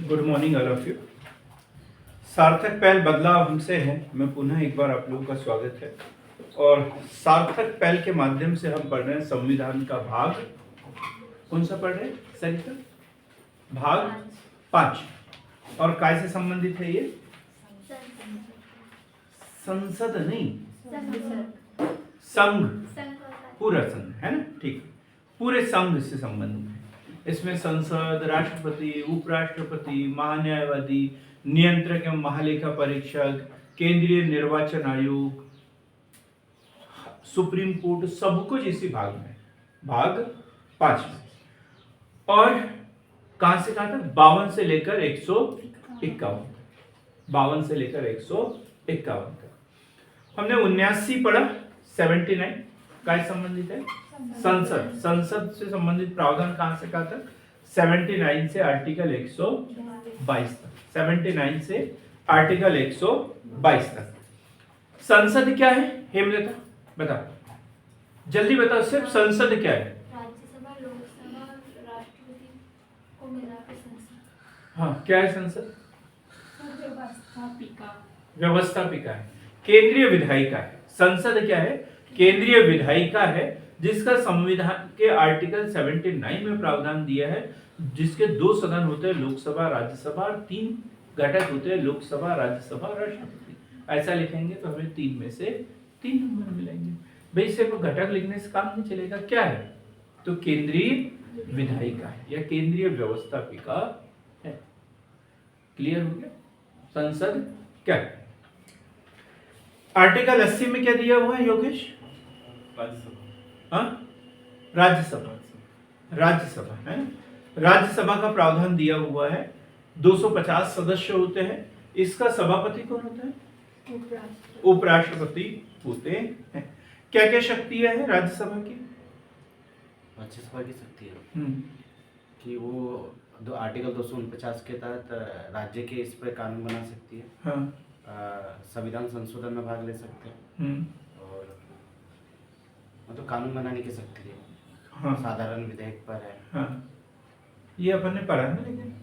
Good morning all of you. सार्थक पहल बदलाव हमसे है। मैं पुनः एक बार आप लोगों का स्वागत है। और सार्थक पहल के माध्यम से हम पढ़ रहे हैं संविधान का भाग कौन सा पढ़ रहे हैं सरिता? भाग 5। और काय से संबंधित है ये? संसद नहीं, संघ, पूरा संघ है ना। ठीक, पूरे संघ से संबंधित है। इसमें संसद, राष्ट्रपति, उपराष्ट्रपति, महान्यायवादी, नियंत्रक एवं महालेखा परीक्षक, केंद्रीय निर्वाचन आयोग, सुप्रीम कोर्ट, सब कुछ इसी भाग में, भाग 5 में। और कहां से कहां तक? 52 से लेकर 151, 52 से लेकर 151 तक। हमने 79 पढ़ा, 79 काय संबंधित है? संसद, संसद से संबंधित प्रावधान कहां से कहां तक? 79 से आर्टिकल 122 तक, 79 से आर्टिकल 122 तक। संसद क्या है हेमलता? बता, जल्दी बताओ, सिर्फ संसद क्या है? राज्यसभा, लोकसभा, राष्ट्रपति को मिलाकर संसद। हाँ, क्या है संसद? व्यवस्थापिका। व्यवस्थापिका है, केंद्रीय विधायिका है। संसद क्या है? केंद्रीय विधायिका है, जिसका संविधान के आर्टिकल 79 में प्रावधान दिया है, जिसके 2 सदन होते हैं, लोकसभा, राज्यसभा, और 3 घटक होते हैं, लोकसभा, राज्यसभा, राष्ट्रपति। ऐसा लिखेंगे तो हमें 3 में से 3 नंबर मिलेंगे। भाई सिर्फ घटक लिखने से काम नहीं चलेगा। क्या है? तो केंद्रीय विधायिका है या केंद्रीय व्यवस्थापिका है। क्लियर हो गया? संसद क्या है? आर्टिकल 80 में क्या दिया हुआ है योगेश? राज्यसभा, राज्यसभा है ना। राज्यसभा का प्रावधान दिया हुआ है, 250 सदस्य होते हैं। इसका सभापति कौन होता है? उपराष्ट्रपति होते हैं। क्या क्या शक्तियां हैं राज्यसभा की? राज्यसभा की शक्ति है कि वो आर्टिकल 249 के तहत राज्य के इस पर कानून बना सकती है। हाँ। संविधान संशोधन में भाग ले सकते हैं और मतलब कानून बनाने की शक्ति है। हाँ। साधारण विधेयक पर है। हाँ, ये अपन ने पढ़ा ना, लेकिन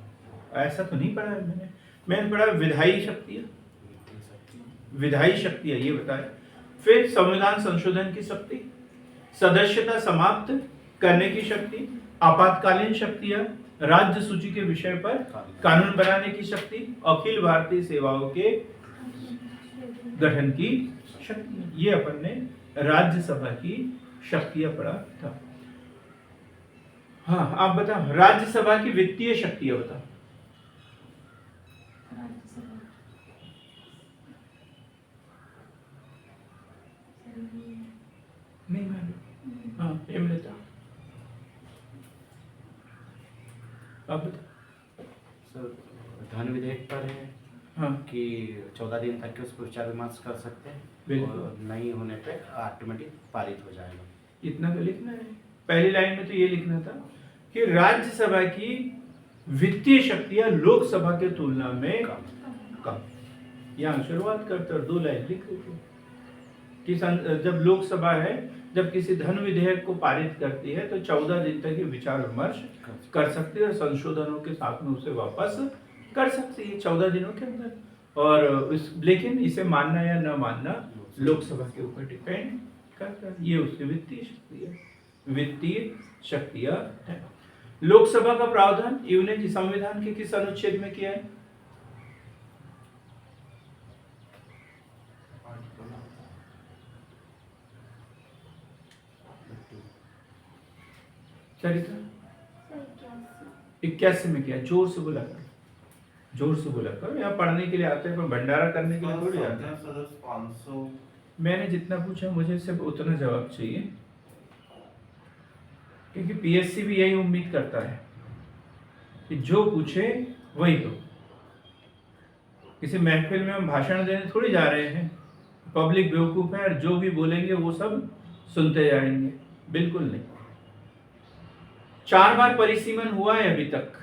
ऐसा तो नहीं पढ़ा है मैंने पढ़ा विधायी शक्ति है, विधायी शक्ति है, ये बताया। फिर संविधान संशोधन की शक्ति, सदस्यता समाप्त करने की शक्ति, आपातकालीन शक्तियां, राज्य सूची के विषय पर कानून बनाने की शक्ति, अखिल भारतीय सेवाओं के गठन की शक्ति। ये अपन ने राज्यसभा की शक्तियां पढ़ा था। हाँ, आप बताओ राज्यसभा की वित्तीय शक्तियां बताओ। नहीं मालूम? हाँ, हेमलता आप बताओ। सर, धन विधेयक पर है। हाँ, कि 14 दिन तक के उस पर विचार विमर्श कर सकते हैं और नहीं होने पे ऑटोमेटिक पारित हो जाएगा। इतना तो लिखना है। पहली लाइन में तो ये लिखना था कि राज्यसभा की वित्तीय शक्तियां लोकसभा के तुलना में कम। यहाँ शुरुआत करते और 2 लाइन लिख देते कि जब लोकसभा है, जब किसी धन विधेयक को पारित करती है तो 14 दिन तक ये विचार विमर्श कर सकती है और संशोधनों के साथ में उसे वापस कर सकती है 14 दिनों के अंदर। और लेकिन इसे मानना या न मानना लोकसभा के ऊपर डिपेंड करता है। ये उसकी वित्तीय शक्ति है, वित्तीय शक्तियां है। लोकसभा का प्रावधान यूनियन संविधान के किस अनुच्छेद में किया है? चरित्र 81 में किया। जोर से बोला कर, जोर से बोला कर। यहाँ पढ़ने के लिए आते हैं पर भंडारा करने के लिए थोड़ी आते हैं। 500 मैंने जितना पूछा मुझे सिर्फ उतना जवाब चाहिए, क्योंकि पीएससी भी यही उम्मीद करता है कि जो पूछे वही दो। किसी महफिल में हम भाषण देने थोड़ी जा रहे हैं, पब्लिक बेवकूफ है और जो भी बोलेंगे वो सब सुनते जाएंगे। बिल्कुल नहीं। 4 बार परिसीमन हुआ है अभी तक।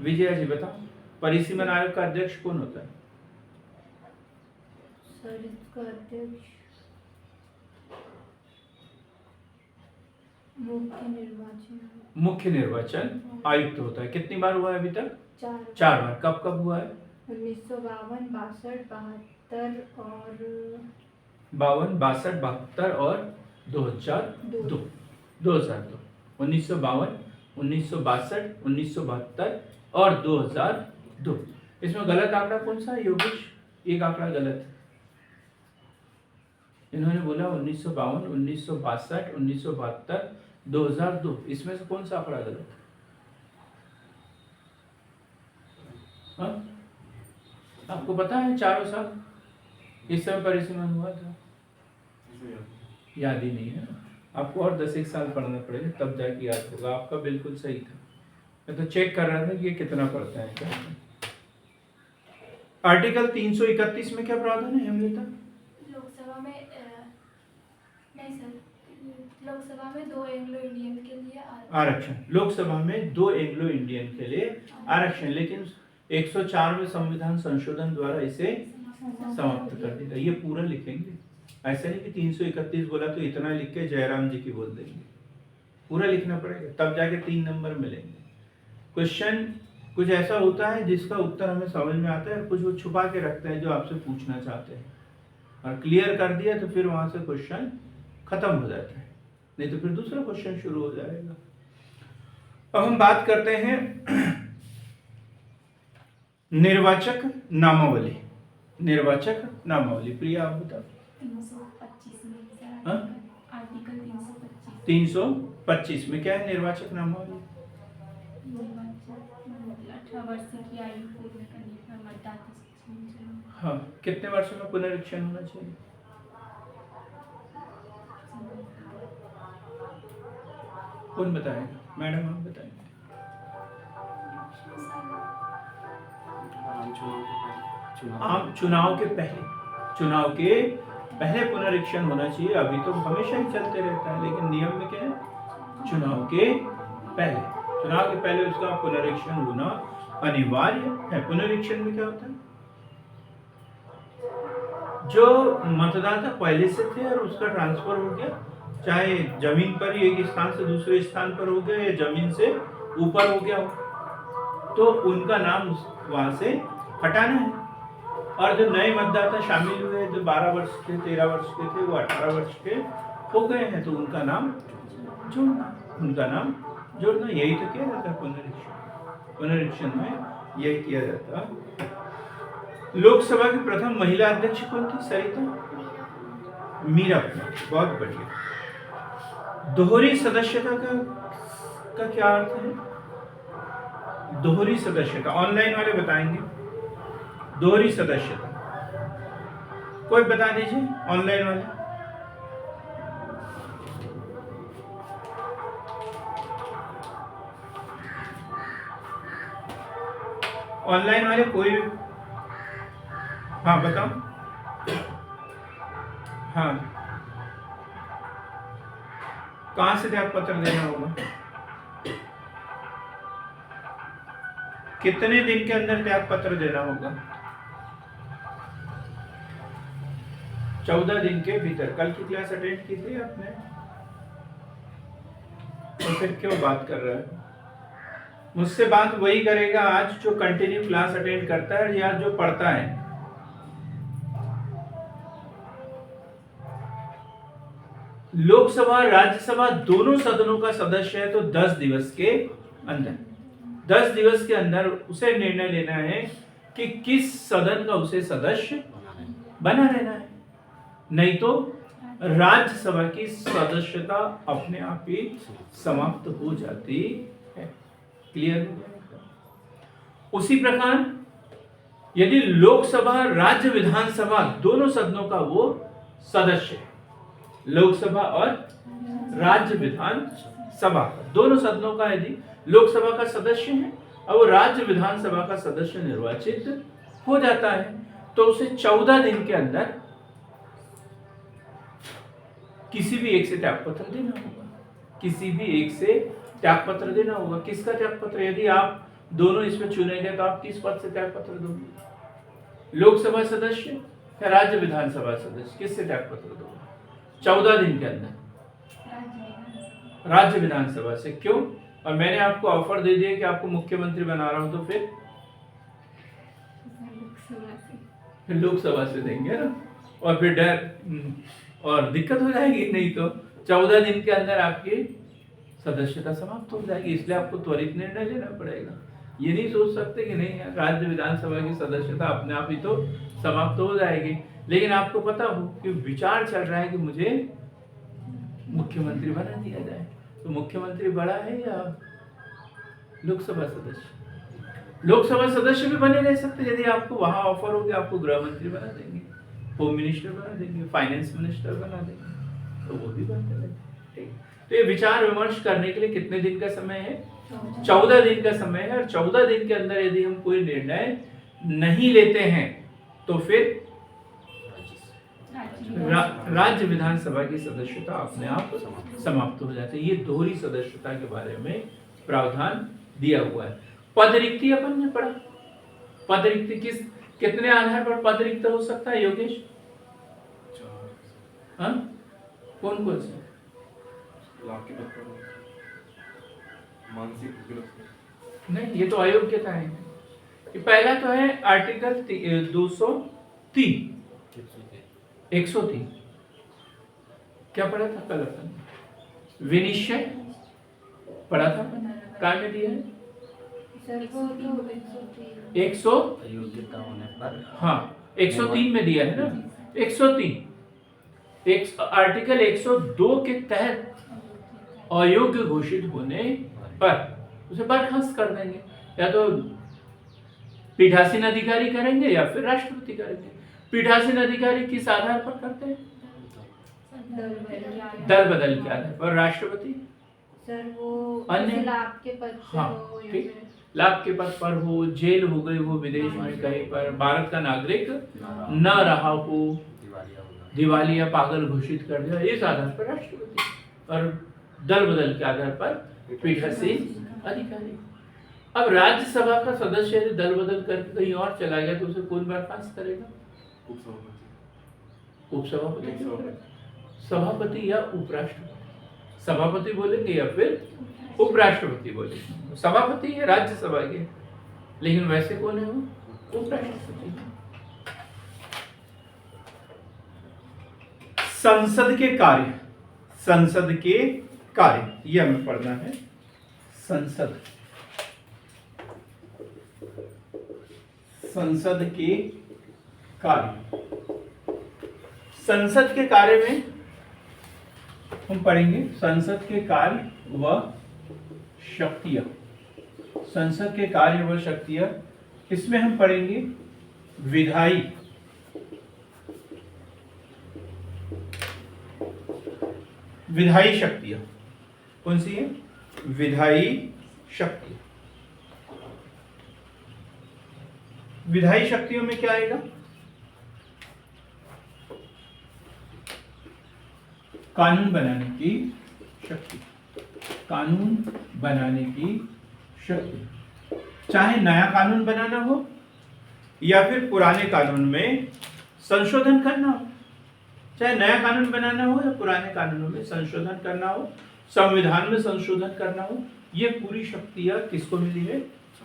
विजया जी बताओ, परिसीमन आयोग का अध्यक्ष कौन होता है? सर, इसका अध्यक्ष मुख्य निर्वाचन मुख्य निर्वाचन आयुक्त होता है। कितनी बार हुआ है अभी तक? 4 4 बार। कब कब हुआ है? 1952, 62, 72 और 52, 62, 72 और 2002। 2002, 1952, 1962, 1972 और 2002। इसमें गलत आंकड़ा कौन सा है योगेश? एक आंकड़ा गलत है। इन्होंने बोला 1952, 1962, 1972, 2002। इसमें से कौन सा आंकड़ा गलत है? हाँ? आपको पता है चारों साल इस समय परिसीमन हुआ था? याद ही नहीं है। आपको और 10-1 साल पढ़ना पड़ेगा तब जाके याद होगा। आपका बिल्कुल सही था। मैं तो चेक कर रहा था कि ये कितना पढ़ता है क्या। आर्टिकल 331 में क्या प्रावधान है हेमलता? लोकसभा में नहीं सर, लोकसभा में 2 एंग्लो इंडियन के लिए आरक्षण। लोकसभा में 2 एंग्लो इंडियन के लिए आरक्षण, लेकिन 104 में संविधान संशोधन द्वारा इसे समाप्त कर देगा। ये पूरा लिखेंगे, ऐसा नहीं कि 331 बोला तो इतना लिख के जयराम जी की बोल देंगे। पूरा लिखना पड़ेगा तब जाके 3 नंबर मिलेंगे। क्वेश्चन कुछ ऐसा होता है जिसका उत्तर हमें समझ में आता है, कुछ वो छुपा के रखते हैं जो आपसे पूछना चाहते हैं, और क्लियर कर दिया तो फिर वहां से क्वेश्चन खत्म हो जाता है, नहीं तो फिर दूसरा क्वेश्चन शुरू हो जाएगा। अब हम बात करते हैं निर्वाचक नामावली। निर्वाचक नामावली, प्रिया आप बताओ। 325 में सर, हाँ? आर्टिकल 325 325 में क्या है निर्वाचक नामावली? 18 वर्ष की आयु पूर्ण करने पर मतदाता सक्षम चुनाव। हाँ, कितने वर्षों में पुनरीक्षण होना चाहिए? कौन बताएगा? मैडम आप बताएंगे। आम चुनाव के पहले, चुनाव के पहले पुनरीक्षण होना चाहिए। अभी तो हमेशा ही चलते रहता है, लेकिन नियम में क्या है? चुनाव के पहले, चुनाव के पहले उसका पुनरीक्षण होना अनिवार्य है। पुनरीक्षण में क्या होता है? जो मतदाता पहले से थे और उसका ट्रांसफर हो गया, चाहे जमीन पर ही एक स्थान से दूसरे स्थान पर हो गया या जमीन से ऊपर हो गया हो, तो उनका नाम वहां से हटाना है। और जो नए मतदाता शामिल हुए, जो 12 वर्ष के, 13 वर्ष के थे, वो 18 वर्ष के हो गए हैं, तो उनका नाम जोड़ना, उनका नाम जोड़ना। यही तो किया जाता है पुनरीक्षण। पुनरीक्षण में यही किया जाता है। लोकसभा की प्रथम महिला अध्यक्ष कौन थी? सरिता मीरा कुमार। बहुत बढ़िया। दोहरी सदस्यता का क्या अर्थ है? दोहरी सदस्यता ऑनलाइन वाले बताएंगे। दोहरी सदस्यता कोई बता दीजिए ऑनलाइन वाले। ऑनलाइन वाले कोई भी, हाँ बताओ। हाँ, कहां से त्याग पत्र देना होगा? कितने दिन के अंदर त्याग पत्र देना होगा? 14 दिन के भीतर। कल की क्लास अटेंड की थी आपने? तो फिर क्यों बात कर रहा है? मुझसे बात वही करेगा आज जो कंटिन्यू क्लास अटेंड करता है या जो पढ़ता है। लोकसभा राज्यसभा दोनों सदनों का सदस्य है तो 10 दिवस के अंदर, 10 दिवस के अंदर उसे निर्णय लेना है कि किस सदन का उसे सदस्य बना रहना है, नहीं तो राज्यसभा की सदस्यता अपने आप ही समाप्त हो जाती है। क्लियर हो गया? उसी प्रकार यदि लोकसभा राज्य विधानसभा दोनों सदनों का वो सदस्य है, लोकसभा और राज्य विधानसभा दोनों सदनों का यदि लोकसभा का सदस्य है और वो राज्य विधानसभा का सदस्य निर्वाचित हो जाता है, तो उसे 14 दिन के अंदर किसी भी एक से त्यागपत्र देना होगा। किसी भी एक से त्यागपत्र देना होगा। किसका त्यागपत्र? यदि आप दोनों इसमें चुने गए तो आप किस पद से त्यागपत्र दोगे? लोकसभा सदस्य या राज्य विधानसभा सदस्य? किससे त्यागपत्र दोगे 14 दिन के अंदर? राज्य विधानसभा से। क्यों? और मैंने आपको ऑफर दे दिया कि आपको मुख्यमंत्री बना रहा हूं, तो फिर लोकसभा से देंगे ना, और फिर और दिक्कत हो जाएगी। नहीं तो 14 दिन के अंदर आपकी सदस्यता समाप्त हो जाएगी, इसलिए आपको त्वरित निर्णय लेना पड़ेगा। ये नहीं सोच सकते कि नहीं यार राज्य विधानसभा की सदस्यता अपने आप ही तो समाप्त हो जाएगी, लेकिन आपको पता हो कि विचार चल रहा है कि मुझे मुख्यमंत्री बना दिया जाए। तो मुख्यमंत्री बड़ा है या लोकसभा सदस्य? लोकसभा सदस्य भी बने रह सकते यदि आपको वहां ऑफर हो कि आपको गृह मंत्री बना देंगे, होम मिनिस्टर बना देंगे, फाइनेंस मिनिस्टर बना देंगे, तो वो भी बनते रहेंगे। ठीक, तो ये विचार विमर्श करने के लिए कितने दिन का समय है? 14 दिन का समय है। और 14 दिन के अंदर यदि हम कोई निर्णय नहीं लेते हैं तो फिर राज्य विधानसभा की सदस्यता अपने आप समाप्त हो जाती है। ये दोहरी सदस्यता के बारे में प्रावधान दिया हुआ है। पद रिक्ति अपन ने पढ़ा, पद रिक्ति कितने आधार पर पद रिक्त हो सकता है योगेश? हाँ, कौन कौन से? नहीं, ये तो अयोग्यता है। ये पहला तो है आर्टिकल 203 103। क्या पढ़ा था कल अपन? विनिश्चय पढ़ा था, कहाँ में दिया है? 100 अयोग्यता होने पर, हाँ 103 में दिया है ना। 103 आर्टिकल 102 के तहत अयोग्य घोषित होने पर उसे बर्खास्त कर देंगे, या तो पीठासीन अधिकारी करेंगे या फिर राष्ट्रपति करेंगे। पीठासीन अधिकारी किस आधार पर करते हैं? दल बदल के आधार पर। राष्ट्रपति सर वो अन्य लाभ के पद से हाँ हो या ठीक, फिर लाभ के पद पर हो, जेल हो गई हो विदेश में कहीं पर, भारत का नागरिक न रहा हो, दिवालिया पागल घोषित कर दिया, इस आधार पर राष्ट्रपति, और दल बदल के आधार पर पीठासीन अधिकारी। अब राज्यसभा का सदस्य यदि दल बदल करके कहीं और चला गया तो उसे कौन बर्खास्त करेगा? उपसभापति, सभापति या उपराष्ट्रपति। सभापति बोलेंगे या फिर उपराष्ट्रपति बोलेंगे। सभापति है राज्यसभा के, लेकिन वैसे कौन है वो? उपराष्ट्रपति। संसद के कार्य, संसद के कार्य यह हमें पढ़ना है। संसद, संसद के कार्य। संसद के कार्य में हम पढ़ेंगे संसद के कार्य व शक्तियां। संसद के कार्य व शक्तियां, इसमें हम पढ़ेंगे विधायी, विधायी शक्तियां। कौन सी है? विधायी शक्ति। विधायी शक्तियों में क्या आएगा? कानून बनाने की शक्ति, कानून बनाने की शक्ति। चाहे नया कानून बनाना हो या फिर पुराने कानून में संशोधन करना हो, चाहे नया कानून बनाना हो या पुराने कानूनों में संशोधन करना हो, संविधान में संशोधन करना हो, ये पूरी शक्तियां किसको मिली है?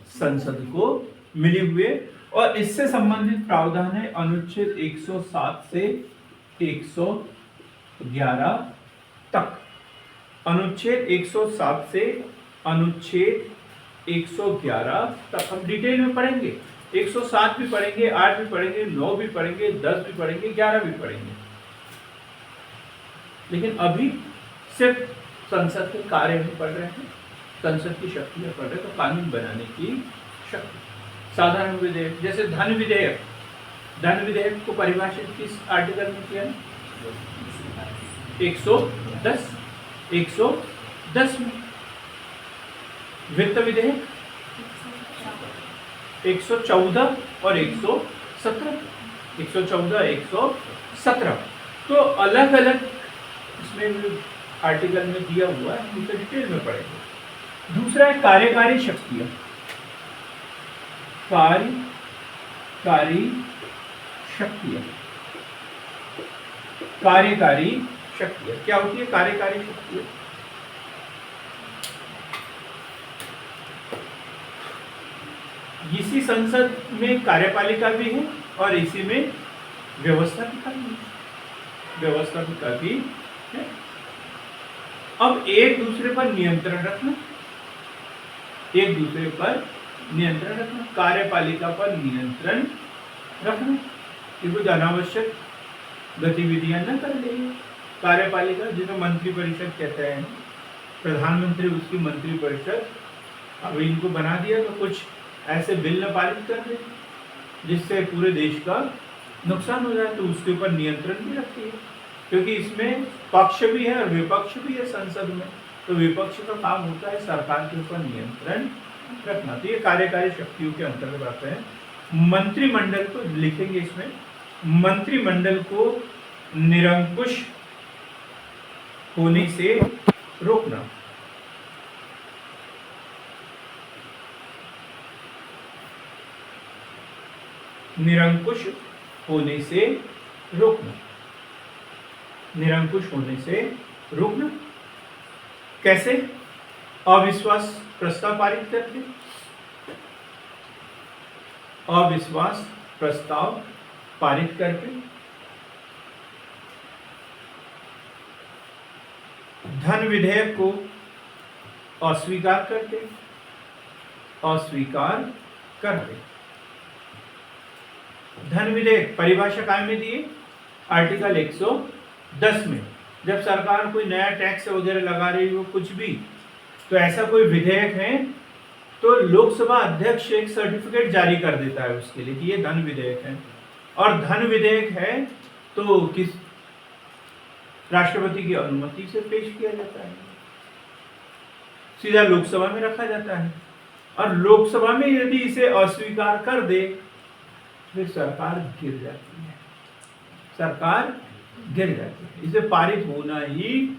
संसद को मिली हुई है। और इससे संबंधित प्रावधान है अनुच्छेद 107 से 111 तक। अनुच्छेद 107 से अनुच्छेद 111 तक हम डिटेल में पढ़ेंगे। 107 भी पढ़ेंगे, 8 भी पढ़ेंगे, 9 भी पढ़ेंगे, 10 भी पढ़ेंगे, 11 भी पढ़ेंगे। लेकिन अभी सिर्फ संसद के कार्य में पढ़ रहे हैं, संसद की शक्तियां पढ़ रहे हैं। तो कानून बनाने की शक्ति, साधारण विधेयक, जैसे धन विधेयक, धन विधेयक को परिभाषित किस आर्टिकल में किया है? 110, 110 में। वित्त विधेयक 114 और 117, 114, 117। तो अलग अलग इसमें आर्टिकल में दिया हुआ है, उसे डिटेल में पढ़ेंगे। दूसरा है कार्यकारी शक्तियां, कार्यकारी शक्तियां। कार्यकारी शक्तियां क्या होती है? कार्यकारी शक्तियां इसी संसद में कार्यपालिका भी है और इसी में व्यवस्थापिका भी है, व्यवस्थापिका भी है। अब एक दूसरे पर नियंत्रण रखना, एक दूसरे पर नियंत्रण रखना, कार्यपालिका पर नियंत्रण रखना कि कुछ अनावश्यक गतिविधियां न कर ले। कार्यपालिका जिसे मंत्रिपरिषद कहते हैं, प्रधानमंत्री उसकी मंत्रिपरिषद, अब इनको बना दिया तो कुछ ऐसे बिल न पारित कर दे जिससे पूरे देश का नुकसान हो जाए, तो उसके ऊपर नियंत्रण भी रखती है, क्योंकि इसमें पक्ष भी है और विपक्ष भी है संसद में। तो विपक्ष का काम होता है सरकार के ऊपर नियंत्रण रखना। तो ये कार्यकारी शक्तियों के अंतर्गत आते हैं। मंत्रिमंडल को लिखेंगे इसमें, मंत्रिमंडल को निरंकुश होने से रोकना। निरंकुश होने से रोकना, निरंकुश होने से रोकना। कैसे? अविश्वास प्रस्ताव पारित करके, अविश्वास प्रस्ताव पारित करके, धन विधेयक को अस्वीकार करके, अस्वीकार करके। धन विधेयक परिभाषा काय में दिए? आर्टिकल 110 में। जब सरकार कोई नया टैक्स वगैरह लगा रही हो कुछ भी, तो ऐसा कोई विधेयक है तो लोकसभा अध्यक्ष एक सर्टिफिकेट जारी कर देता है उसके लिए कि ये धन विधेयक है। और धन विधेयक है तो किस राष्ट्रपति की अनुमति से पेश किया जाता है, सीधा लोकसभा में रखा जाता है। और लोकसभा में यदि इसे अस्वीकार कर दे फिर सरकार गिर जाती है, सरकार गिर जाती है। इसे पारित होना ही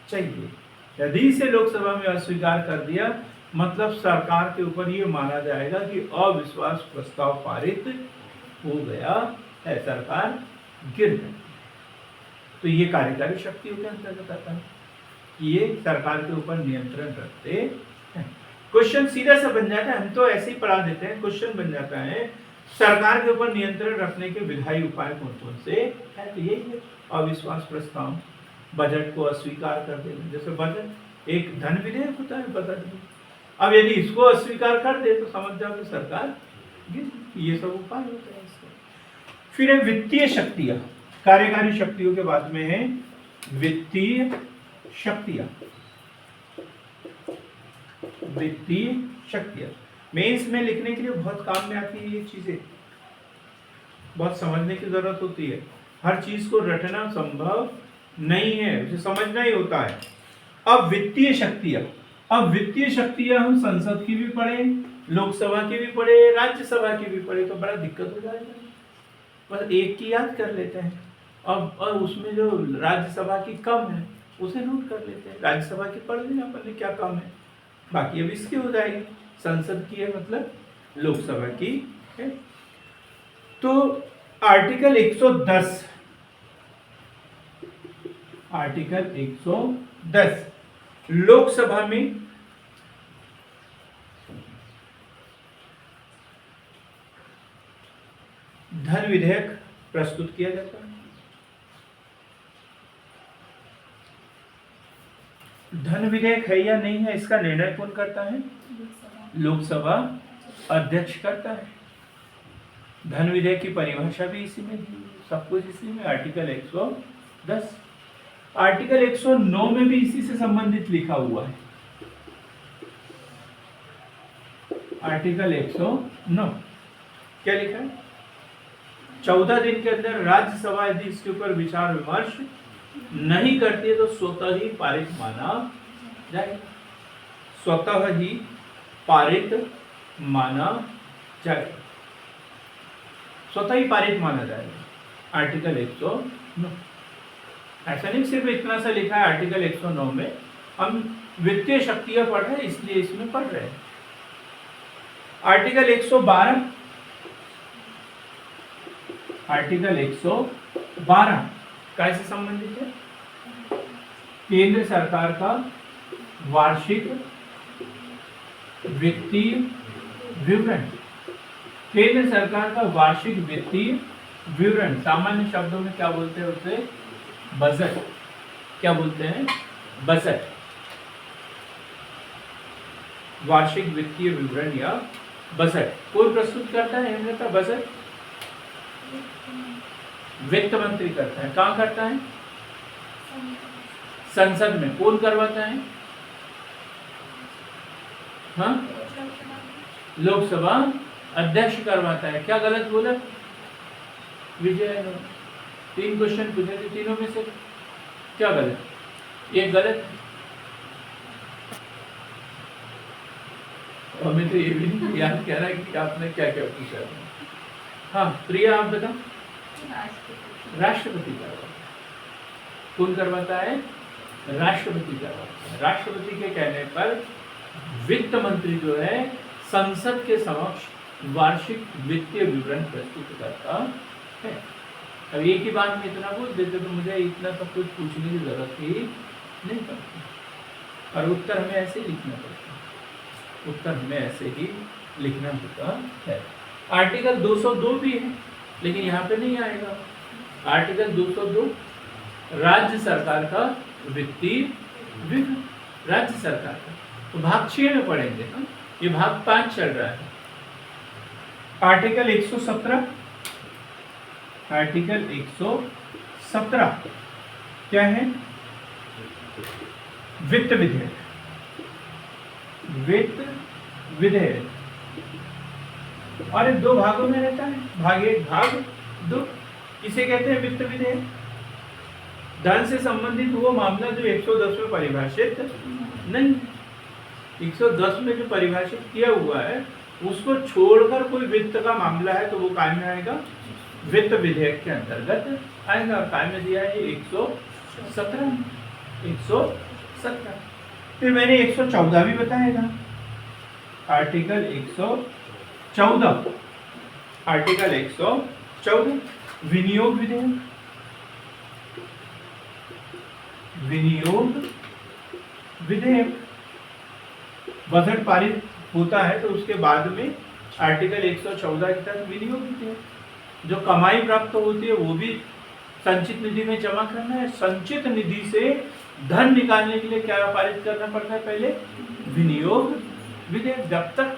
चाहिए। यदि इसे लोकसभा में अस्वीकार कर दिया मतलब सरकार के ऊपर ये माना जाएगा कि अविश्वास प्रस्ताव पारित हो गया है, सरकार गिर गई। तो ये कार्यकारी शक्तियों के अंतर्गत आता है, ये सरकार के ऊपर नियंत्रण रखते हैं। क्वेश्चन सीधा सा बन जाता है, हम तो ऐसे ही पढ़ा देते हैं, क्वेश्चन बन जाता है सरकार के ऊपर नियंत्रण रखने के विधायी उपाय कौन कौन से है? तो यही है अविश्वास प्रस्ताव, बजट को अस्वीकार कर देना। जैसे बजट एक धन विधेयक होता है बजट में, अब यदि इसको अस्वीकार कर दे तो समझ जाओ कि सरकार, ये सब उपाय होते हैं इसके। फिर है वित्तीय शक्तियां, कार्यकारी शक्तियों के बाद में है वित्तीय शक्तियां। वित्तीय शक्तियां मेंस में लिखने के लिए बहुत काम में आती है ये चीजें, बहुत समझने की जरूरत होती है। हर चीज को रटना संभव नहीं है, उसे समझना ही होता है। अब वित्तीय शक्तियां, अब वित्तीय शक्तियां हम संसद की भी पढ़े, लोकसभा की भी पढ़े, राज्यसभा की भी पढ़े तो बड़ा दिक्कत हो जाएगा। बस एक की याद कर लेते हैं, अब और उसमें जो राज्यसभा की कम है उसे नोट कर लेते हैं। राज्यसभा की पढ़ लेना पहले क्या कम है, बाकी अब इसकी हो जाएगी। संसद की है मतलब लोकसभा की है। तो आर्टिकल 110, आर्टिकल 110 लोकसभा में धन विधेयक प्रस्तुत किया जाता है। धन विधेयक है या नहीं है इसका निर्णय कौन करता है? लोकसभा अध्यक्ष करता है। धन विधेयक की परिभाषा भी इसी में, सब कुछ इसी में। आर्टिकल 110, आर्टिकल 109 में भी इसी से संबंधित लिखा हुआ है। आर्टिकल 109 क्या लिखा है? 14 दिन के अंदर राज्यसभा यदि इसके ऊपर विचार विमर्श नहीं करती है तो स्वतः ही पारित माना जाएगा, स्वतः ही पारित माना जाएगा, स्वतः ही पारित माना जाएगा। आर्टिकल 109 ऐसा नहीं सिर्फ इतना सा लिखा है आर्टिकल 109 में, हम वित्तीय शक्तियां पढ़ रहे हैं इसलिए इसमें पढ़ रहे हैं। आर्टिकल 112, आर्टिकल 112 कैसे संबंधित है? केंद्र सरकार का वार्षिक वित्तीय विवरण, केंद्र सरकार का वार्षिक वित्तीय विवरण, सामान्य शब्दों में क्या बोलते हैं उसे? बजट। क्या बोलते हैं? बजट। वार्षिक वित्तीय विवरण या बजट कौन प्रस्तुत करता है? हेमलता, बजट वित्त मंत्री करता है। कहाँ करता है? संसद में। कौन करवाता है? हाँ, लोकसभा अध्यक्ष करवाता है। क्या गलत बोला विजय ने? 3 क्वेश्चन पूछे थे, तीनों में से क्या गलत? एक गलत। हमें तो ये भी नहीं याद कह रहा है कि आपने क्या क्या पूछा। हाँ प्रिया, आप बताओ। राष्ट्रपति करवाता है। कौन करवाता है? राष्ट्रपति करवाता है। राष्ट्रपति के कहने पर वित्त मंत्री जो है संसद के समक्ष वार्षिक वित्तीय विवरण प्रस्तुत करता है। अब एक ही बात में इतना बोल देते तो मुझे इतना सब कुछ पूछने की जरूरत ही नहीं पड़ती, और उत्तर हमें ऐसे ही लिखना पड़ता है। उत्तर हमें ऐसे ही लिखना होता है। आर्टिकल 202 भी है, लेकिन यहाँ पे नहीं आएगा। आर्टिकल 202 राज्य सरकार का वित्तीय विवरण, राज्य सरकार का। तो भाग 6 में पढ़ेंगे हम, ये भाग 5 चल रहा है। आर्टिकल 117, आर्टिकल 117 क्या है? वित्त विधेयक। वित्त विधेयक और ये 2 भागों में रहता है, भाग 1 भाग 2। इसे कहते हैं वित्त विधेयक। धन से संबंधित वो मामला जो 110 में परिभाषित नहीं, 110 में जो परिभाषित किया हुआ है उसको छोड़कर कोई वित्त का मामला है तो वो काय में आएगा? वित्त विधेयक के अंतर्गत आएगा। काय में दिया है 117 में, 117। फिर मैंने 114 भी बताया था। आर्टिकल 114, आर्टिकल 114 विनियोग विधेयक। विनियोग विधेयक बजट पारित होता है तो उसके बाद में आर्टिकल 114 के तहत विनियोग विधेयक, जो कमाई प्राप्त होती है वो भी संचित निधि में जमा करना है। संचित निधि से धन निकालने के लिए क्या पारित करना पड़ता है? पहले विनियोग विधेयक। जब तक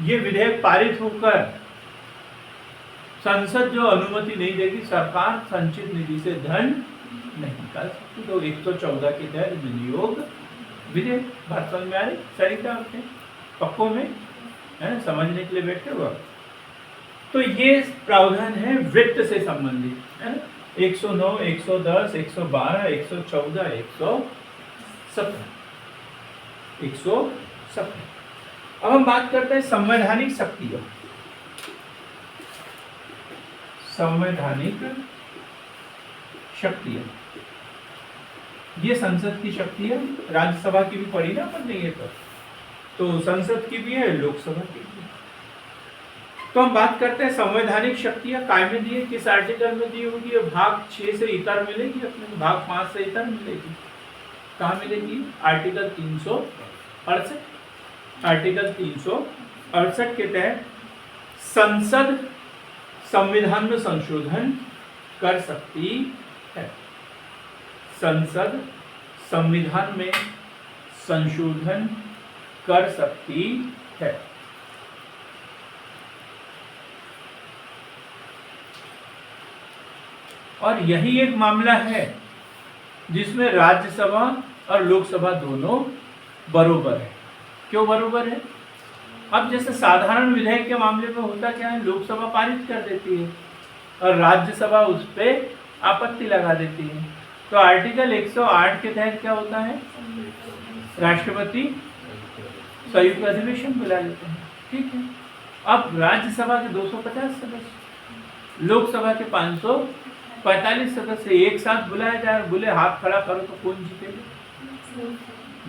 ये विधेयक पारित होकर संसद जो अनुमति नहीं देगी, सरकार संचित निधि से धन नहीं निकाल सकती। तो 114 के तहत विनियोग विधेयक। बात समझ में आ रही? सरिता आपने पक्कों में है ना, समझने के लिए बैठे हुआ। तो ये प्रावधान है वित्त से संबंधित, है ना। 109, 110, 112, 114, 117, 117। अब हम बात करते हैं संवैधानिक शक्तियों। संवैधानिक शक्तियां, ये संसद की शक्ति है। राज्यसभा की भी पढ़ी ना अपन ने ये तो संसद की भी है, लोकसभा की भी है। तो हम बात करते हैं संवैधानिक शक्तियां काय में दी है, किस आर्टिकल में दी होगी? भाग 6 से इतर मिलेगी अपने को, भाग 5 से इतर मिलेगी। कहाँ मिलेगी? आर्टिकल 368। आर्टिकल 368 के तहत संसद संविधान में संशोधन कर सकती है। संसद संविधान में संशोधन कर सकती है। और यही एक मामला है जिसमें राज्यसभा और लोकसभा दोनों बरोबर है। क्यों बरोबर है? अब जैसे साधारण विधेयक के मामले में होता क्या है, लोकसभा पारित कर देती है और राज्यसभा उस पर आपत्ति लगा देती है। तो आर्टिकल 108 के तहत क्या होता है? राष्ट्रपति संयुक्त अधिवेशन बुला लेते हैं। ठीक है। अब राज्यसभा के 250 सदस्य, लोकसभा के 545 सदस्य एक साथ बुलाया जाए, बोले हाथ खड़ा करो तो कौन जीतेगा?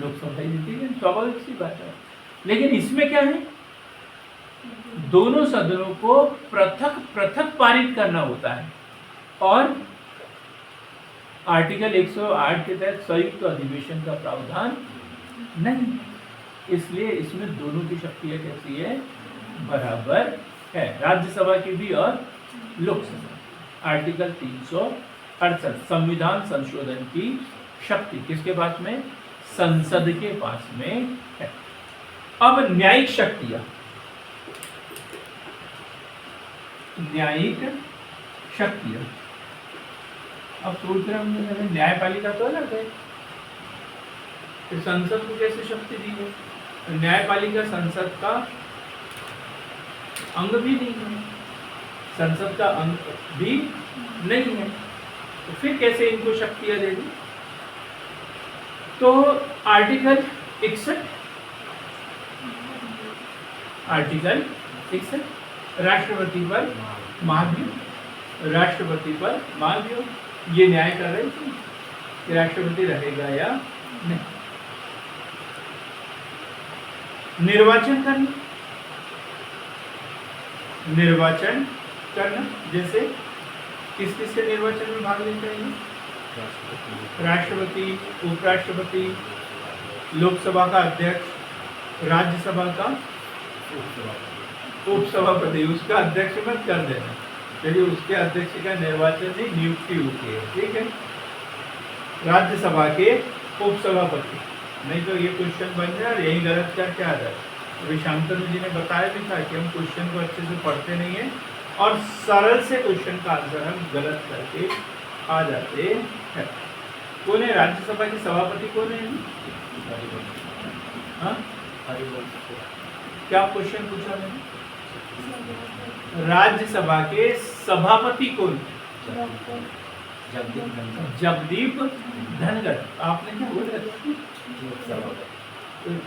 लोकसभा ही जीतेगी, स्वाभाविक सी बात है। लेकिन इसमें क्या है, दोनों सदनों को पृथक पृथक पारित करना होता है और आर्टिकल 108 के तहत संयुक्त अधिवेशन का प्रावधान नहीं, इसलिए इसमें दोनों की शक्तियां कैसी है? बराबर है, राज्यसभा की भी और लोकसभा। आर्टिकल 368 संविधान संशोधन की शक्ति किसके पास में? संसद के पास में है। अब न्यायिक शक्तियां, न्यायिक शक्तियां, अब सोच रहे होंगे न्यायपालिका तो अलग है, तो संसद को कैसे शक्ति दी है? न्यायपालिका संसद का अंग भी नहीं है, संसद का अंग भी नहीं है, तो फिर कैसे इनको शक्तियां दे दी? तो आर्टिकल 61 राष्ट्रपति पर महाभियोग, राष्ट्रपति पर महाभियोग ये न्याय कर रहे थे कि राष्ट्रपति रहेगा या नहीं। निर्वाचन करना, निर्वाचन करना जैसे किस किस के निर्वाचन में भाग लेते हैं? राष्ट्रपति, उपराष्ट्रपति, लोकसभा का अध्यक्ष, राज्यसभा का उपसभापति, उसका अध्यक्ष मत कर देना, चलिए उसके अध्यक्ष का निर्वाचन ही नियुक्ति होती है, ठीक है। राज्यसभा के उपसभापति, नहीं तो ये क्वेश्चन बन जाए और यही गलत करके आ जाए। अभी शांतनु जी ने बताया भी था कि हम क्वेश्चन को अच्छे से पढ़ते नहीं है और सरल से क्वेश्चन का आंसर हम गलत करके आ जाते हैं। कौन है राज्यसभा के सभापति? कौन है? हाँ, क्या क्वेश्चन पूछा मैंने? राज्यसभा के सभापति कौन? जगदीप धनखड़। आपने क्या बोला?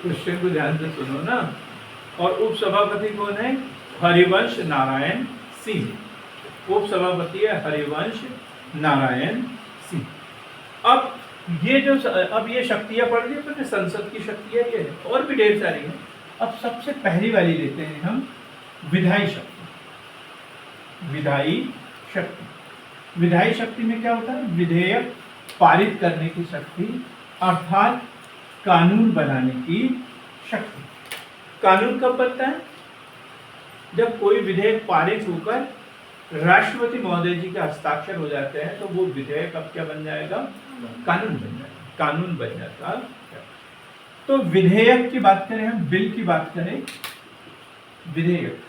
क्वेश्चन को ध्यान से सुनो ना। और उपसभापति कौन है? हरिवंश नारायण सिंह। उपसभापति है हरिवंश नारायण सिंह। अब ये जो अब ये शक्तियां पढ़ ली तो संसद की शक्तियां ये है, और भी ढेर सारी हैं। अब सबसे पहली वाली लेते हैं हम, विधायी शक्ति। विधायी शक्ति, विधायी शक्ति में क्या होता है? विधेयक पारित करने की शक्ति, अर्थात कानून बनाने की शक्ति। कानून कब बनता है? जब कोई विधेयक पारित होकर राष्ट्रपति महोदय जी के हस्ताक्षर हो जाते हैं तो वो विधेयक अब क्या बन जाएगा? कानून बन जाएगा, कानून बन जाता है। तो विधेयक की बात करें, हम बिल की बात करें, विधेयक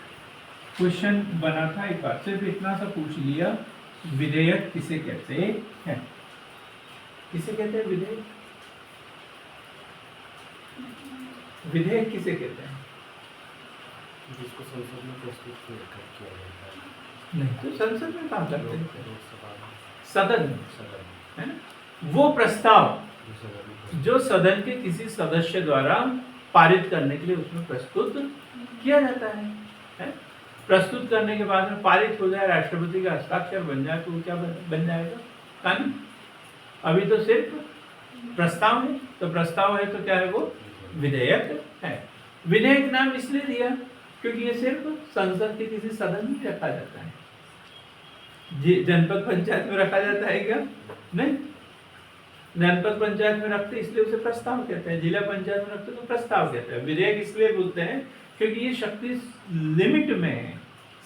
क्वेश्चन बना था एक बार, सिर्फ इतना सा पूछ लिया, विधेयक किसे कहते हैं? किसे कहते हैं विधेयक? विधेयक किसे कहते हैं? जिसको संसद में प्रस्तुत किया जाता है। नहीं तो संसद में काम करते हैं, सदन है ना? वो प्रस्ताव जो सदन के किसी सदस्य द्वारा पारित करने के लिए उसमें प्रस्तुत किया जाता है? प्रस्तुत करने के बाद में पारित हो जाए, राष्ट्रपति का हस्ताक्षर बन जाए तो क्या बन जाएगा? कानून। अभी तो सिर्फ प्रस्ताव है, तो प्रस्ताव है तो क्या है? वो विधेयक है। विधेयक नाम इसलिए दिया क्योंकि ये सिर्फ संसद के किसी सदन में रखा जाता है। जनपद पंचायत में रखा जाता है क्या? नहीं, जनपद पंचायत में रखते इसलिए उसे प्रस्ताव कहते हैं, जिला पंचायत में रखते तो प्रस्ताव कहते हैं। विधेयक इसलिए बोलते हैं क्योंकि ये शक्ति लिमिट में है,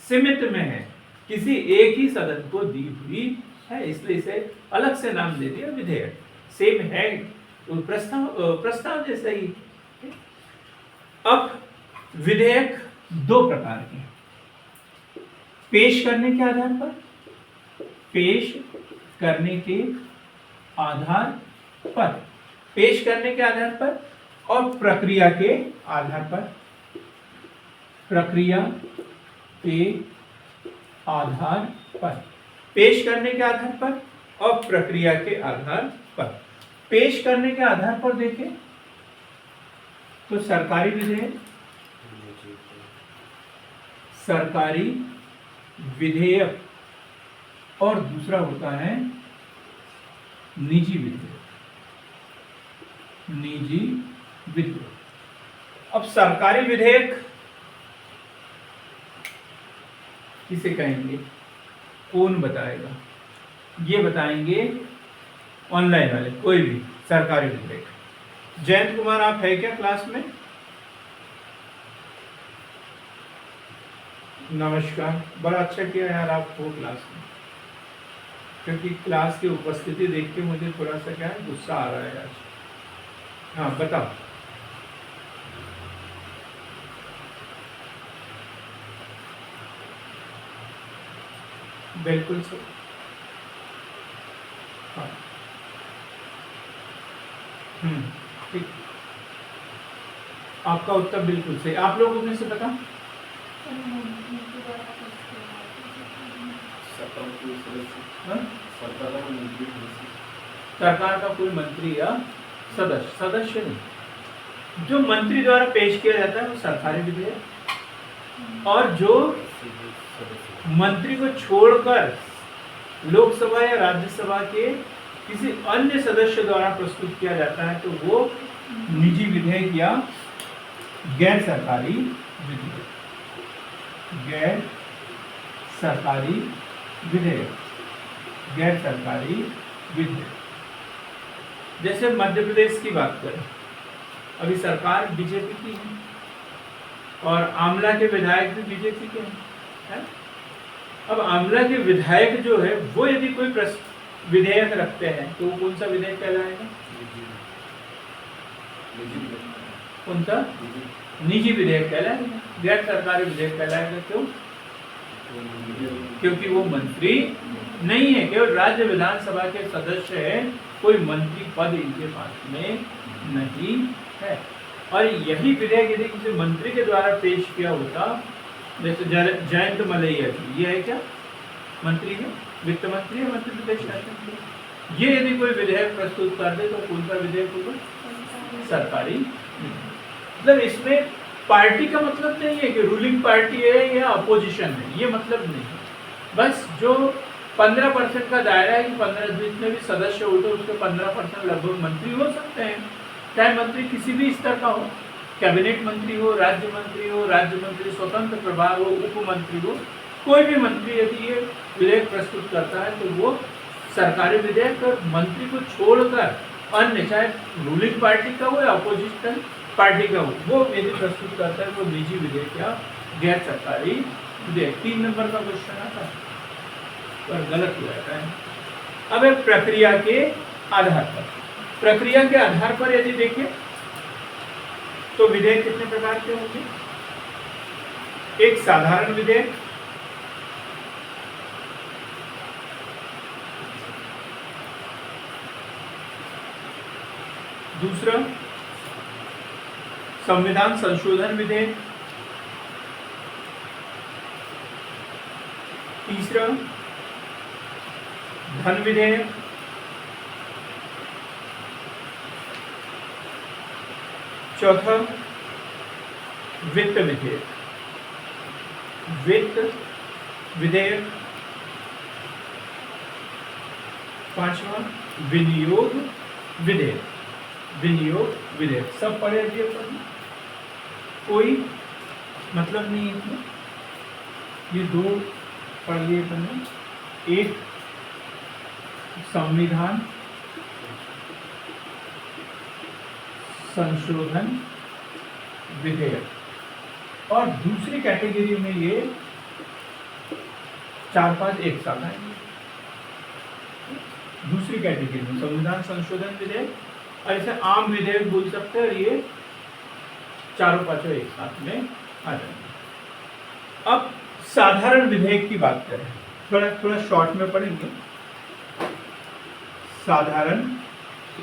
सीमित में है, किसी एक ही सदन को दी हुई है, इसलिए इसे अलग से नाम दे दिया विधेयक। सेम है, प्रस्ताव जैसा ही। अब विधेयक दो प्रकार के हैं, पेश करने के आधार पर, पेश करने के आधार पर, पेश करने के आधार पर, और प्रक्रिया के आधार पर, प्रक्रिया के आधार पर, पेश करने के आधार पर और प्रक्रिया के आधार पर। पेश करने के आधार पर देखें तो सरकारी विधेयक, सरकारी विधेयक, और दूसरा होता है निजी विधेयक, निजी विधेयक। अब सरकारी विधेयक किसे कहेंगे? कौन बताएगा? ये बताएंगे ऑनलाइन वाले, कोई भी सरकारी विधेयक। जयंत कुमार, आप है क्या क्लास में? नमस्कार। बड़ा अच्छा किया यार आप हो क्लास में, क्योंकि क्लास की उपस्थिति देख के मुझे थोड़ा सा क्या है गुस्सा आ रहा है आज। हाँ बताओ। बिल्कुल सर। हाँ ठीक। आपका उत्तर बिल्कुल सही। आप लोगों में से बताओ। हाँ? सरकार का कोई मंत्री या सदस्य, सदस्य नहीं, जो मंत्री द्वारा पेश किया जाता है वो सरकारी विधेयक, और जो मंत्री को छोड़कर लोकसभा या राज्यसभा के किसी अन्य सदस्य द्वारा प्रस्तुत किया जाता है तो वो निजी विधेयक या गैर सरकारी विधेयक, गैर सरकारी विधेयक, गैर सरकारी विधेयक। जैसे मध्य प्रदेश की बात करें, अभी सरकार बीजेपी की है और आमला के विधायक भी बीजेपी के हैं। अब आमला के विधायक जो है वो यदि कोई विधेयक रखते हैं तो वो कौन सा विधेयक कहलाएगा? कौन सा? निजी विधेयक कहलाएगा, गैर सरकारी विधेयक कहलाएगा। क्यों? क्योंकि वो मंत्री नहीं है, केवल राज्य विधानसभा के सदस्य है, कोई मंत्री पद इनके पास में नहीं है। और यही विधेयक यदि किसी मंत्री के द्वारा पेश किया होता, जैसे जयंत मलैया जी, ये है क्या मंत्री है, वित्त मंत्री है मध्य प्रदेश शासन के, ये यदि कोई विधेयक प्रस्तुत कर दे तो कौन सा विधेयक होगा? सरकारी। मतलब इसमें पार्टी का मतलब नहीं है कि रूलिंग पार्टी है या अपोजिशन है, ये मतलब नहीं है। बस जो 15% का दायरा है कि 15 जितने भी सदस्य होते हैं उसके 15% लगभग मंत्री हो सकते हैं, चाहे मंत्री किसी भी स्तर का हो, कैबिनेट मंत्री हो, राज्य मंत्री स्वतंत्र प्रभार हो, उप मंत्री हो, कोई भी मंत्री यदि ये विधेयक प्रस्तुत करता है तो वो सरकारी विधेयक, और मंत्री को छोड़कर अन्य चाहे रूलिंग पार्टी का हो या अपोजिशन पार्टी का हो, वो यदि प्रस्तुत करता है वो निजी विधेयक या गैर सरकारी विधेयक। 3 नंबर का क्वेश्चन आता है पर गलत हो जाता है। अब एक प्रक्रिया के आधार पर, प्रक्रिया के आधार पर यदि देखें तो विधेयक कितने प्रकार के होंगे? एक साधारण विधेयक, दूसरा संविधान संशोधन विधेयक, तीसरा धन विधेयक, चौथा वित्त विधेयक, पांचवा विनियोग विधेयक। सब पढ़े दिए पर कोई मतलब नहीं है इसमें, ये 2 पढ़ लिए पढ़ने। एक संविधान संशोधन विधेयक, और दूसरी कैटेगरी में ये 4-5 एक साथ आएंगे। दूसरी कैटेगरी में संविधान संशोधन विधेयक, और इसे आम विधेयक बोल सकते हैं, और ये 4-5 एक साथ में आ जाएंगे। अब साधारण विधेयक की बात करें, थोड़ा शॉर्ट में पढ़ेंगे। साधारण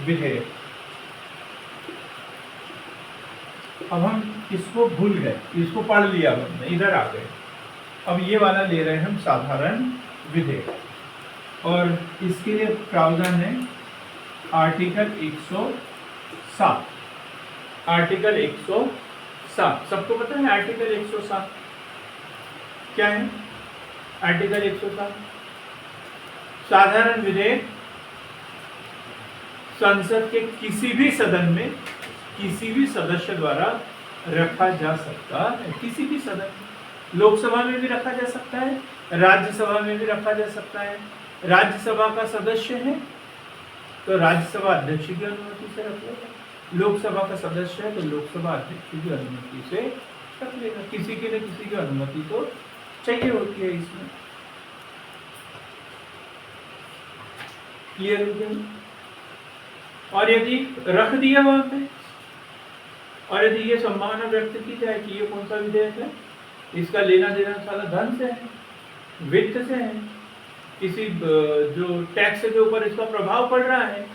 विधेयक, अब हम इसको भूल गए, इसको पढ़ लिया हमने, इधर आ गए। अब ये वाला ले रहे हैं हम साधारण विधेयक, और इसके लिए प्रावधान है आर्टिकल 107। आर्टिकल 107 सबको पता है? आर्टिकल 107 क्या है? आर्टिकल 107 साधारण विधेयक संसद के किसी भी सदन में किसी भी सदस्य द्वारा रखा जा सकता है। किसी भी सदन, लोकसभा में भी रखा जा सकता है, राज्यसभा में भी रखा जा सकता है। राज्यसभा का सदस्य है तो राज्यसभा अध्यक्ष की अनुमति से रख लेगा, लोकसभा का सदस्य है तो लोकसभा अध्यक्ष की अनुमति से रख लेगा। किसी के लिए किसी की अनुमति तो चाहिए होती है इसमें। क्लियर हो गया? और यदि रख दिया वहां पे, और यदि ये संभावना व्यक्त की जाए कि ये कौन सा विधेयक है, इसका लेना देना सारा धन से है, वित्त से है, किसी जो टैक्स के ऊपर इसका प्रभाव पड़ रहा है,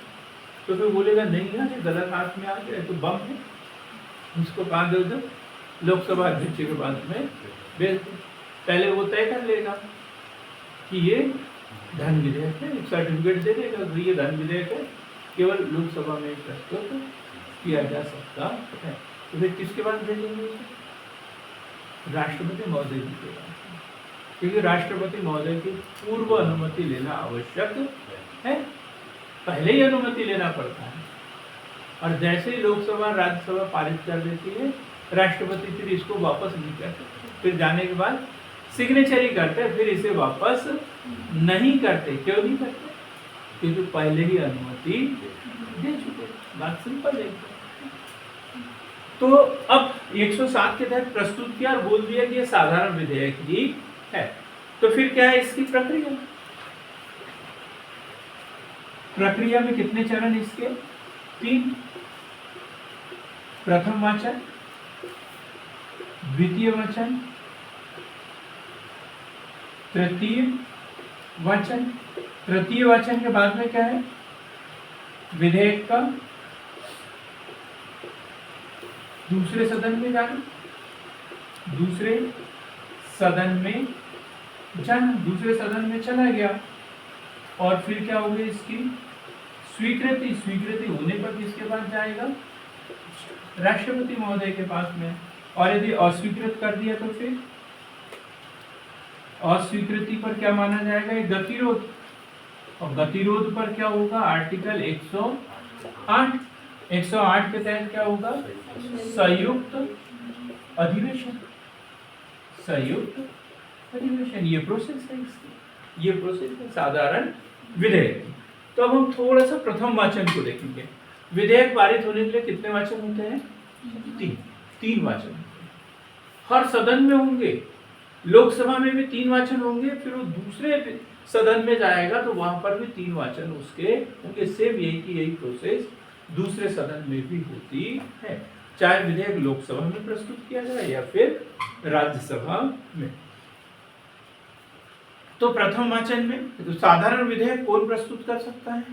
तो फिर बोलेगा नहीं यार ये गलत हाथ में आ गया, तो बम है, इसको कहाँ दे दो, लोकसभा अध्यक्ष के पास में भेज दो। पहले वो तय कर लेगा कि ये धन विधेयक है, एक सर्टिफिकेट दे देगा कि ये धन विधेयक है, केवल लोकसभा में प्रस्तुत किया जा सकता है। तो फिर किसके पास भेजेंगे इसे? राष्ट्रपति महोदय जी के पास, क्योंकि राष्ट्रपति महोदय की पूर्व अनुमति लेना आवश्यक है, पहले ही अनुमति लेना पड़ता है। और जैसे ही लोकसभा राज्यसभा पारित कर देती है, राष्ट्रपति फिर इसको वापस नहीं कर सकते, फिर जाने के बाद सिग्नेचर ही करते हैं, फिर इसे वापस नहीं करते। क्यों नहीं करते? क्योंकि पहले ही अनुमति दे चुके। बात सिंपल है। तो अब 107 के तहत प्रस्तुत किया और बोल दिया कि ये साधारण विधेयक ही है। तो फिर क्या है इसकी प्रक्रिया? प्रक्रिया में कितने चरण इसके? 3। प्रथम वाचन, द्वितीय वाचन, तृतीय वाचन। तृतीय वाचन के बाद में क्या है? विधेयक का दूसरे सदन में जाना, दूसरे सदन में जाना, दूसरे सदन में चला गया, और फिर क्या होगी इसकी स्वीकृति। स्वीकृति होने पर किसके पास जाएगा? राष्ट्रपति महोदय के पास में। और यदि अस्वीकृत कर दिया तो फिर अस्वीकृति पर क्या माना जाएगा? एक गतिरोध। और गतिरोध पर क्या होगा? आर्टिकल 108। 108 के तहत क्या होगा? संयुक्त अधिवेशन। संयुक्त अधिवेशन, ये प्रोसेस है इसकी, ये प्रोसेस है साधारण विधेयक। तो अब हम थोड़ा सा प्रथम वाचन को देखेंगे। विधेयक पारित होने के लिए कितने वाचन होते हैं? 3 वाचन होते हैं। हर सदन में होंगे, लोकसभा में भी 3 वाचन होंगे, फिर वो दूसरे सदन में जाएगा तो वहां पर भी 3 वाचन उसके होंगे। सेम यही प्रोसेस दूसरे सदन में भी होती है, चाहे विधेयक लोकसभा में प्रस्तुत किया जाए या फिर राज्यसभा में। तो प्रथम वाचन में तो साधारण विधेयक कौन प्रस्तुत कर सकता है?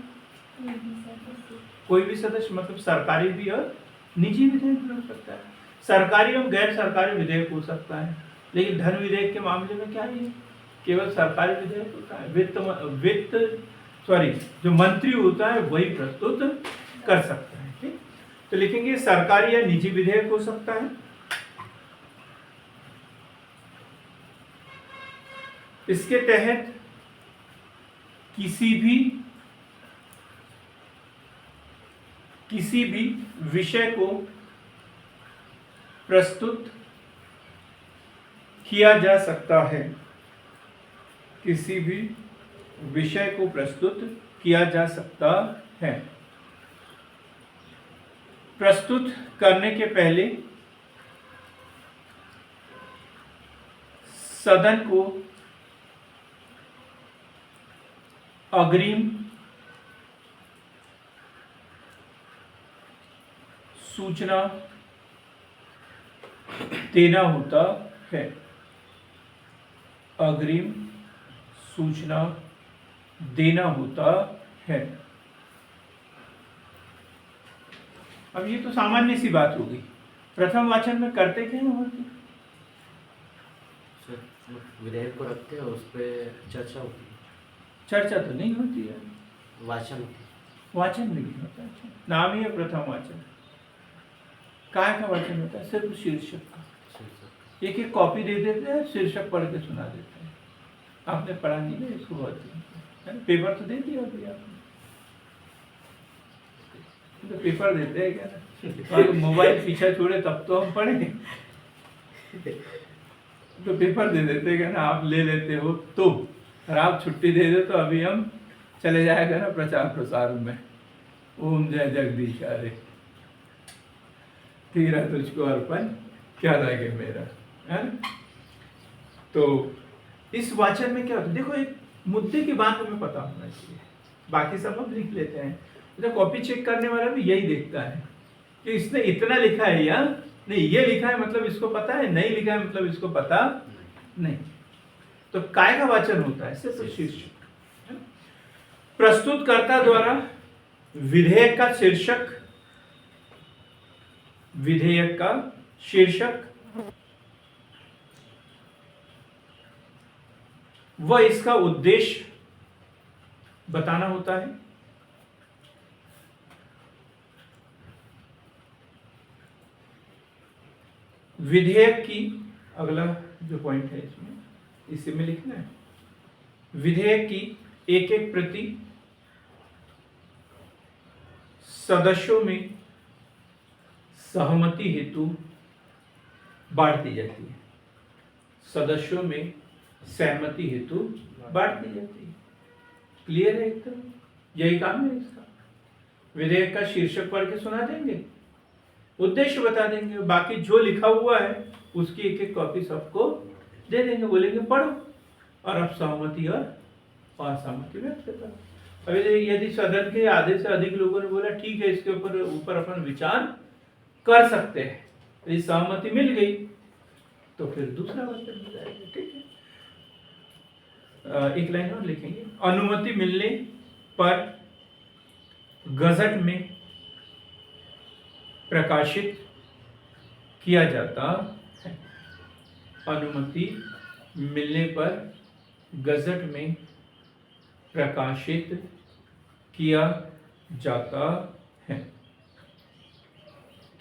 कोई भी सदस्य, मतलब सरकारी भी और निजी विधेयक भी हो सकता है। सरकारी और गैर सरकारी विधेयक हो सकता है, लेकिन धन विधेयक के मामले में क्या है? केवल सरकारी विधेयक होता है। जो मंत्री होता है वही प्रस्तुत कर सकता है। ठीक, तो लिखेंगे सरकारी या निजी विधेयक हो सकता है। इसके तहत किसी भी विषय को प्रस्तुत किया जा सकता है। किसी भी विषय को प्रस्तुत किया जा सकता है। प्रस्तुत करने के पहले सदन को अग्रिम सूचना देना होता है। अग्रिम सूचना देना होता है। अब ये तो सामान्य सी बात होगी। प्रथम वाचन में करते क्या है? विधेयक को रखते हैं, उस पर चर्चा होती है। चर्चा तो नहीं होती है, वाचन वाचन नहीं होता। अच्छा, नाम ही है प्रथम वाचन। काय का वाचन होता है? सिर्फ शीर्षक का। एक एक कॉपी दे देते हैं, शीर्षक पढ़ के सुना देते हैं। आपने पढ़ा नहीं है इसको? पेपर तो दे दिया अभी आपने, तो पेपर देते हैं क्या? और मोबाइल पीछा छोड़े तब तो हम पढ़ेंगे, तो पेपर दे देते हैं ना, आप ले लेते हो तो। और आप छुट्टी दे दो तो अभी हम चले जाएगा ना प्रचार प्रसार में। ओम जय जगदीश हरे, तेरा तुझको अर्पण क्या लगे मेरा, है ना? तो इस वाचन में क्या होता है, देखो एक मुद्दे की बात हमें पता होना चाहिए, बाकी सब हम लिख लेते हैं। तो कॉपी चेक करने वाला भी यही देखता है कि इसने इतना लिखा है या नहीं, ये लिखा है मतलब इसको पता है, नहीं लिखा है मतलब इसको पता नहीं। तो काय का वाचन होता है सिर्फ शीर्षक। प्रस्तुतकर्ता द्वारा विधेयक का शीर्षक, विधेयक का शीर्षक व इसका उद्देश्य बताना होता है। विधेयक की, अगला जो पॉइंट है इसमें, इसी में लिखना है, विधेयक की एक एक प्रति सदस्यों में सहमति हेतु बांट दी जाती है। सदस्यों में सहमति हेतु बांट दी जाती है। क्लियर है एकदम, यही काम है इसका। विधेयक का शीर्षक पढ़ के सुना देंगे, उद्देश्य बता देंगे, बाकी जो लिखा हुआ है उसकी एक एक कॉपी सबको दे देंगे, बोलेंगे पढ़ो और अब सहमति और असहमति व्यक्त करो। अभी यदि सदन के आधे से अधिक लोगों ने बोला ठीक है इसके ऊपर अपन विचार कर सकते हैं, यदि सहमति मिल गई तो फिर दूसरा वचन हो जाएगा। ठीक है, एक लाइन और लिखेंगे, अनुमति मिलने पर गजट में प्रकाशित किया जाता है। अनुमति मिलने पर गजट में प्रकाशित किया जाता है,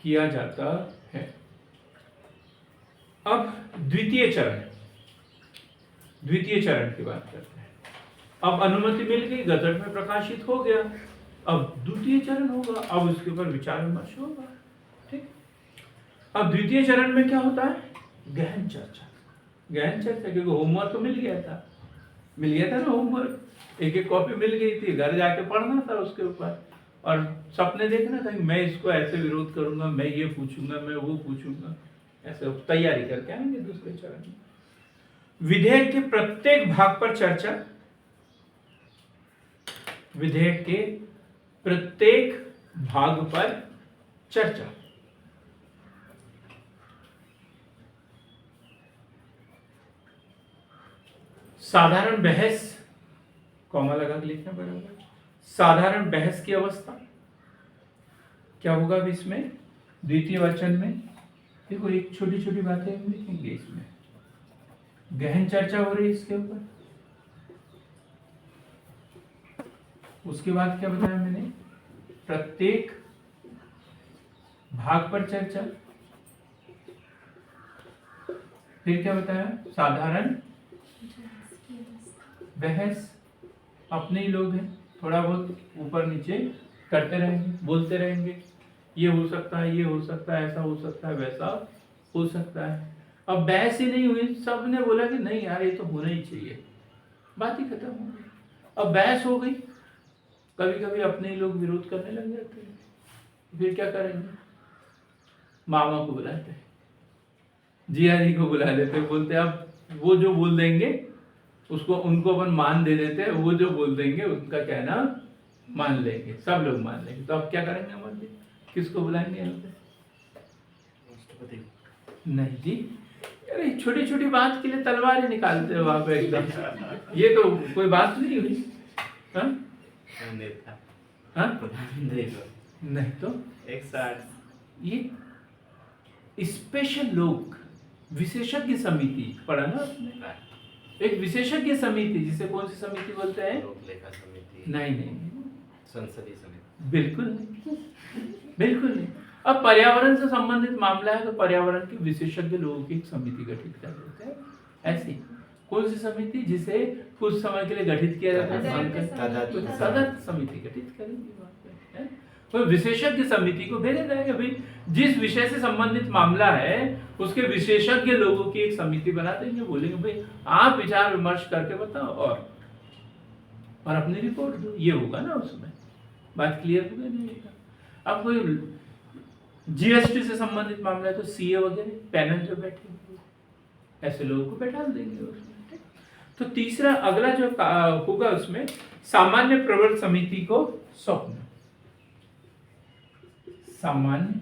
किया जाता है। अब द्वितीय चरण, द्वितीय चरण की बात करते हैं। अब अनुमति मिल गई, गजट में प्रकाशित हो गया, अब द्वितीय चरण होगा, अब उसके ऊपर विचार विमर्श होगा। ठीक, अब द्वितीय चरण में क्या होता है, गहन चर्चा। गहन चर्चा, क्योंकि होमवर्क तो मिल गया था ना होमवर्क, एक एक कॉपी मिल गई थी, घर जाके पढ़ना था उसके ऊपर और सपने देखना था कि मैं इसको ऐसे विरोध करूंगा, मैं ये पूछूंगा, मैं वो पूछूंगा, ऐसे तैयारी करके आएंगे दूसरे चरण में। विधेयक के प्रत्येक भाग पर चर्चा, विधेयक के प्रत्येक भाग पर चर्चा। साधारण बहस, कॉमा लगा के लिखना पड़ेगा, साधारण बहस की अवस्था क्या होगा अब इसमें, द्वितीय वचन में। देखो एक छोटी छोटी बातें हम लिखेंगे इसमें, गहन चर्चा हो रही है इसके ऊपर। उसके बाद क्या बताया मैंने, प्रत्येक भाग पर चर्चा, फिर क्या बताया, साधारण बहस, अपने ही लोग हैं, थोड़ा बहुत ऊपर नीचे करते रहेंगे, बोलते रहेंगे, ये हो सकता है, ये हो सकता है, ऐसा हो सकता है, वैसा हो सकता है। अब बहस ही नहीं हुई, सबने बोला कि नहीं यार ये तो होना ही चाहिए, बात ही खत्म हो गई। अब बहस हो गई, कभी कभी अपने ही लोग विरोध करने लग जाते हैं, फिर क्या करेंगे, मामा को बुलाते हैं, जिया जी को बुला लेते, बोलते अब वो जो बोल देंगे उसको, उनको अपन मान दे देते हैं, वो जो बोल देंगे उनका कहना मान लेंगे, सब लोग मान लेंगे। तो अब क्या करेंगे अमर जी, किसको बुलाएंगे यहाँ पे, नहीं जी, अरे छोटी छोटी बात के लिए तलवार ही निकालते हो वहां पे एकदम, ये तो कोई बात नहीं हुई। हाँ नहीं तो एक साथ ये स्पेशल लोग, विशेषज्ञ समिति पढ़ा ना आपने, एक विशेषज्ञ समिति, जिसे कौन सी समिति बोलते हैं, लोकलेखा समिति, नहीं, संसदीय समिति, बिल्कुल नहीं, बिल्कुल नहीं। अब पर्यावरण से संबंधित मामला है तो पर्यावरण के विशेषज्ञ लोगों की एक समिति गठित कर देते हैं। ऐसी कौन सी समिति, जिसे कुछ समय के लिए गठित किया जाता है, तदर्थ समिति गठित करेंगे वहाँ पे, है? तो विशेषज्ञ समिति को भेजा जाएगा, भाई जिस विषय से संबंधित मामला है उसके विशेषज्ञ लोगों की एक समिति बना देंगे, बोलेंगे भाई आप विचार विमर्श करके बताओ और अपनी रिपोर्ट दो, ये होगा ना उसमें, बात क्लियर होगा नहीं होगा। अब कोई जीएसटी से संबंधित मामला है तो सीए वगैरह पैनल जो बैठे ऐसे लोगों को बैठा देंगे उसमें। तो तीसरा अगला जो होगा उसमें सामान्य प्रवर समिति को सौंपना। सामान्य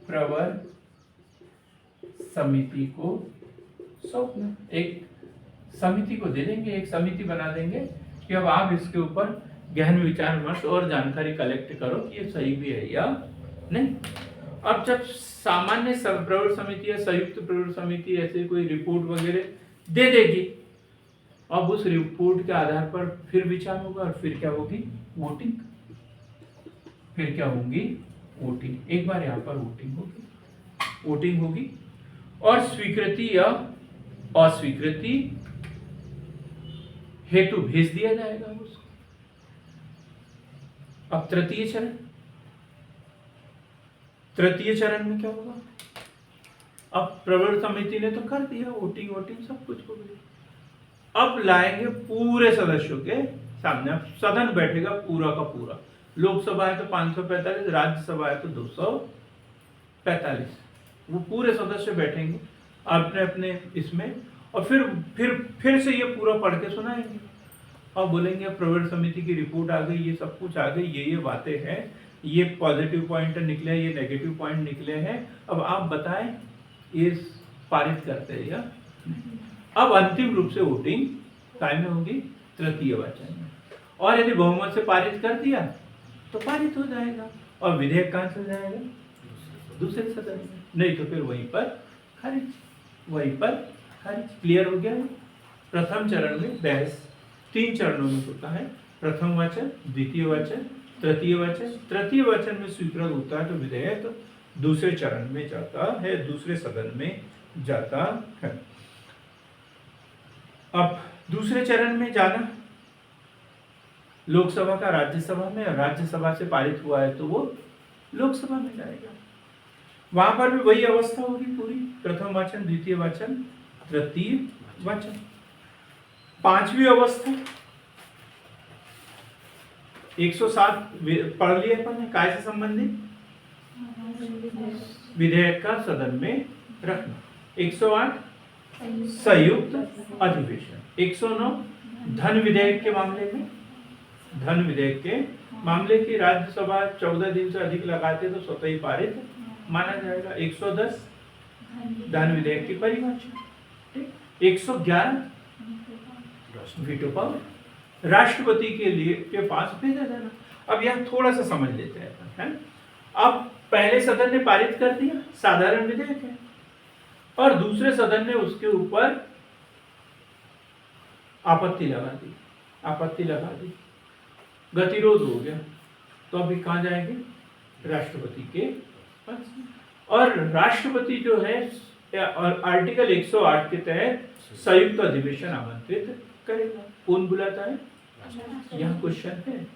प्रवर समिति को सौंपना, एक समिति को दे देंगे, एक समिति बना देंगे कि अब आप इसके ऊपर गहन विचार विमर्श और जानकारी कलेक्ट करो कि ये सही भी है या नहीं। अब जब सामान्य प्रवर समिति या संयुक्त प्रवर समिति ऐसे कोई रिपोर्ट वगैरह दे देगी, अब उस रिपोर्ट के आधार पर फिर विचार होगा और फिर क्या होगी, वोटिंग। फिर क्या होगी, वोटिंग। एक बार यहाँ पर वोटिंग होगी और स्वीकृति या अस्वीकृति हेतु भेज दिया जाएगा उसको। अब तृतीय चरण में क्या होगा, अब प्रवर समिति ने तो कर दिया, वोटिंग सब कुछ हो गया। अब लाएंगे पूरे सदस्यों के सामने, अब सदन बैठेगा पूरा का पूरा। लोकसभा है तो 545, राज्यसभा है तो 245। वो पूरे सदस्य बैठेंगे अपने अपने इसमें और फिर से ये पूरा पढ़ के सुनाएंगे और बोलेंगे प्रवर समिति की रिपोर्ट आ गई, ये सब कुछ आ गई, ये बातें हैं, ये पॉजिटिव पॉइंट निकले, ये नेगेटिव पॉइंट निकले हैं, अब आप बताएं ये पारित करते हैं या नहीं। अब अंतिम रूप से वोटिंग काय में होगी, तृतीय वाचन में। और यदि बहुमत से पारित कर दिया तो पारित हो जाएगा और विधेयक कहां से जाएगा, दूसरे सदन में, नहीं तो फिर वहीं पर खारिज। क्लियर हो गया है। प्रथम चरण में बहस 3 चरणों में होता है, प्रथम वाचन, द्वितीय वाचन, तृतीय वाचन। तृतीय वाचन में स्वीकृत होता है तो विधेयक दूसरे चरण में जाता है, दूसरे सदन में जाता है। अब दूसरे चरण में जाना लोकसभा का राज्यसभा में, और राज्यसभा से पारित हुआ है तो वो लोकसभा में जाएगा। वहां पर भी वही अवस्था होगी पूरी, प्रथम वाचन, द्वितीय वाचन, तृतीय वाचन। पांचवी अवस्था 107 पढ़ लिया अपन ने, काय से संबंधित, विधेयक का सदन में रखना। 108 संयुक्त अधिवेशन। 109 धन विधेयक के मामले में, धन विधेयक के मामले की राज्यसभा 14 दिन से अधिक लगाते तो स्वतः ही पारित माना जाएगा। 110 धन विधेयक की परिभाषा। 111 वीटो पावर, राष्ट्रपति के लिए के पास भेजा जाना। अब यहाँ थोड़ा सा समझ लेते हैं, है? अब पहले सदन ने पारित कर दिया, साधारण विधेयक है, और दूसरे सदन ने उसके ऊपर आपत्ति लगा दी, गतिरोध हो गया, तो अभी कहाँ जाएंगे, राष्ट्रपति के पास। और राष्ट्रपति जो है आर्टिकल 108 के तहत संयुक्त अधिवेशन आमंत्रित करेगा। कौन बुलाता है, यहाँ क्वेश्चन है।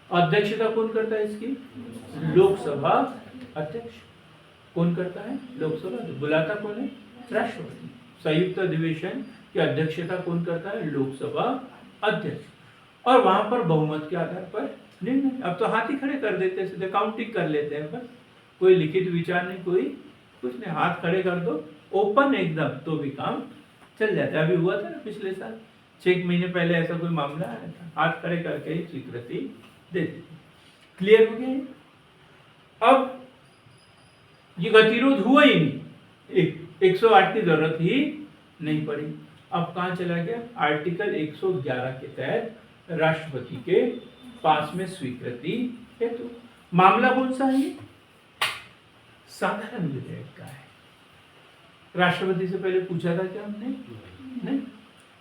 अध्यक्षता कौन करता है इसकी, लोकसभा अध्यक्ष। कौन करता है, लोकसभा। बुलाता कौन है, राष्ट्रपति। संयुक्त अधिवेशन की अध्यक्षता कौन करता है, लोकसभा अध्यक्ष। और वहां पर बहुमत के आधार पर निर्णय। अब तो हाथ ही खड़े कर देते हैं, सीधे काउंटिंग कर लेते हैं, बस कोई लिखित विचार नहीं, कोई कुछ नहीं, हाथ खड़े कर दो, ओपन एकदम, तो भी काम चल जाता है। अभी हुआ था ना पिछले साल, 6 महीने पहले ऐसा कोई मामला आया था, हाथ खड़े करके ही स्वीकृति दे दी। क्लियर हो गया। अब ये गतिरोध हुआ ही नहीं, 108 की जरूरत ही नहीं पड़ी। अब कहाँ चला गया, आर्टिकल 111 के तहत राष्ट्रपति के पास में स्वीकृति हेतु। मामला कौन सा है, साधारण विधेयक का है। राष्ट्रपति से पहले पूछा था क्या हमने, नहीं,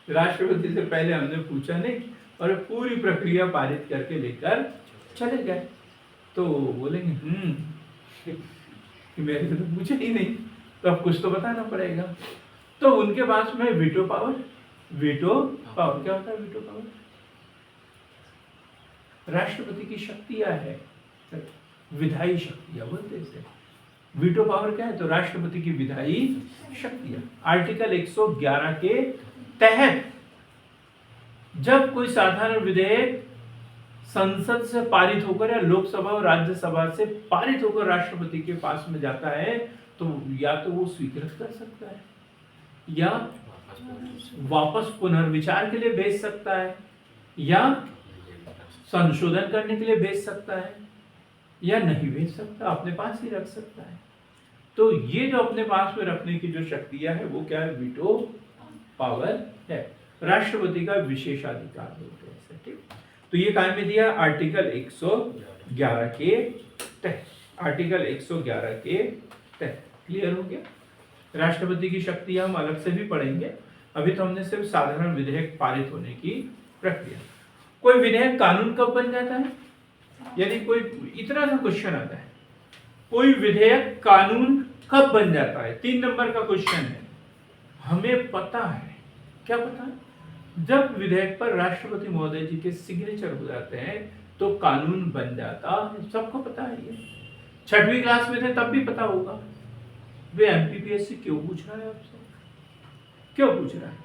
राष्ट्रपति से पहले हमने पूछा नहीं, और पूरी प्रक्रिया पारित करके लेकर चले गए। तो बोलेंगे कि मेरे से तो पूछा ही नहीं, तो अब कुछ तो बताना पड़ेगा। तो उनके पास में वीटो पावर क्या होता है, वीटो पावर राष्ट्रपति की शक्तियां है, विधायी शक्तियां बोलते हैं। वीटो पावर क्या है, तो राष्ट्रपति की विधायी शक्तियां। आर्टिकल 111 के तहत जब कोई साधारण विधेयक संसद से पारित होकर या लोकसभा और राज्यसभा से पारित होकर राष्ट्रपति के पास में जाता है, तो या तो वो स्वीकृत कर सकता है या वापस पुनर्विचार के लिए भेज सकता है, या संशोधन करने के लिए भेज सकता है, या नहीं भेज सकता, अपने पास ही रख सकता है। तो ये जो अपने पास में रखने की जो शक्तियां है वो क्या है, वीटो पावर है, राष्ट्रपति का विशेषाधिकार बोलते हैं इसे, ठीक। तो ये काम में दिया आर्टिकल 111 के तहत, आर्टिकल 111 के तहत। क्लियर हो गया? राष्ट्रपति की शक्ति हम अलग से भी पढ़ेंगे, अभी तो हमने सिर्फ साधारण विधेयक पारित होने की प्रक्रिया। कोई विधेयक कानून कब बन जाता है? यदि कोई इतना सा क्वेश्चन आता है, कोई विधेयक कानून कब बन जाता है? 3 नंबर का क्वेश्चन है। हमें पता है, क्या पता है? जब विधेयक पर राष्ट्रपति महोदय जी के सिग्नेचर हो जाते हैं तो कानून बन जाता है, सबको पता है। ये 6वीं क्लास में थे तब भी पता होगा। वे एमपीपीएससी क्यों पूछ रहा है आपसे? क्यों पूछ रहा है?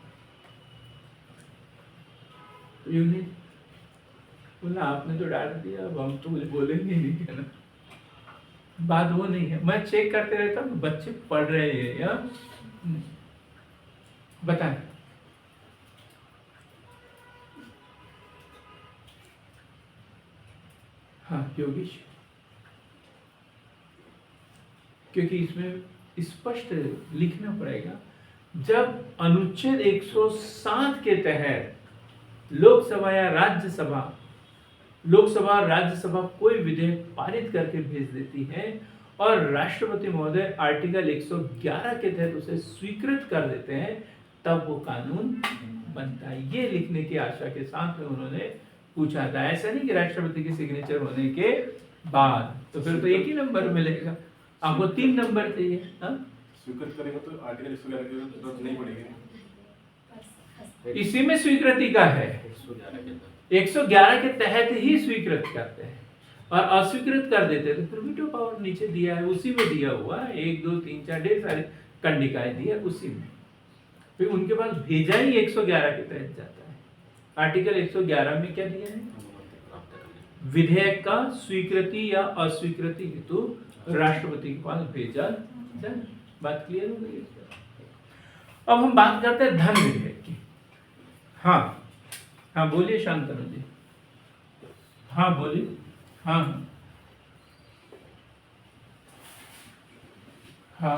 यूनिट बोला आपने तो डांट दिया, अब हम तो कुछ बोलेंगे नहीं, है ना। बात वो नहीं है, मैं चेक करते रहता हूँ बच्चे पढ़ रहे हैं या बताएं। हाँ योगेश, क्योंकि इसमें स्पष्ट लिखना पड़ेगा, जब अनुच्छेद 107 के तहत लोकसभा या राज्यसभा, लोकसभा और राज्यसभा कोई विधेयक पारित करके भेज देती है और राष्ट्रपति महोदय आर्टिकल 111 के तहत उसे स्वीकृत कर देते हैं, तब वो कानून बनता है। ये लिखने की आशा के साथ में उन्होंने पूछा था। ऐसा नहीं कि राष्ट्रपति के सिग्नेचर होने के बाद, तो फिर तो एक ही नंबर मिलेगा, आपको 3 नंबर चाहिए। स्वीकृत करेगा तो आर्टिकल 111 की जरूरत नहीं पड़ेगी। इसी में स्वीकृति का है, 111 के तहत ही स्वीकृत करते हैं, और अस्वीकृत कर देते हैं तो फिर वीटो पावर नीचे दिया है, उसी में दिया हुआ है, 1 2 3 4 ढेर सारे कंडिकाएं दिया उसी में, फिर उनके पास भेजा ही 111 के तहत जाता है। आर्टिकल 111 में क्या दिया है? विधेयक का स्वीकृति या अस्वीकृति हेतु राष्ट्रपति के पास भेजा जाए। बात क्लियर हो गई? अब हम बात करते हैं धन विधेयक की। हाँ हाँ बोलिए शांतनु जी। हाँ बोलिए। हाँ हाँ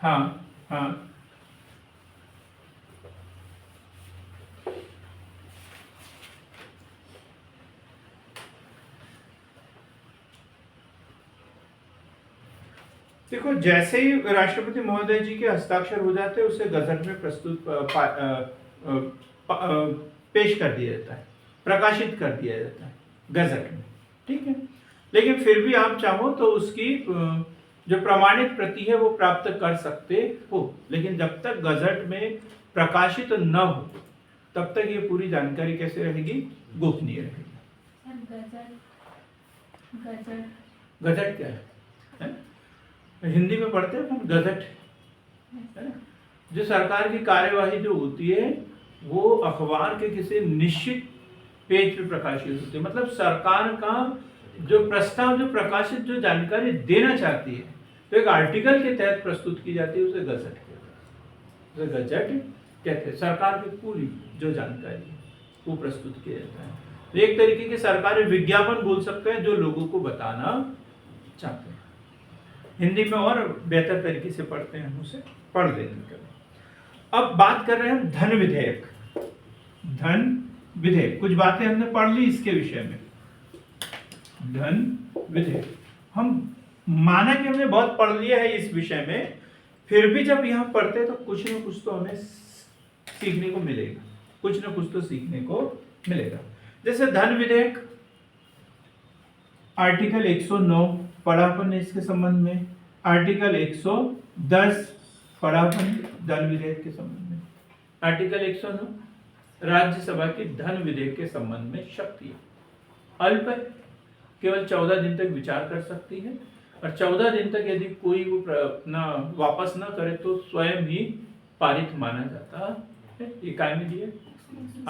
हाँ हाँ देखो, जैसे ही राष्ट्रपति महोदय जी के हस्ताक्षर हो जाते हैं उसे गजट में प्रस्तुत पेश कर दिया जाता है, प्रकाशित कर दिया जाता है गजट में, ठीक है। लेकिन फिर भी आप चाहो तो उसकी जो प्रमाणित प्रति है वो प्राप्त कर सकते हो, लेकिन जब तक गजट में प्रकाशित न हो तब तक ये पूरी जानकारी कैसे रहेगी? गोपनीय रहेगी। गजट क्या है? हिंदी में पढ़ते हैं हम गजट, है ना। जो सरकार की कार्यवाही जो होती है वो अखबार के किसी निश्चित पेज पे प्रकाशित होती है, मतलब सरकार का जो प्रस्ताव, जो प्रकाशित जो जानकारी देना चाहती है तो एक आर्टिकल के तहत प्रस्तुत की जाती है, उसे गजट कहते हैं। उसे गजट कहते हैं। सरकार की पूरी जो जानकारी है वो प्रस्तुत किया जाता है। तो एक तरीके के सरकारी विज्ञापन बोल सकते हैं जो लोगों को बताना चाहते हैं। हिंदी में और बेहतर तरीके से पढ़ते हैं, हम उसे पढ़ लेंगे। अब बात कर रहे हैं धन विधेयक। धन विधेयक, कुछ बातें हमने पढ़ ली इसके विषय में। धन विधेयक हम माना कि हमने बहुत पढ़ लिया है इस विषय में, फिर भी जब यहाँ पढ़ते हैं तो कुछ न कुछ तो हमें सीखने को मिलेगा, कुछ न कुछ तो सीखने को मिलेगा। जैसे धन विधेयक, आर्टिकल 109 पढ़ा अपन ने इसके संबंध में, आर्टिकल 110 पढ़ा अपन धन विधेयक के संबंध में, आर्टिकल 109 राज्यसभा की धन विधेयक के संबंध में शक्ति अल्प है, केवल 14 दिन तक विचार कर सकती है, और 14 दिन तक यदि कोई वो अपना वापस ना करे तो स्वयं ही पारित माना जाता है। ये काय में दिया?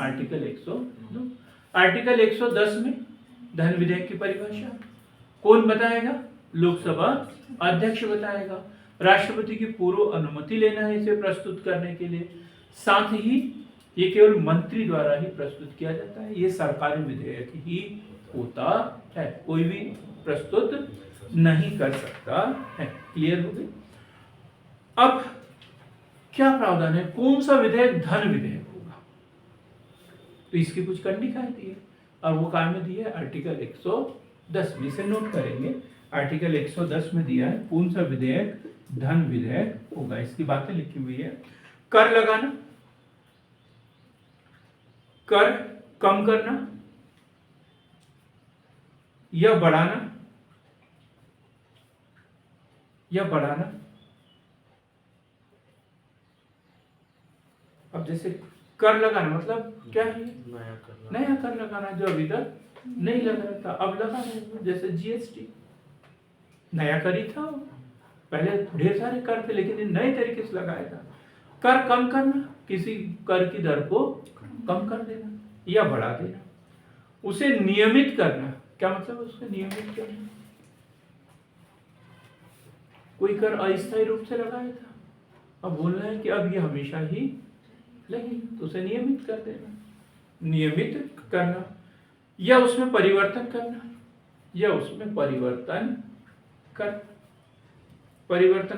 आर्टिकल 109। आर्टिकल 110 में धन विधेयक की परिभाषा, कौन बताएगा? लोकसभा अध्यक्ष बताएगा। राष्ट्रपति की पूर्व अनुमति लेना है इसे प्रस्तुत करने के लिए। साथ ही ये केवल मंत्री द्वारा ही प्रस्तुत किया जाता है, ये सरकारी विधेयक ही होता है, कोई भी प्रस्तुत नहीं कर सकता है। क्लियर हो गई? अब क्या प्रावधान है? कौन सा विधेयक धन विधेयक होगा? तो इसकी कुछ कंडीशन दी है और वो काम में दी है आर्टिकल 110 में। इसे नोट करेंगे, आर्टिकल 110 में दिया है कौन सा विधेयक धन विधेयक होगा। इसकी बातें लिखी हुई है। कर लगाना, कर कम करना या बढ़ाना, अब जैसे कर लगाना मतलब क्या है? नया कर लगाना जो अभी तक नहीं लग रहा था, अब लगा रहे हैं। जैसे जीएसटी नया कर ही था, पहले ढेर सारे कर थे लेकिन ये नए तरीके से लगाया था। कर कम करना, किसी कर की दर को कम कर देना या बढ़ा देना। उसे नियमित करना, क्या मतलब उसको नियमित करना? कोई कर अस्थायी रूप से लगाया था, अब बोलना है कि अब ये हमेशा ही लगेगा, तो उसे नियमित कर देना, नियमित करना। या उसमें परिवर्तन करना, या उसमें परिवर्तन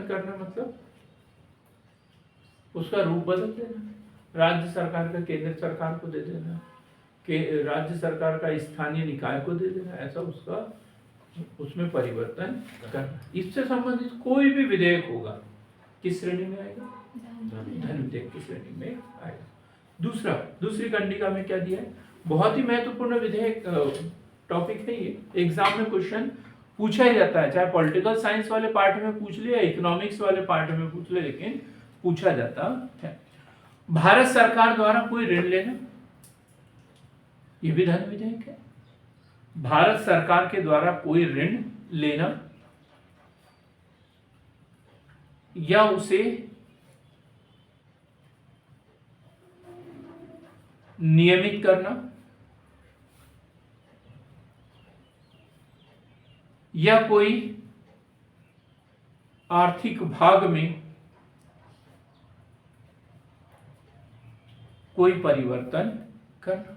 करना मतलब उसका रूप बदल देना, राज्य सरकार का केंद्र सरकार को दे देना, कि राज्य सरकार का स्थानीय निकाय को दे देना, ऐसा उसका उसमें परिवर्तन करना। इससे संबंधित कोई भी विधेयक होगा किस श्रेणी में आएगा? धन विधेयक की श्रेणी में आएगा। दूसरी कंडिका में क्या दिया है? बहुत ही महत्वपूर्ण विधेयक टॉपिक है ये, एग्जाम में क्वेश्चन पूछा ही जाता है, चाहे पॉलिटिकल साइंस वाले पार्ट में पूछ ले या इकोनॉमिक्स वाले पार्ट में पूछ ले, लेकिन पूछा जाता है। भारत सरकार द्वारा कोई ऋण लेना, ये भी धन विधेयक है। भारत सरकार के द्वारा कोई ऋण लेना या उसे नियमित करना या कोई आर्थिक भाग में कोई परिवर्तन करना,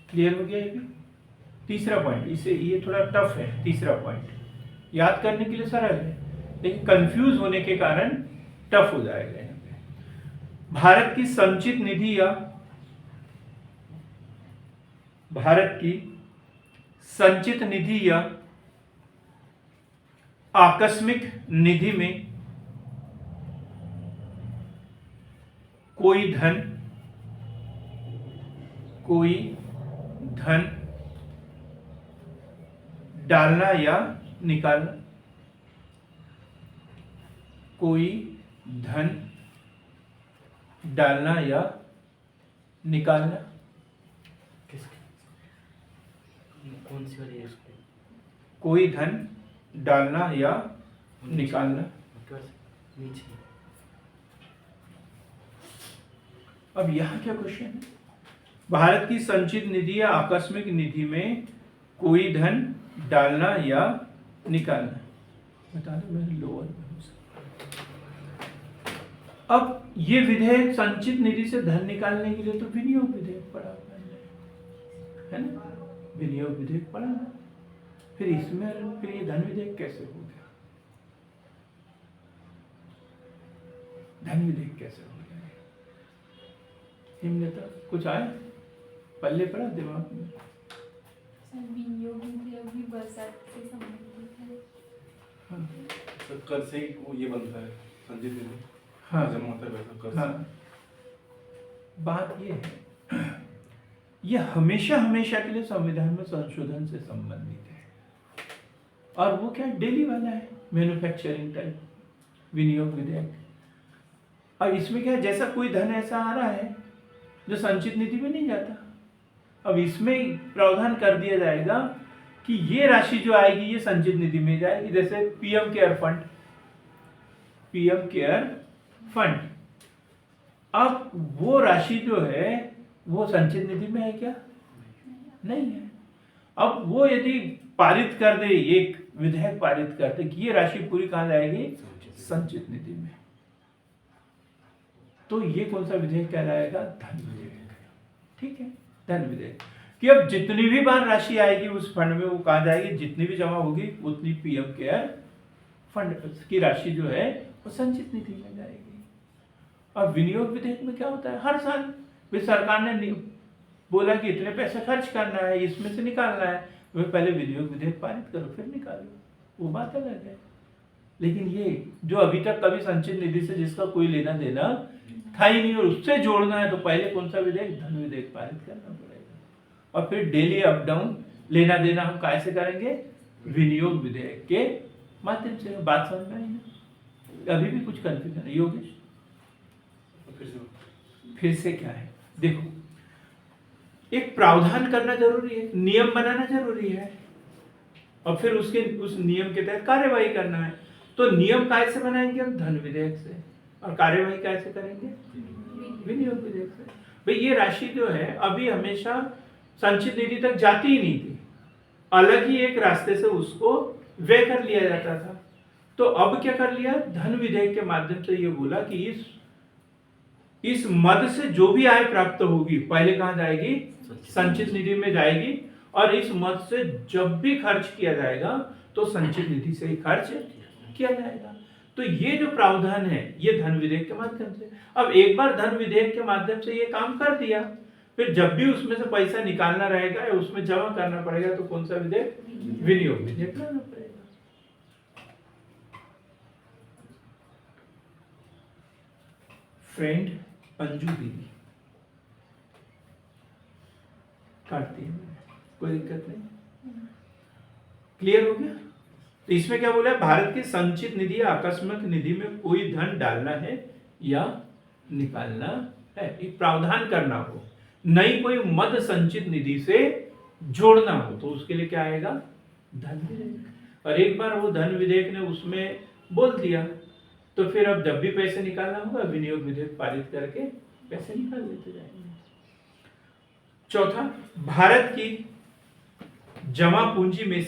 क्लियर हो गया? ये भी तीसरा पॉइंट, इसे ये थोड़ा टफ है। तीसरा पॉइंट याद करने के लिए सरल है लेकिन कंफ्यूज होने के कारण टफ हो जाएगा। यहाँ पे भारत की संचित निधि या आकस्मिक निधि में कोई धन डालना या निकालना, कोई धन डालना या निकालना। कौन सी वाली है इसमें? कोई धन डालना या निकालना। नीचे। अब यहाँ क्या क्वेश्चन है? भारत की संचित निधि या आकस्मिक निधि में कोई धन डालना या निकालना। बता दो, मैं लोअर में हूं। अब ये विधेयक संचित निधि से धन निकालने के लिए तो विनियोग विधेयक पढ़ा है ना, विनियोग विधेयक पढ़ा ना, फिर इसमें फिर ये धन विधेयक कैसे हो गया? धन विधेयक कैसे हो गया? हिमनेता कुछ आया पल्ले पड़ा दिमाग में? विनियोग विधेयक भी बरसात से संबंधित है। हाँ। तो कर से ही वो ये बनता है संचित निधि। हाँ। जमा होता है पैसा कर से। हाँ। बात ये है, ये हमेशा के लिए संविधान में संशोधन से संबंधित है और वो क्या डेली वाला है, मैन्युफैक्चरिंग टाइप विनियोग विधेयक। अब इसमें क्या है, जैसा कोई धन ऐसा आ रहा है जो संचित निधि में नहीं जाता, अब इसमें प्रावधान कर दिया जाएगा कि ये राशि जो आएगी ये संचित निधि में जाएगी। जैसे पीएम केयर फंड। अब वो राशि जो है वो संचित निधि में है क्या? नहीं है। अब वो यदि पारित कर दे, एक विधेयक पारित कर दे कि ये राशि पूरी कहाँ जाएगी? संचित निधि में, तो ये कौन सा विधेयक कहलाएगा? धन विधेयक। ठीक है, धन विधेयक कि अब जितनी भी बार राशि आएगी उस फंड में वो कहाँ जाएगी? जितनी भी जमा होगी उतनी पीएम केयर फंड की राशि जो है वो संचित निधि में जाएगी। और विनियोग विधेयक में क्या होता है? हर साल भी सरकार ने बोला कि इतने पैसे खर्च करना है, इसमें से निकालना है, वो पहले विनियोग विधेयक पारित करो फिर निकालो, वो बात अलग है। लेकिन ये जो अभी तक कभी संचित निधि से जिसका कोई लेना देना था ही नहीं और उससे जोड़ना है, तो पहले कौन सा विधेयक? धन विधेयक पारित करना पड़ेगा। और फिर डेली अप डाउन लेना देना हम कैसे करेंगे? विनियोग विधेयक के माध्यम से। बात समझ में आई है? अभी भी कुछ कंफ्यूजन है योगेश? फिर से क्या है? देखो, एक प्रावधान करना जरूरी है, नियम बनाना जरूरी है, और फिर उस नियम के तहत कार्यवाही करना है। तो नियम कैसे बनाएंगे हम? धन विधेयक से। और कार्यवाही कैसे करेंगे? विनियोग विधेयक से। भाई ये राशि जो है अभी हमेशा संचित निधि तक जाती ही नहीं थी, अलग ही एक रास्ते से उसको व्यय कर लिया जाता था। तो अब क्या कर लिया? धन विधेयक के माध्यम से ये बोला कि इस मद से जो भी आय प्राप्त होगी पहले कहाँ जाएगी? संचित निधि में जाएगी, और इस मद से जब भी खर्च किया जाएगा तो संचित निधि से ही खर्च किया जाएगा। तो ये जो प्रावधान है ये धन विधेयक के माध्यम से। अब एक बार धन विधेयक के माध्यम से ये काम कर दिया, फिर जब भी उसमें से पैसा निकालना रहेगा या उसमें जमा करना पड़ेगा तो कौन सा विधेयक? विनियोग विधेयक लाना पड़ेगा। फ्रेंड अंजू दीदी काटती है, कोई दिक्कत नहीं, क्लियर हो गया? तो इसमें क्या बोला है? भारत की संचित निधि या आकस्मिक निधि में कोई धन डालना है या निकालना है, एक प्रावधान करना हो, नई कोई मद संचित निधि से जोड़ना हो, तो उसके लिए क्या आएगा? धन विधेयक। और एक बार वो धन विधेयक ने उसमें बोल दिया तो फिर अब जब भी पैसे निकालना होगा विनियोग विधेयक पारित करके पैसे निकाल लेते जाएंगे। चौथा, भारत की जमा पूंजी में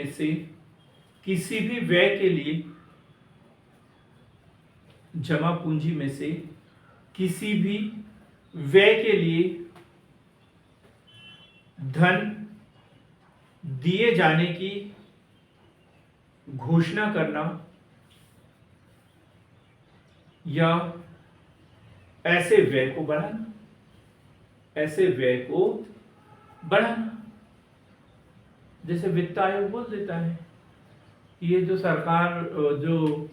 से किसी भी व्यय के लिए धन दिए जाने की घोषणा करना या ऐसे व्यय को बढ़ाना, जैसे वित्त आयोग बोल देता है ये जो सरकार जो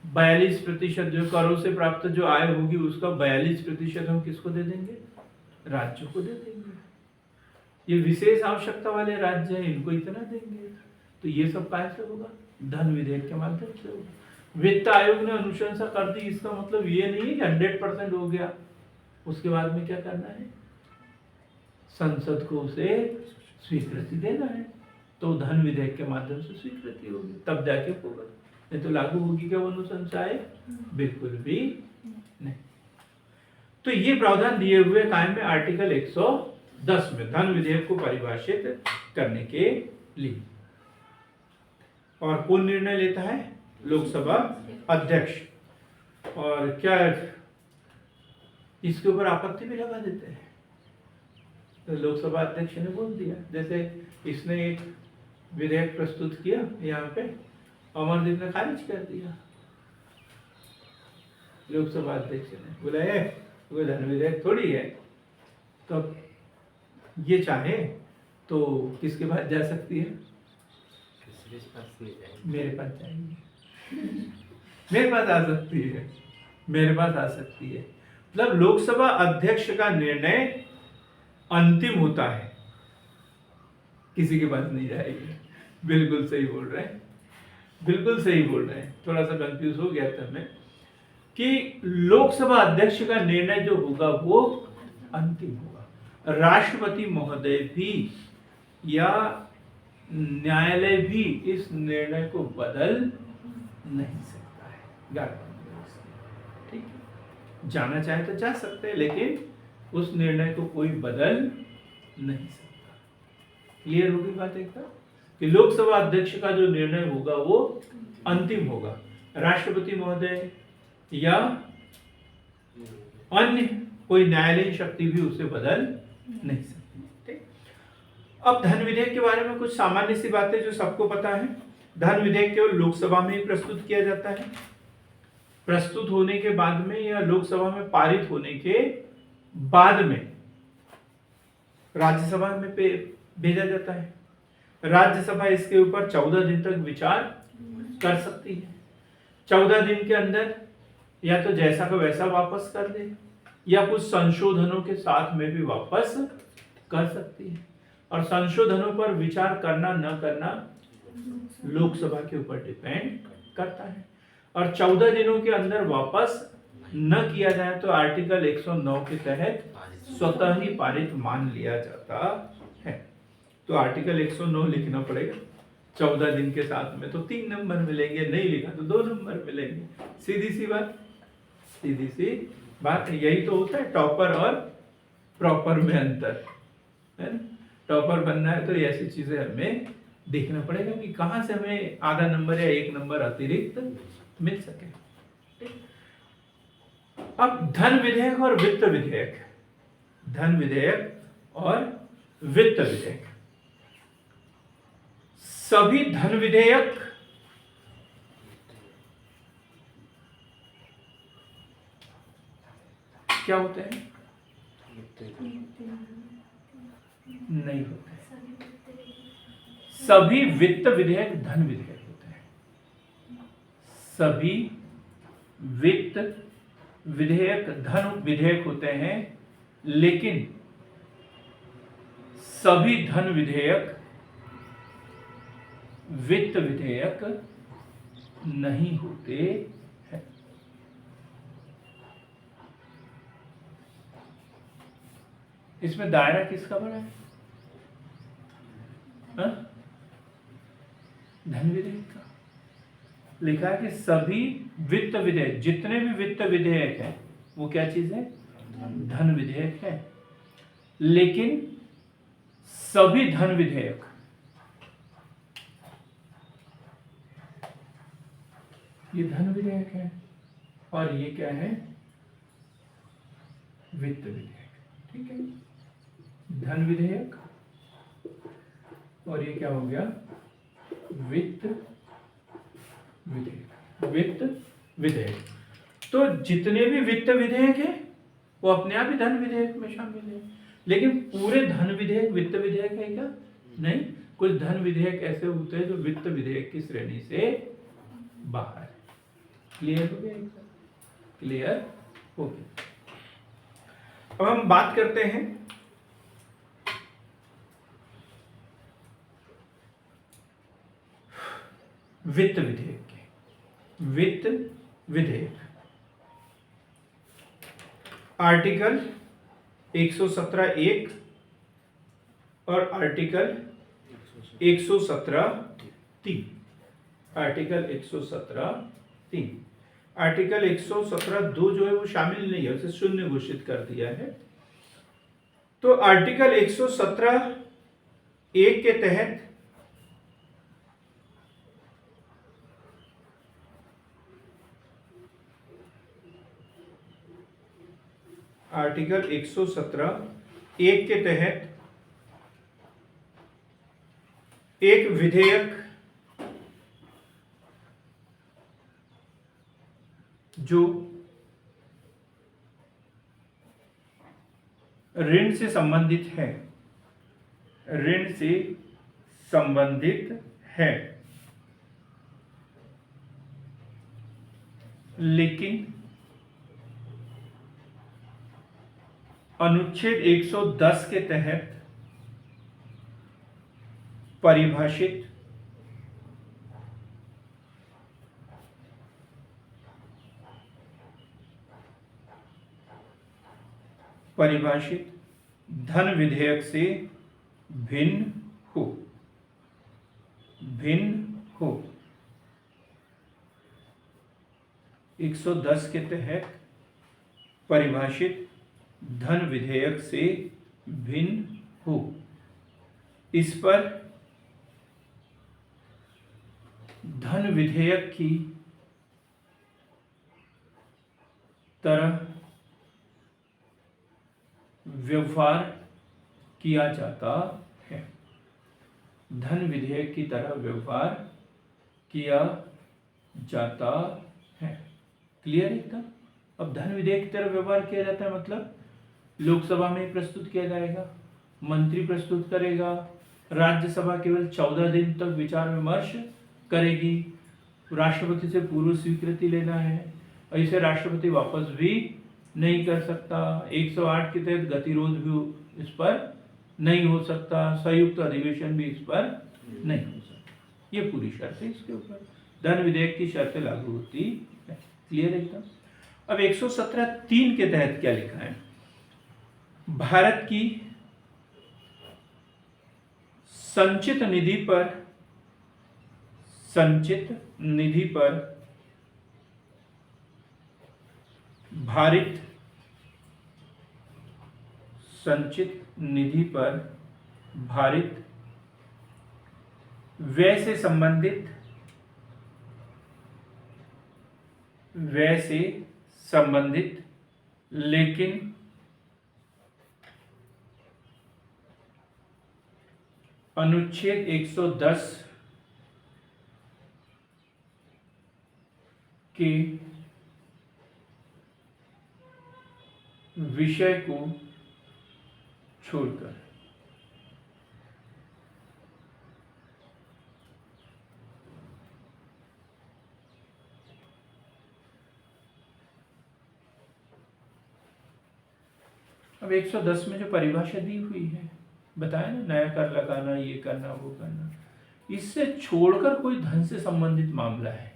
42% जो करों से प्राप्त जो आय होगी उसका 42% हम किसको दे देंगे? राज्यों को दे देंगे। ये विशेष आवश्यकता वाले राज्य हैं, इनको इतना देंगे। तो ये सब कैसे होगा? धन विधेयक के माध्यम से होगा। वित्त आयोग ने अनुशंसा कर दी, इसका मतलब ये नहीं है कि 100% हो गया, उसके बाद में क्या करना है? संसद को उसे स्वीकृति देना है, तो धन विधेयक के माध्यम से स्वीकृति होगी, तब जाके होगा, नहीं तो लागू होगी क्या वो अनुशंसाएं? बिल्कुल भी नहीं। तो ये प्रावधान दिए हुए कायम में आर्टिकल 110 में धन विधेयक को परिभाषित करने के लिए। और कौन निर्णय लेता है? लोकसभा अध्यक्ष। और क्या इसके ऊपर आपत्ति भी लगा देते हैं? तो लोकसभा अध्यक्ष ने बोल दिया, जैसे इसने एक विधेयक प्रस्तुत किया यहाँ पे, अमरदीप ने खारिज कर दिया। लोकसभा अध्यक्ष ने बोला वो धन विधेयक थोड़ी है, तो ये चाहे तो किसके पास जा सकती है? मेरे पास जाएंगे, मेरे पास आ सकती है, मेरे पास आ सकती है। मतलब लोकसभा अध्यक्ष का निर्णय अंतिम होता है, किसी के पास नहीं जाएगी। बिल्कुल सही बोल रहे हैं, बिल्कुल सही बोल रहे हैं। थोड़ा सा कंफ्यूज हो गया था मैं कि लोकसभा अध्यक्ष का निर्णय जो होगा वो अंतिम होगा। राष्ट्रपति महोदय भी या न्यायालय भी इस निर्णय को बदल नहीं सकता है। ठीक है, जाना चाहे तो जा सकते हैं, लेकिन उस निर्णय को कोई बदल नहीं सकता। क्लियर होगी बात एकदम, कि लोकसभा अध्यक्ष का जो निर्णय होगा वो अंतिम होगा, राष्ट्रपति महोदय या अन्य कोई न्यायालयीन शक्ति भी उसे बदल नहीं सकती। ठीक, अब धन विधेयक के बारे में कुछ सामान्य सी बातें जो सबको पता है। धन विधेयक केवल लोकसभा में ही प्रस्तुत किया जाता है। प्रस्तुत होने के बाद में या लोकसभा में पारित होने के बाद में राज्यसभा में भेजा जाता है। राज्यसभा इसके ऊपर 14 दिन तक विचार कर सकती है। 14 दिन के अंदर या तो जैसा का वैसा वापस कर दे या कुछ संशोधनों के साथ में भी वापस कर सकती है। और संशोधनों पर विचार करना न करना लोकसभा के ऊपर डिपेंड करता है। और 14 दिनों के अंदर वापस न किया जाए तो आर्टिकल 109 के तहत स्वतः ही पारित मान लिया जाता है। तो आर्टिकल 109 लिखना पड़ेगा। 14 दिन के साथ में तो 3 नंबर मिलेंगे, नहीं लिखा तो 2 नंबर मिलेंगे। सीधी सी बात, सीधी सी बात। यही तो होता है टॉपर और प्रॉपर में अंतर, है ना। टॉपर बनना है तो ऐसी चीजें हमें देखना पड़ेगा कि कहां से हमें आधा नंबर या 1 नंबर अतिरिक्त मिल सके। अब धन विधेयक और वित्त विधेयक, धन विधेयक और वित्त विधेयक। सभी धन विधेयक क्या होते हैं? नहीं होते हैं। सभी वित्त विधेयक धन विधेयक होते हैं। सभी वित्त विधेयक धन विधेयक होते हैं, लेकिन सभी धन विधेयक वित्त विधेयक नहीं होते हैं। इसमें दायरा किसका बड़ा है? धन विधेयक का। लिखा है कि सभी वित्त विधेयक, जितने भी वित्त विधेयक हैं वो क्या चीज है? धन विधेयक है। लेकिन सभी धन विधेयक ये धन विधेयक है और ये क्या है? वित्त विधेयक। ठीक है, धन विधेयक और ये क्या हो गया? वित्त विधेयक। वित्त विधेयक। तो जितने भी वित्त विधेयक है वो अपने आप ही धन विधेयक में शामिल है। लेकिन पूरे धन विधेयक वित्त विधेयक है क्या? नहीं। कुछ धन विधेयक ऐसे होते हैं जो वित्त विधेयक की श्रेणी से बाहर है। क्लियर हो गया? क्लियर हो गया। अब हम बात करते हैं वित्त विधेयक के। वित्त विधेयक आर्टिकल 117(1) और आर्टिकल 117(3). आर्टिकल 117(3). आर्टिकल 117(2) जो है वो शामिल नहीं है, उसे शून्य घोषित कर दिया है। तो आर्टिकल 117(1) के तहत आर्टिकल 117(1) के तहत एक विधेयक जो ऋण से संबंधित है, ऋण से संबंधित है, लेकिन अनुच्छेद 110 के तहत परिभाषित धन विधेयक से भिन्न हो। भिन्न हो। 110 के तहत परिभाषित धन विधेयक से भिन्न हो। इस पर धन विधेयक की तरह व्यवहार किया जाता है। धन विधेयक की तरह व्यवहार किया जाता है। क्लियर एकदम। अब धन विधेयक की तरह व्यवहार किया जाता है मतलब लोकसभा में प्रस्तुत किया जाएगा, मंत्री प्रस्तुत करेगा, राज्यसभा केवल 14 दिन तक विचार विमर्श करेगी, राष्ट्रपति से पूर्व स्वीकृति लेना है, और इसे राष्ट्रपति वापस भी नहीं कर सकता। 108 के तहत गतिरोध भी इस पर नहीं हो सकता, संयुक्त अधिवेशन भी इस पर नहीं हो सकता। ये पूरी शर्तें इसके ऊपर धन विधेयक की शर्तें लागू होती है। क्लियर एकदम। अब 117(3) के तहत क्या लिखा है? भारत की संचित निधि पर भारित संचित निधि पर भारित व्यय से संबंधित लेकिन अनुच्छेद 110 के विषय को छोड़कर अब 110 में जो परिभाषा दी हुई है, बताया ना, नया कर लगाना, ये करना, वो करना, इससे छोड़कर कोई धन से संबंधित मामला है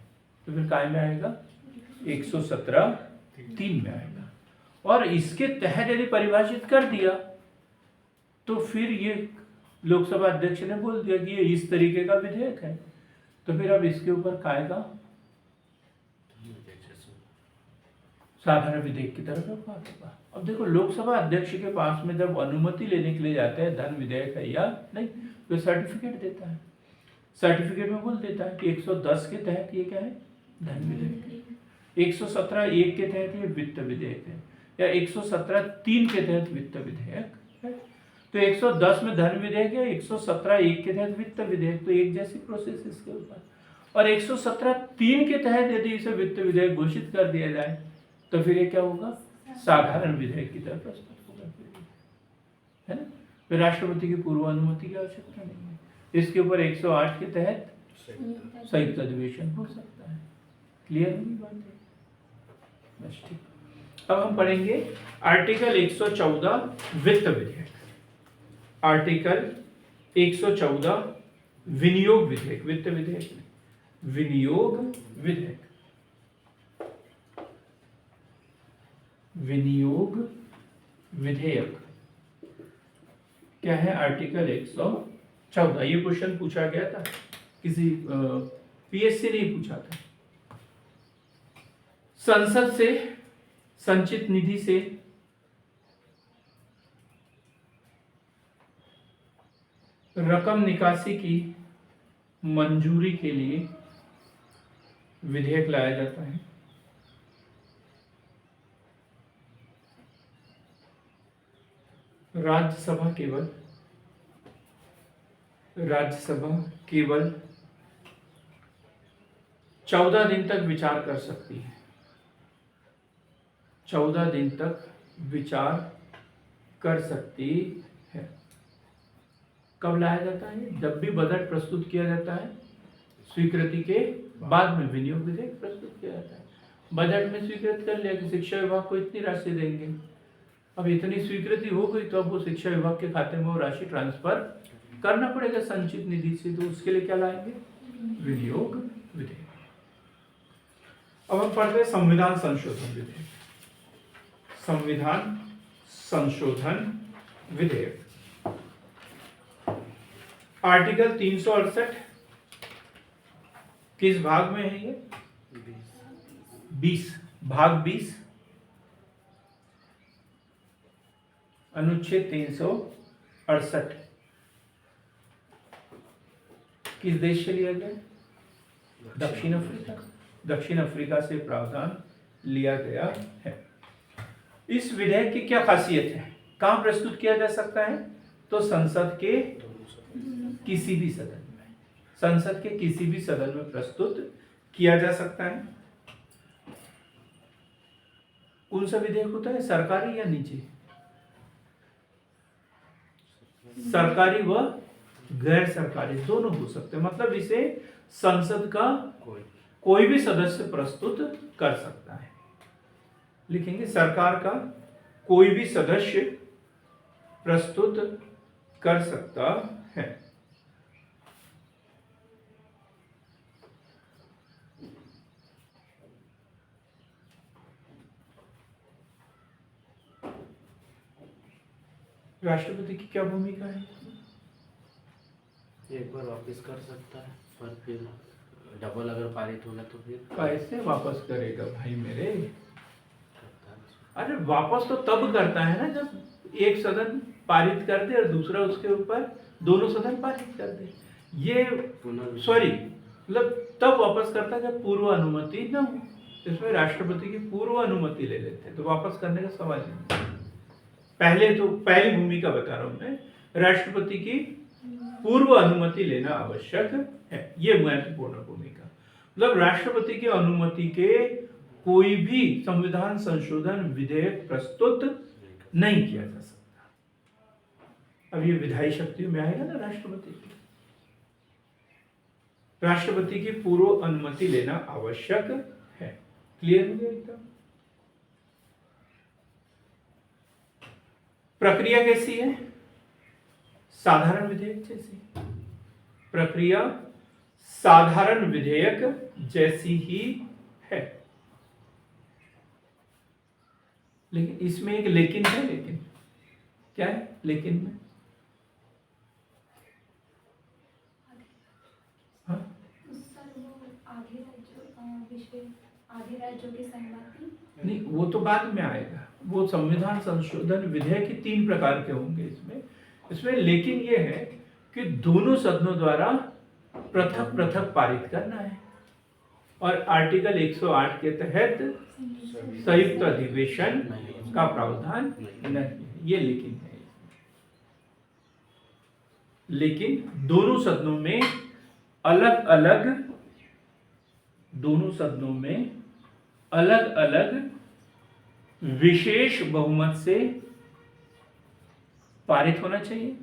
तो फिर काय में आएगा? 117(3) में आएगा। और इसके तहत यदि परिभाषित कर दिया तो फिर ये लोकसभा अध्यक्ष ने बोल दिया कि ये इस तरीके का विधेयक है, तो फिर अब इसके ऊपर काय का साधारण विधेयक की तरफ व्यवहार होगा। अब देखो, लोकसभा अध्यक्ष के पास में जब अनुमति लेने के लिए जाते हैं धन विधेयक है या नहीं, तो सर्टिफिकेट देता है। सर्टिफिकेट में बोल देता है कि 110 के तहत ये क्या है? धन विधेयक। 117(1) के तहत ये वित्त विधेयक है, या 117(3) के तहत वित्त विधेयक है। तो 110 में धन विधेयक है, 117(1) के तहत वित्त विधेयक, तो एक जैसी प्रोसेस इसके ऊपर। और 117(3) के तहत यदि इसे वित्त विधेयक घोषित कर दिया जाए तो फिर ये क्या होगा? साधारण विधेयक की तरह प्रस्तुत होगा, है ना। फिर राष्ट्रपति की पूर्व अनुमति की आवश्यकता नहीं है। इसके ऊपर 108 के तहत संयुक्त अधिवेशन हो सकता है। क्लियर हुई बात है? बस ठीक। अब हम पढ़ेंगे आर्टिकल 114 वित्त विधेयक। आर्टिकल 114 विनियोग विधेयक, वित्त विधेयक, विनियोग विधेयक। विनियोग विधेयक क्या है? आर्टिकल 114। ये क्वेश्चन पूछा गया था, किसी पीएससी ने ही पूछा था। संसद से संचित निधि से रकम निकासी की मंजूरी के लिए विधेयक लाया जाता है। राज्यसभा केवल 14 दिन तक विचार कर सकती है। 14 दिन तक विचार कर सकती है। कब लाया जाता है? जब भी बजट प्रस्तुत किया जाता है, स्वीकृति के बाद में विनियोग विधेयक प्रस्तुत किया जाता है। बजट में स्वीकृत कर लिया कि शिक्षा विभाग को इतनी राशि देंगे, अब इतनी स्वीकृति हो गई तो अब वो शिक्षा विभाग के खाते में वो राशि ट्रांसफर करना पड़ेगा संचित निधि से, तो उसके लिए क्या लाएंगे? विनियोग विधेयक। अब हम पढ़ते हैं संविधान संशोधन विधेयक। संविधान संशोधन विधेयक। आर्टिकल 368 किस भाग में है ये? 20, भाग 20, अनुच्छेद 368 किस देश से लिया गया? दक्षिण अफ्रीका। दक्षिण अफ्रीका से प्रावधान लिया गया है। इस विधेयक की क्या खासियत है? कहां प्रस्तुत किया जा सकता है? तो संसद के किसी भी सदन में, संसद के किसी भी सदन में प्रस्तुत किया जा सकता है। कौन सा विधेयक होता है? सरकारी या निजी? सरकारी व गैर सरकारी दोनों हो सकते हैं। मतलब इसे संसद का कोई भी सदस्य प्रस्तुत कर सकता है। लिखेंगे सरकार का कोई भी सदस्य प्रस्तुत कर सकता है। राष्ट्रपति की क्या भूमिका है? एक बार वापस कर सकता है, पर फिर डबल अगर पारित होगा तो फिर कैसे वापस करेगा भाई मेरे? अरे वापस तो तब करता है ना जब एक सदन पारित कर दे और दूसरा उसके ऊपर दोनों सदन पारित कर दे। ये सॉरी मतलब तब वापस करता है जब पूर्व अनुमति न हो। इसमें राष्ट्रपति की पूर्व अनुमति ले लेते हैं तो वापस करने का सवाल नहीं। पहले तो पहली भूमिका बता रहा हूं मैं, राष्ट्रपति की पूर्व अनुमति लेना आवश्यक है। ये महत्वपूर्ण भूमिका। मतलब राष्ट्रपति की अनुमति के कोई भी संविधान संशोधन विधेयक प्रस्तुत नहीं किया जा सकता। अब ये विधायी शक्तियों में आएगा ना राष्ट्रपति की। राष्ट्रपति की पूर्व अनुमति लेना आवश्यक है। क्लियर हो गया एकदम? प्रक्रिया कैसी है? साधारण विधेयक जैसी। प्रक्रिया साधारण विधेयक जैसी ही है। लेकिन इसमें एक लेकिन है। लेकिन क्या है लेकिन में? हाँ? सर वो आधे राज्यों की सहमति नहीं, वो तो बाद में आएगा। वो संविधान संशोधन विधेयक के 3 प्रकार के होंगे इसमें लेकिन ये है कि दोनों सदनों द्वारा पृथक पृथक पारित करना है और आर्टिकल 108 के तहत संयुक्त अधिवेशन का प्रावधान नहीं है। ये लेकिन है। लेकिन दोनों सदनों में अलग अलग विशेष बहुमत से पारित होना चाहिए।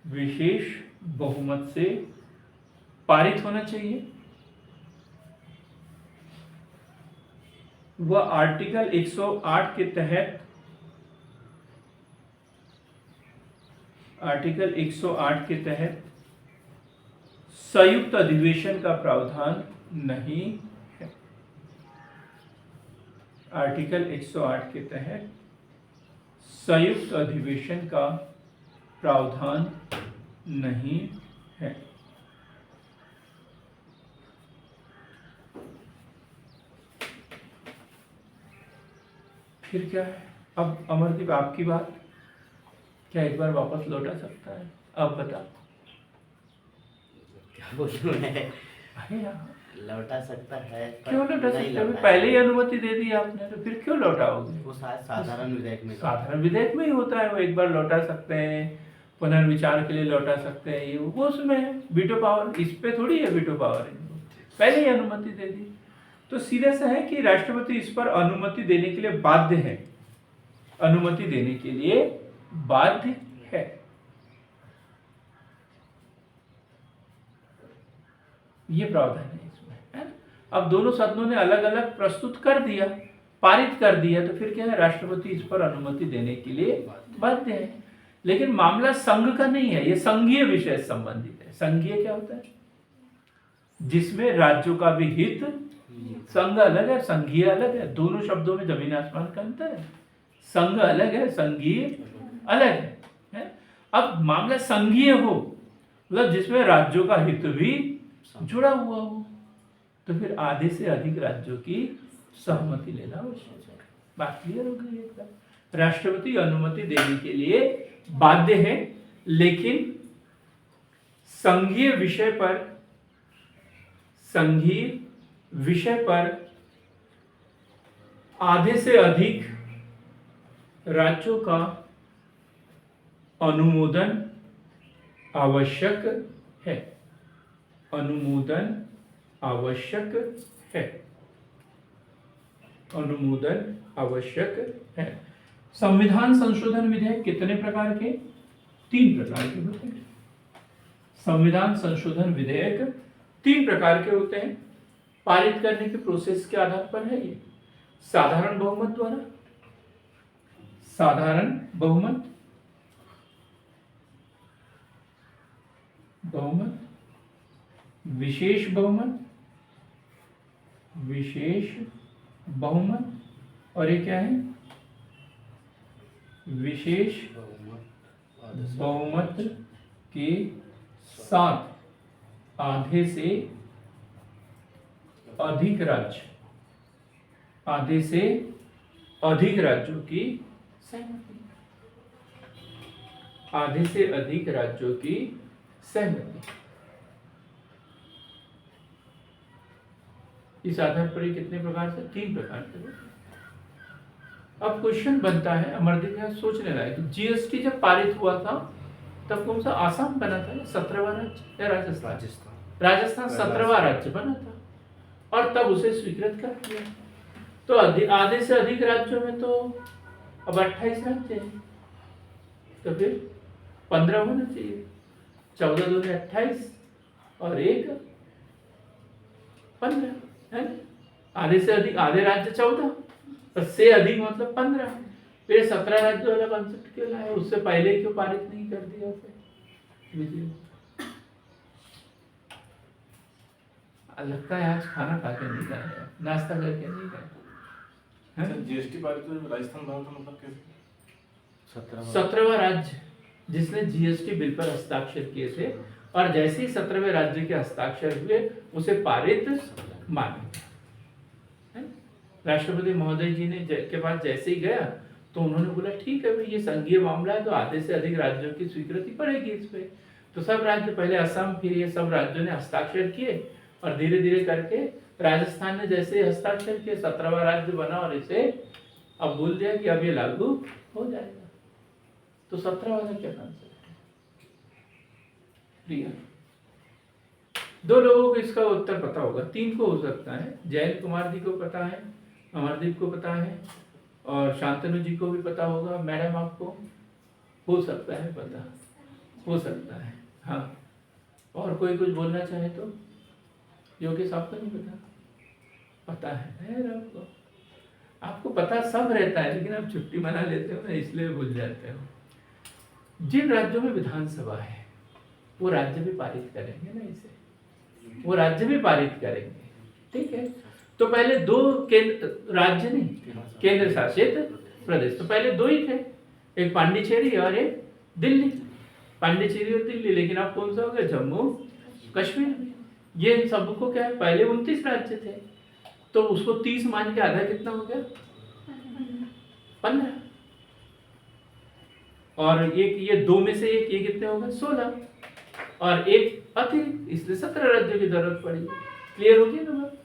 विशेष बहुमत से पारित होना चाहिए। वह आर्टिकल 108 के तहत संयुक्त अधिवेशन का प्रावधान नहीं है। आर्टिकल 108 के तहत संयुक्त अधिवेशन का प्रावधान नहीं है। फिर क्या है? अब अमरदीप आपकी बात क्या एक बार वापस लौटा सकता है? अब बता। क्या बोलूं मैं? अरे यार, लौटा सकता है पर क्यों लौटा नहीं सकता है? लौटा पहले ही अनुमति दे दी आपने तो फिर क्यों लौटाओगे? वो साधारण विधेयक में साधारण विधेयक में ही होता है। वो एक बार लौटा सकते हैं, पुनर्विचार के लिए लौटा सकते हैं। ये वो उसमें है वीटो पावर। इस पे थोड़ी है वीटो पावर। पहले ही अनुमति दे दी तो सीधा सा है कि राष्ट्रपति इस पर अनुमति देने के लिए बाध्य है। अनुमति देने के लिए बाध्य है। ये प्रावधान है इसमें, है ना? अब दोनों सदनों ने अलग अलग प्रस्तुत कर दिया, पारित कर दिया, तो फिर क्या है? राष्ट्रपति इस पर अनुमति देने के लिए बाध्य है। लेकिन मामला संघ का नहीं है, ये संघीय विषय संबंधित है। संघीय क्या होता है? जिसमें राज्यों का भी हित, संघ अलग है, संघीय अलग है। दोनों शब्दों में जमीन आसमान का अंतर है। संघ अलग है, संघीय अलग है। अब मामला संघीय हो, मतलब जिसमें राज्यों का हित भी जुड़ा हुआ हो, तो फिर आधे से अधिक राज्यों की सहमति लेना आवश्यक है। बात क्लियर हो गई एकदम। राष्ट्रपति अनुमति देने के लिए बाध्य है, लेकिन संघीय विषय पर आधे से अधिक राज्यों का अनुमोदन आवश्यक है। अनुमोदन आवश्यक है। अनुमोदन आवश्यक है। संविधान संशोधन विधेयक कितने प्रकार के? 3 प्रकार के होते हैं। संविधान संशोधन विधेयक 3 प्रकार के होते हैं। पारित करने के प्रोसेस के आधार पर है ये। साधारण बहुमत द्वारा, साधारण बहुमत, विशेष बहुमत, और ये क्या है? विशेष बहुमत के साथ आधे से अधिक राज्यों की सहमति। आधे से अधिक राज्यों की सहमति। इस आधार पर ये कितने प्रकार से? 3 प्रकार से। अब क्वेश्चन बनता है, अमरदीप यहाँ सोचने लायक, जीएसटी जब पारित हुआ था तब कौन सा? आसाम बना था या 17वां राज्य या राजस्थान? राजस्थान 17वां राज्य बना था, और तब उसे स्वीकृत कर दिया। तो आधे से अधिक राज्यों में तो अब 28 राज्य हैं, तो फिर 15 होना चाहिए। 14 दूनी 28 और 1 15 है ना? आधे से अधिक, आधे राज्य 14 और से अधिक मतलब 15। फिर 17 राज्य वाला कॉन्सेप्ट क्यों लाया? उससे पहले क्यों पारित नहीं कर दिया उसे? लगता है आज खाना खा के नहीं खाया, नाश्ता करके नहीं खाया। जीएसटी पारित हुआ राजस्थान बना था, मतलब कैसे? 17वां राज्य जिसने जीएसटी बिल पर हस्ताक्षर किए थे, और जैसे ही 17वें राज्य के हस्ताक्षर हुए उसे पारित माना। राष्ट्रपति महोदय जी ने के पास जैसे ही गया तो उन्होंने बोला ठीक है भाई, ये संघीय मामला है तो आधे से अधिक राज्यों की स्वीकृति पड़ेगी इस पे। तो सब राज्य, पहले असम, फिर ये सब राज्यों ने हस्ताक्षर किए, और धीरे धीरे करके राजस्थान ने जैसे हस्ताक्षर किए 17वां राज्य बना, और इसे अब बोल दिया कि अब ये लागू हो जाएगा। तो 17 वाला क्या कॉन्सेप्ट है? क्लियर? 2 लोगों को इसका उत्तर पता होगा, 3 को हो सकता है। जयंत कुमार जी को पता है, अमरदीप को पता है, और शांतनु जी को भी पता होगा। मैडम आपको हो सकता है पता, हो सकता है। हाँ, और कोई कुछ बोलना चाहे तो? योगेश आपको नहीं पता? पता है आपको? आपको पता सब रहता है, लेकिन आप छुट्टी मना लेते हो ना, इसलिए भूल जाते हो। जिन राज्यों में विधानसभा है वो राज्य भी पारित करेंगे ना इसे, वो राज्य भी पारित करेंगे, ठीक है? तो पहले 2 राज्य नहीं, केंद्र शासित प्रदेश, तो पहले 2 ही थे, एक पांडिचेरी और एक दिल्ली। पांडिचेरी और दिल्ली, लेकिन अब कौन सा हो गया? जम्मू कश्मीर। ये इन सबको क्या है? पहले 29 राज्य थे, तो उसको 30 मान के आधा कितना हो गया? 15। और एक ये 2 में से एक, ये कितने हो गए? 16, और एक अतिरिक्त, इसलिए 17 राज्यों की जरूरत पड़ी। क्लियर हो गया ना बात?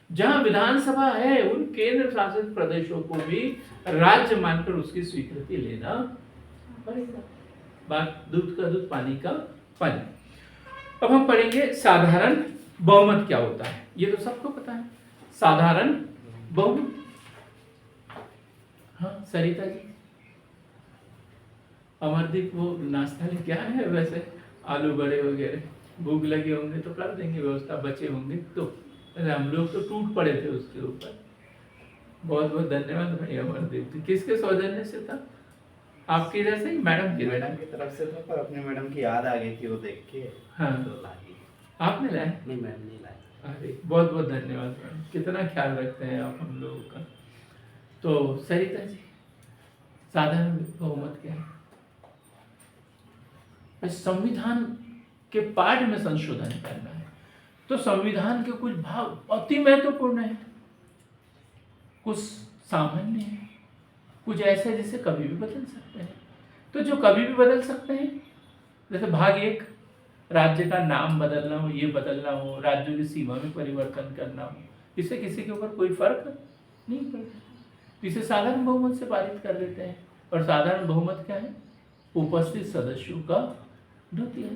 जहां विधानसभा है उन केंद्र शासित प्रदेशों को भी राज्य मानकर उसकी स्वीकृति लेना पड़ेगा। बात दूध का दूध, पानी का पानी। अब हम पढ़ेंगे साधारण बहुमत क्या होता है। ये तो सबको पता है, साधारण बहुमत। हाँ सरिता जी, अमरदीप वो नाश्ता लेके आए हैं, वैसे आलू बड़े वगैरह, भूख लगे होंगे तो कर देंगे व्यवस्था, बचे होंगे तो। हम लोग तो टूट पड़े थे उसके ऊपर। बहुत बहुत धन्यवाद भाई अमरदीप। किसके सौजन्य से था? आपकी इधर से? मैडम की तरफ से था, पर अपने मैडम की याद आ गई थी वो देख के। हाँ, तो लाई। आपने लाए? नहीं मैम नहीं लाई। अरे बहुत बहुत धन्यवाद मैडम, कितना ख्याल रखते हैं आप हम लोगों का। तो सरिता जी, साधारण बहुमत क्या है? संविधान के पाठ में संशोधन करना है, तो संविधान के कुछ भाग अति महत्वपूर्ण है, कुछ सामान्य है, कुछ ऐसे जिसे कभी भी बदल सकते हैं। तो जो कभी भी बदल सकते हैं, जैसे भाग 1 राज्य का नाम बदलना हो, ये बदलना हो, राज्यों की सीमा में परिवर्तन करना हो, इससे किसी के ऊपर कोई फर्क नहीं पड़ता। इसे साधारण बहुमत से पारित कर देते हैं। और साधारण बहुमत क्या है? उपस्थित सदस्यों का द्वितीय,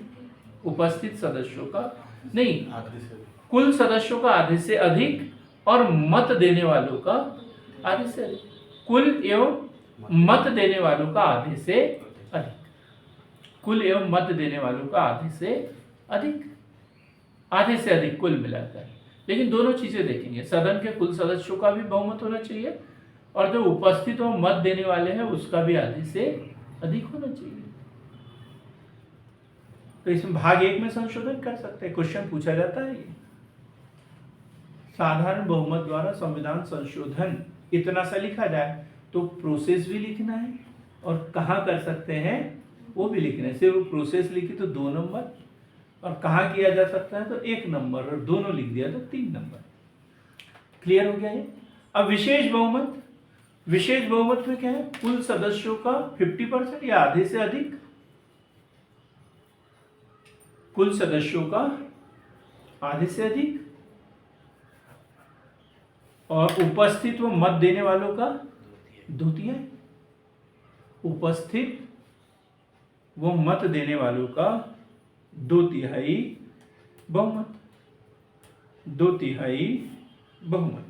उपस्थित सदस्यों का नहीं, आखिरी से कुल सदस्यों का आधे से अधिक और मत देने वालों का आधे से अधिक, कुल एवं मत देने वालों का आधे से अधिक, कुल एवं मत देने वालों का आधे से अधिक, आधे से अधिक कुल मिलाकर। लेकिन दोनों चीजें देखेंगे, सदन के कुल सदस्यों का भी बहुमत होना चाहिए और जो उपस्थित और मत देने वाले हैं उसका भी आधे से अधिक होना चाहिए। तो इसमें भाग 1 में संशोधन कर सकते हैं, क्वेश्चन पूछा जाता है ये। साधारण बहुमत द्वारा संविधान संशोधन इतना सा लिखा जाए तो प्रोसेस भी लिखना है और कहाँ कर सकते हैं वो भी लिखना है। सिर्फ प्रोसेस लिखी तो 2 नंबर, और कहाँ किया जा सकता है तो 1 नंबर, और दोनों लिख दिया तो 3 नंबर। क्लियर हो गया ये? अब विशेष बहुमत, विशेष बहुमत में क्या है? कुल सदस्यों का 50% या आधे से अधिक, कुल सदस्यों का आधे से अधिक और उपस्थित व मत देने वालों का द्वितीय, उपस्थित वो मत देने वालों का 2/3 बहुमत, 2/3 बहुमत।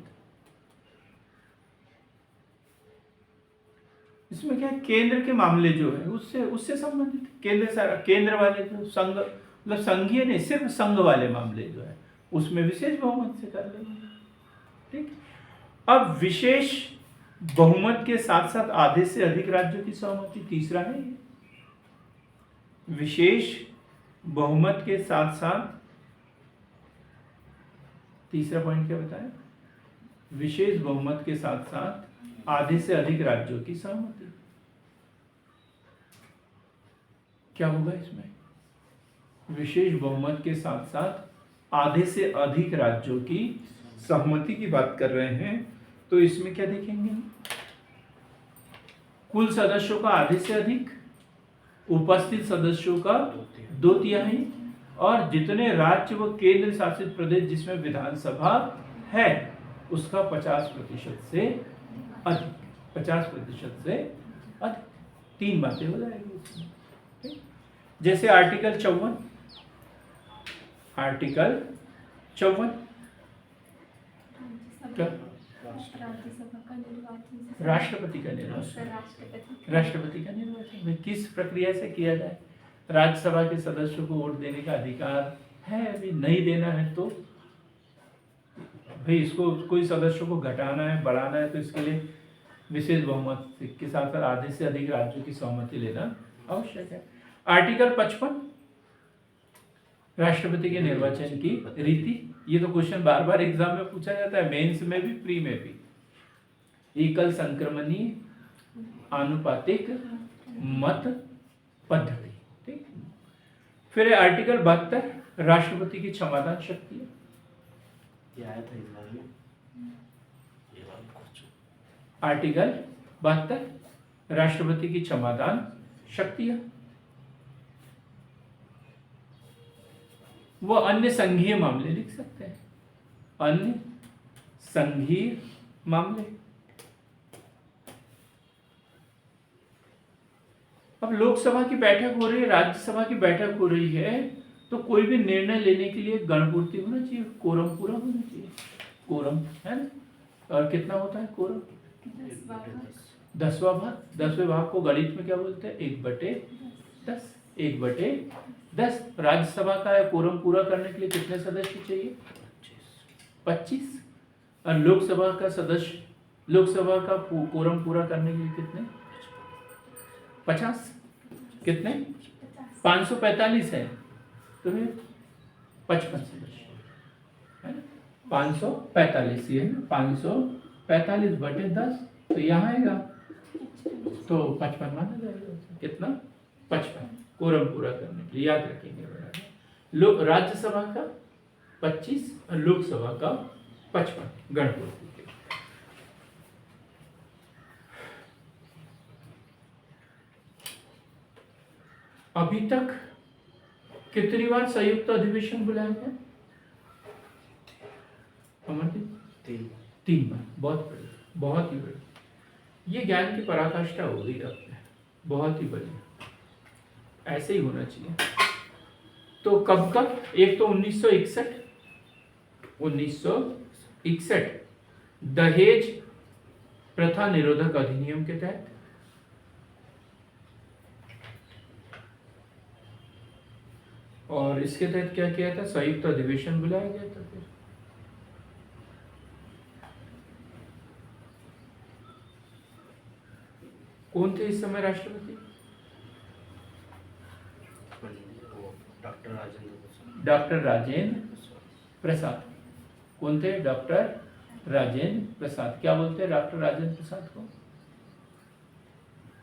इसमें क्या है? केंद्र के मामले जो है उससे संबंधित, केंद्र वाले जो संघ, मतलब संघीय नहीं, सिर्फ संघ वाले मामले जो है उसमें विशेष बहुमत से कर लेंगे। ठीक। अब विशेष बहुमत के साथ साथ आधे से अधिक राज्यों की सहमति, तीसरा है। विशेष बहुमत के साथ साथ तीसरा पॉइंट क्या बताया? विशेष बहुमत के साथ साथ आधे से अधिक राज्यों की सहमति। क्या होगा इसमें? विशेष बहुमत के साथ साथ आधे से अधिक राज्यों की सहमति की बात कर रहे हैं, तो इसमें क्या देखेंगे? कुल सदस्यों का आधे से अधिक, उपस्थित सदस्यों का 2/3 और जितने राज्य व केंद्र शासित प्रदेश जिसमें विधानसभा है उसका 50% से अधिक, 50% से अधिक। 3 बातें हो जाएगी इसमें। ठीक? जैसे आर्टिकल 54, आर्टिकल 54 क्या? राज्यसभा का निर्वाचन, राष्ट्रपति का निर्वाचन, राष्ट्रपति राष्ट्रपति का निर्वाचन किस प्रक्रिया से किया जाए? राज्यसभा के सदस्यों को वोट देने का अधिकार है, अभी नहीं देना है तो भाई इसको कोई सदस्यों को घटाना है, बढ़ाना है, तो इसके लिए विशेष बहुमत के साथ साथ आधे से अधिक राज्यों की सहमति लेना आवश्यक है। आर्टिकल 55 राष्ट्रपति के निर्वाचन की रीति, ये तो क्वेश्चन बार बार एग्जाम में पूछा जाता है, मेंस में भी, प्री में भी। एकल संक्रमणीय आनुपातिक मत पद्धति। ठीक। फिर आर्टिकल 72 राष्ट्रपति की क्षमादान शक्ति है। ये आया था इस बार में, ये वाला क्वेश्चन। आर्टिकल 72 राष्ट्रपति की क्षमादान शक्ति है। वो अन्य संघीय मामले लिख सकते हैं, अन्य संघीय मामले। अब लोकसभा की बैठक हो रही है, राज्यसभा की बैठक हो रही है, तो कोई भी निर्णय लेने के लिए गणपूर्ति होना चाहिए, कोरम पूरा होना चाहिए। कोरम है ना? और कितना होता है कोरम? 10वां भाग। 10वें भाग को गणित में क्या बोलते हैं? 1/10। 1/10। राज्यसभा का कोरम पूरा करने के लिए कितने सदस्य चाहिए? 25। और लोकसभा का सदस्य, लोकसभा का कोरम पूरा करने के लिए कितने? 50। कितने? 545 है, तो 55 सदस्य है ना? 545, ये है ना? 545/10, तो यहाँ आएगा तो 55 माना जाएगा। कितना? 55 कोरम पूरा करने के लिए, याद रखेंगे बराबर। राज्यसभा का 25 और लोकसभा का 55 गणपूर्ति के। अभी तक कितनी बार संयुक्त अधिवेशन बुलाया गया अमरदीप? 3 बार। बहुत बढ़िया, बहुत ही बढ़िया। ये ज्ञान की पराकाष्ठा हो गई आपने, बहुत ही बढ़िया, ऐसे ही होना चाहिए। तो कब कब? एक तो 1961 दहेज प्रथा निरोधक अधिनियम के तहत, और इसके तहत क्या किया था? संयुक्त अधिवेशन बुलाया गया था। फिर कौन थे इस समय राष्ट्रपति? डॉक्टर राजेंद्र प्रसाद। कौन थे? डॉक्टर राजेंद्र प्रसाद। क्या बोलते हैं डॉक्टर राजेंद्र प्रसाद को?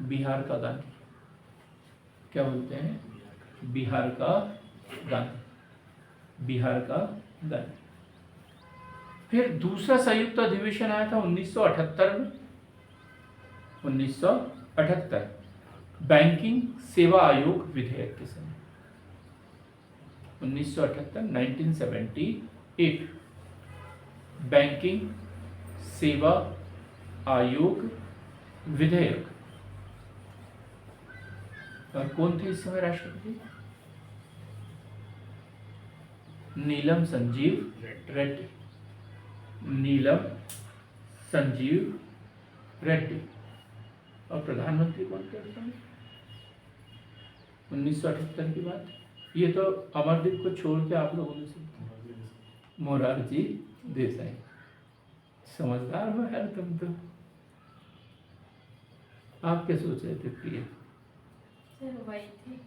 बिहार का गांधी। क्या बोलते हैं? बिहार का गांधी, बिहार का गांधी। फिर दूसरा संयुक्त अधिवेशन आया था 1978 में। 1978 बैंकिंग सेवा आयोग विधेयक के समय। 1978 बैंकिंग सेवा आयोग विधेयक। और कौन थे इस समय राष्ट्रपति? नीलम संजीव रेड्डी। नीलम संजीव रेड्डी। और प्रधानमंत्री कौन थे उस समय? 1978 की बात। ये तो अमरदीप को छोड़ के आप लोगों ने सुना। मोरारजी देसाई। समझदार हो यार तुम तो। आप क्या सोच रहे थे प्रिय?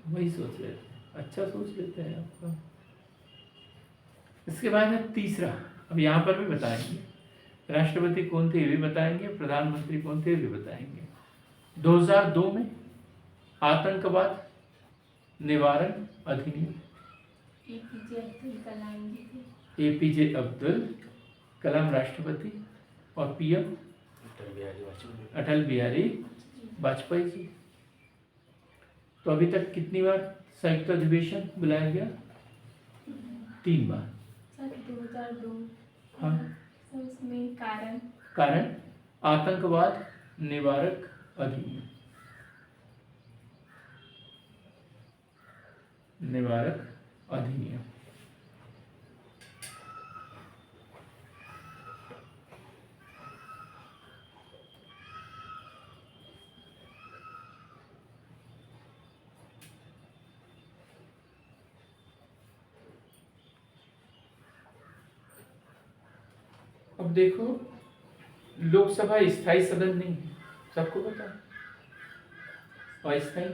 वही सोच रहे थे। अच्छा सोच लेते हैं आपका। इसके बाद है तीसरा। अब यहाँ पर भी बताएंगे राष्ट्रपति कौन थे, ये भी बताएंगे, प्रधानमंत्री कौन थे, ये भी बताएंगे। 2002 में आतंकवाद निवारण अधिनियम। एपीजे अब्दुल कलाम राष्ट्रपति और पीएम अटल बिहारी वाजपेयी जी। तो अभी तक कितनी बार संयुक्त अधिवेशन बुलाया गया? 3 बार। 2002। हाँ। उसमें कारण आतंकवाद निवारक अधिनियम, निवारक अधिनियम। अब देखो, लोकसभा स्थायी सदन नहीं है, सबको पता है। अस्थायी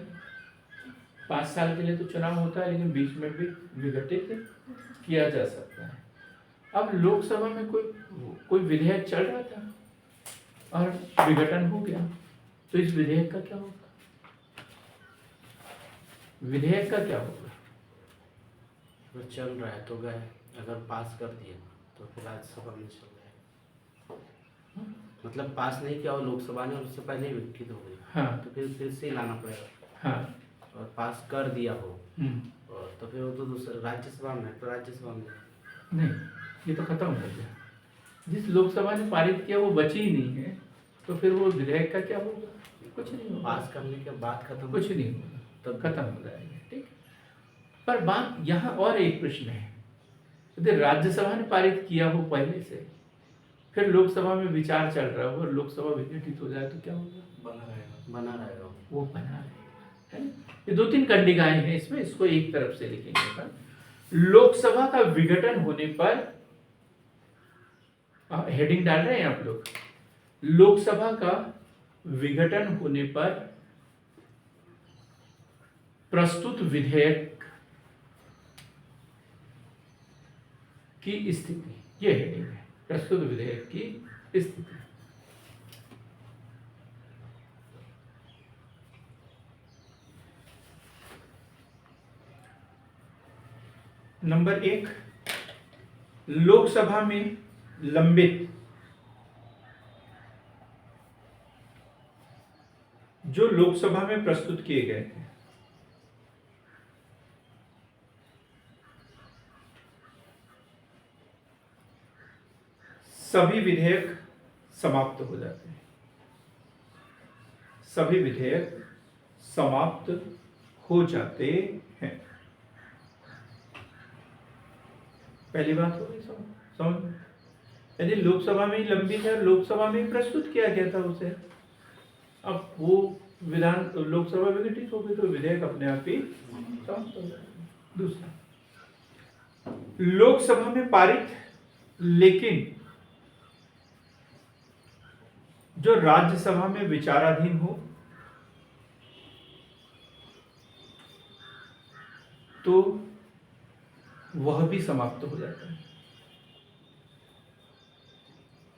5 साल के लिए तो चुनाव होता है, लेकिन बीच में भी विघटित किया जा सकता है। अब लोकसभा में कोई विधेयक चल रहा था और विघटन हो गया, तो इस विधेयक का क्या होगा? विधेयक का क्या होगा? वो चल रहा है तो गए, अगर पास कर दिया तो फिर राज्यसभा में चल जाएगा। मतलब पास नहीं किया और लोकसभा ने, उससे पहले ही विघटित हो गई। हाँ। तो फिर से लाना पड़ेगा। हाँ। और पास कर दिया हो और तो फिर वो तो दूसरा राज्यसभा में है, तो राज्यसभा में नहीं, ये तो खत्म हो गया। जिस लोकसभा ने पारित किया वो बची ही नहीं है, तो फिर वो विधेयक का क्या होगा? कुछ नहीं होगा। पास करने के बाद खत्म, कुछ नहीं होगा, तो खत्म हो जाएगा। ठीक। पर बात यहाँ और एक प्रश्न है, यदि राज्यसभा ने पारित किया हो पहले से, फिर लोकसभा में विचार चल रहा हो और लोकसभा विघटित हो जाए तो क्या होगा? बना रहेगा वो बना रहेगा, है। ये 2-3 कंडिकाएं हैं इसमें, इसको एक तरफ से लिखेंगे। लोकसभा का विघटन होने पर, हेडिंग डाल रहे हैं आप लोग, लोकसभा का विघटन होने पर प्रस्तुत विधेयक की स्थिति, ये हेडिंग है, प्रस्तुत विधेयक की स्थिति। नंबर 1, लोकसभा में लंबित जो लोकसभा में प्रस्तुत किए गए थे, सभी विधेयक समाप्त हो जाते हैं। सभी विधेयक समाप्त हो जाते हैं। पहली बात हो गई समझ। यदि लोकसभा में ही लंबित है, लोकसभा में ही प्रस्तुत किया गया था उसे, अब वो विधान लोकसभा विघटित हो गई तो विधेयक अपने आप ही समाप्त हो जाएगा। दूसरा, लोकसभा में पारित लेकिन जो राज्यसभा में विचाराधीन हो तो वह भी समाप्त हो जाता है।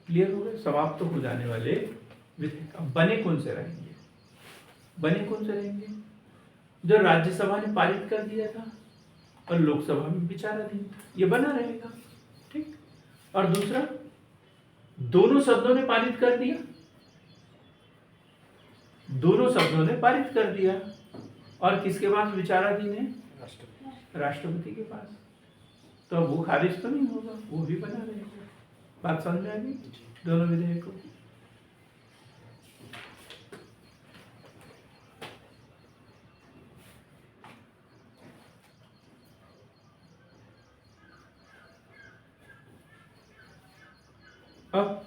क्लियर हो गया? समाप्त हो जाने वाले विधेयक। अब बने कौन से रहेंगे? बने कौन से रहेंगे? जो राज्यसभा ने पारित कर दिया था और लोकसभा में विचाराधीन था, ये बना रहेगा। ठीक। और दूसरा, दोनों सदनों ने पारित कर दिया, दोनों सदनों ने पारित कर दिया और किसके पास विचाराधीन है? राष्ट्रपति के पास। तो वो खारिज तो नहीं होगा, वो भी बना रहेगा। बात समझ में आ गई दोनों विधेयकों की? अब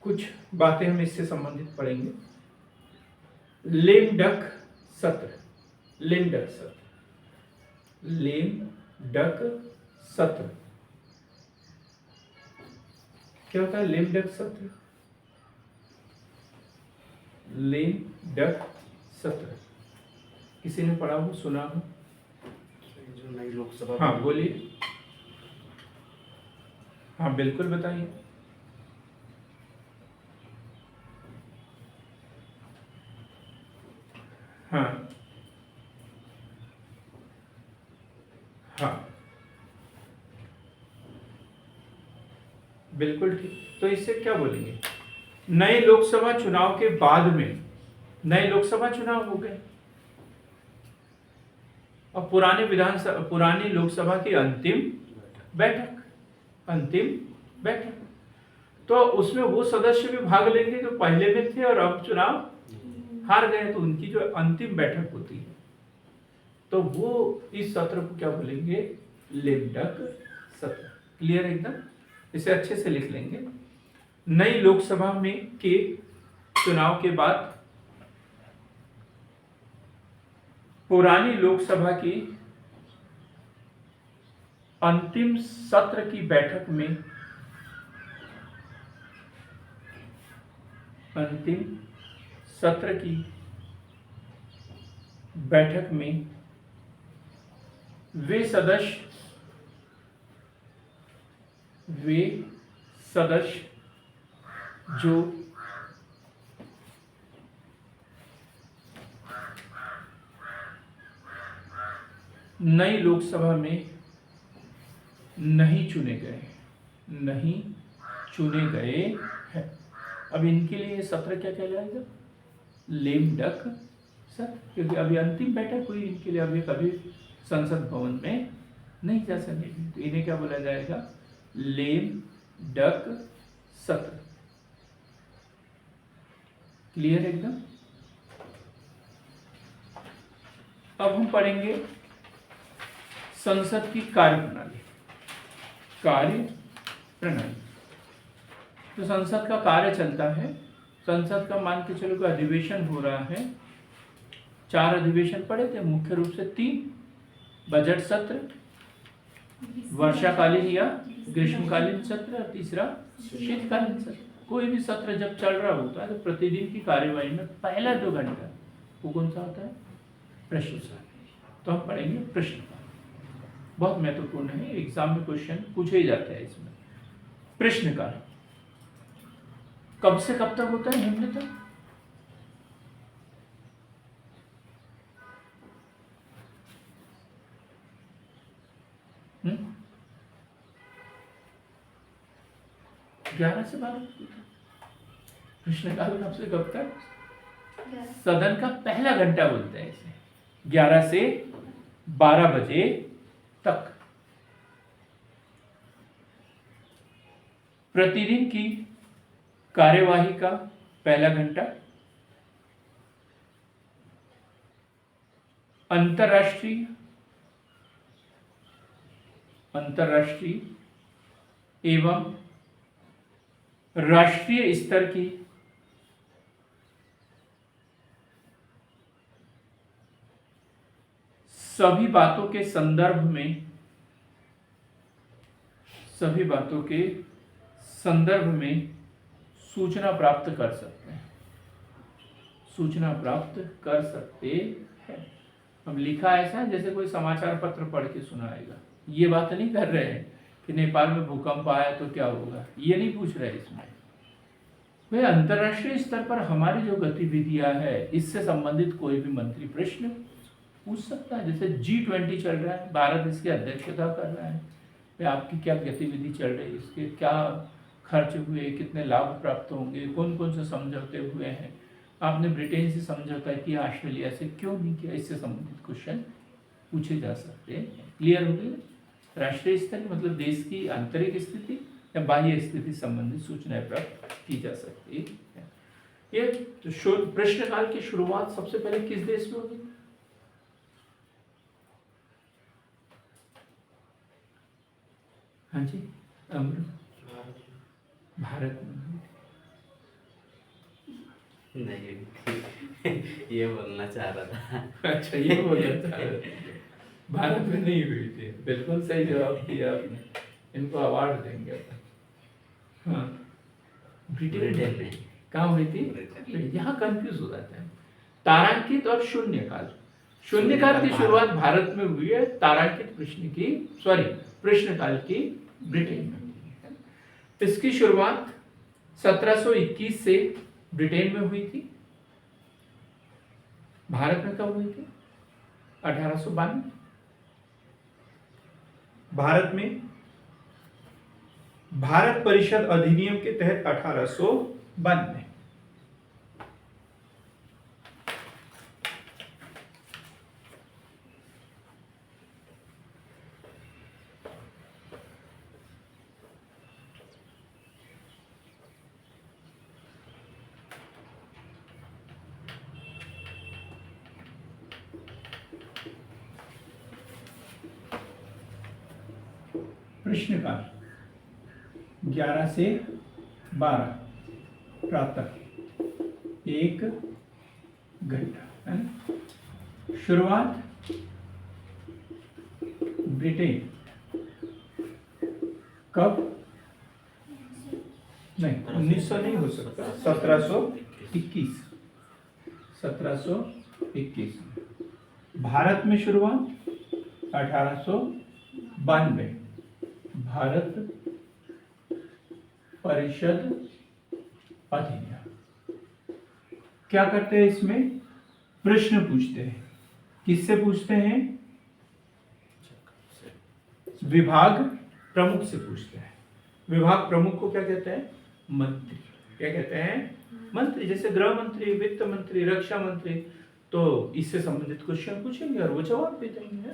कुछ बातें हम इससे संबंधित पढ़ेंगे। लेम डक सत्र, लेम डक सत्र, लेम डक सत्र क्या होता है? लेम डक सत्र, लेम डक सत्र किसी ने पढ़ा हो, सुना हो? जो नई लोकसभा, हाँ बोलिए। हाँ बिल्कुल बताइए। हाँ हाँ बिल्कुल ठीक। तो इससे क्या बोलेंगे? नए लोकसभा चुनाव के बाद में नए लोकसभा चुनाव हो गए और पुरानी लोकसभा की अंतिम बैठक, तो उसमें वो सदस्य भी भाग लेंगे जो पहले में थे और अब चुनाव हार गए, तो उनकी जो अंतिम बैठक होती है, तो वो इस सत्र को क्या बोलेंगे? लेम डक सत्र। क्लियर एकदम? इसे अच्छे से लिख लेंगे। नई लोकसभा में के चुनाव के बाद पुरानी लोकसभा की अंतिम सत्र की बैठक में वे सदस्य जो नई लोकसभा में नहीं चुने गए हैं। अब इनके लिए सत्र क्या कहलाएगा? लेम डक सत्र, क्योंकि अभी अंतिम बैठक हुई इनके लिए, अभी कभी संसद भवन में नहीं जा सकेंगे, तो इन्हें क्या बोला जाएगा? लेम डक सत्र। क्लियर एकदम? अब हम पढ़ेंगे संसद की कार्यप्रणाली। तो संसद का कार्य चलता है। संसद का मान के चलो कि अधिवेशन हो रहा है, 4 अधिवेशन पड़े थे, मुख्य रूप से 3, बजट सत्र, वर्षाकालीन या ग्रीष्मकालीन सत्र, और तीसरा शीतकालीन सत्र। कोई भी सत्र जब चल रहा होता है तो प्रतिदिन की कार्यवाही में पहला 2 घंटा वो कौन सा होता है? प्रश्नकाल। तो हम पढ़ेंगे प्रश्नकाल, बहुत महत्वपूर्ण है, एग्जाम में क्वेश्चन पूछे ही जाते हैं इसमें। प्रश्नकाल कब से कब तक होता है निम्नतम? 11 से 12 प्रश्नकाल कब से कब तक? 11 सदन का पहला घंटा बोलते हैं इसे, 11 से 12 बजे तक। प्रतिदिन की कार्यवाही का पहला घंटा, अंतर्राष्ट्रीय एवं राष्ट्रीय स्तर की सभी बातों के संदर्भ में सूचना प्राप्त कर सकते हैं। अब लिखा ऐसा है जैसे कोई समाचार पत्र पढ़ के सुनाएगा। ये बात नहीं कर रहे हैं कि नेपाल में भूकंप आया तो क्या होगा, ये नहीं पूछ रहे इसमें। वे अंतर्राष्ट्रीय स्तर पर हमारी जो गतिविधियां है इससे संबंधित कोई भी मंत्री प्रश्न पूछ सकता है। जैसे G20 चल रहा है, भारत इसकी अध्यक्षता कर रहा है, वे आपकी क्या गतिविधि चल रही है, इसके क्या खर्च हुए, कितने लाभ प्राप्त होंगे, कौन कौन से समझौते हुए हैं, आपने ब्रिटेन से समझौता किया, ऑस्ट्रेलिया से क्यों नहीं किया, इससे संबंधित क्वेश्चन पूछे जा सकते हैं। क्लियर हो गया? राष्ट्रीय स्तर मतलब देश की आंतरिक स्थिति या बाह्य स्थिति संबंधित सूचनाएं प्राप्त की जा सकती है। ये तो प्रश्नकाल की शुरुआत सबसे पहले किस देश में होगी? हाँ जी, भारत में। नहीं ये बोलना चाह रहा था। अच्छा, ये बोलना चाह रहे थे। भारत में नहीं हुई थी, बिल्कुल सही जवाब दिया आपने, इनको अवार्ड देंगे। हाँ, ब्रिटेन में कहाँ हुई थी? यहाँ कंफ्यूज हो जाते हैं। तारांकित और शून्यकाल की शुरुआत भारत में हुई है, तारांकित प्रश्नकाल की ब्रिटेन में हुई है। इसकी शुरुआत 1721 से ब्रिटेन में हुई थी। भारत में कब हुई थी? 1892। भारत में भारत परिषद अधिनियम के तहत 1892। प्रश्नकाल 11 से 12 प्रातः 1 घंटा है ना? शुरुआत ब्रिटेन कब? नहीं, 1900 नहीं हो सकता, 1721। भारत में शुरुआत 1892। भारत परिषद अधिनियम। क्या करते हैं इसमें? प्रश्न पूछते हैं। किससे पूछते हैं? विभाग प्रमुख से पूछते हैं। विभाग प्रमुख को क्या कहते हैं? मंत्री। क्या कहते हैं? मंत्री। जैसे गृह मंत्री, वित्त मंत्री, रक्षा मंत्री, तो इससे संबंधित क्वेश्चन पूछेंगे और वो जवाब भी देंगे।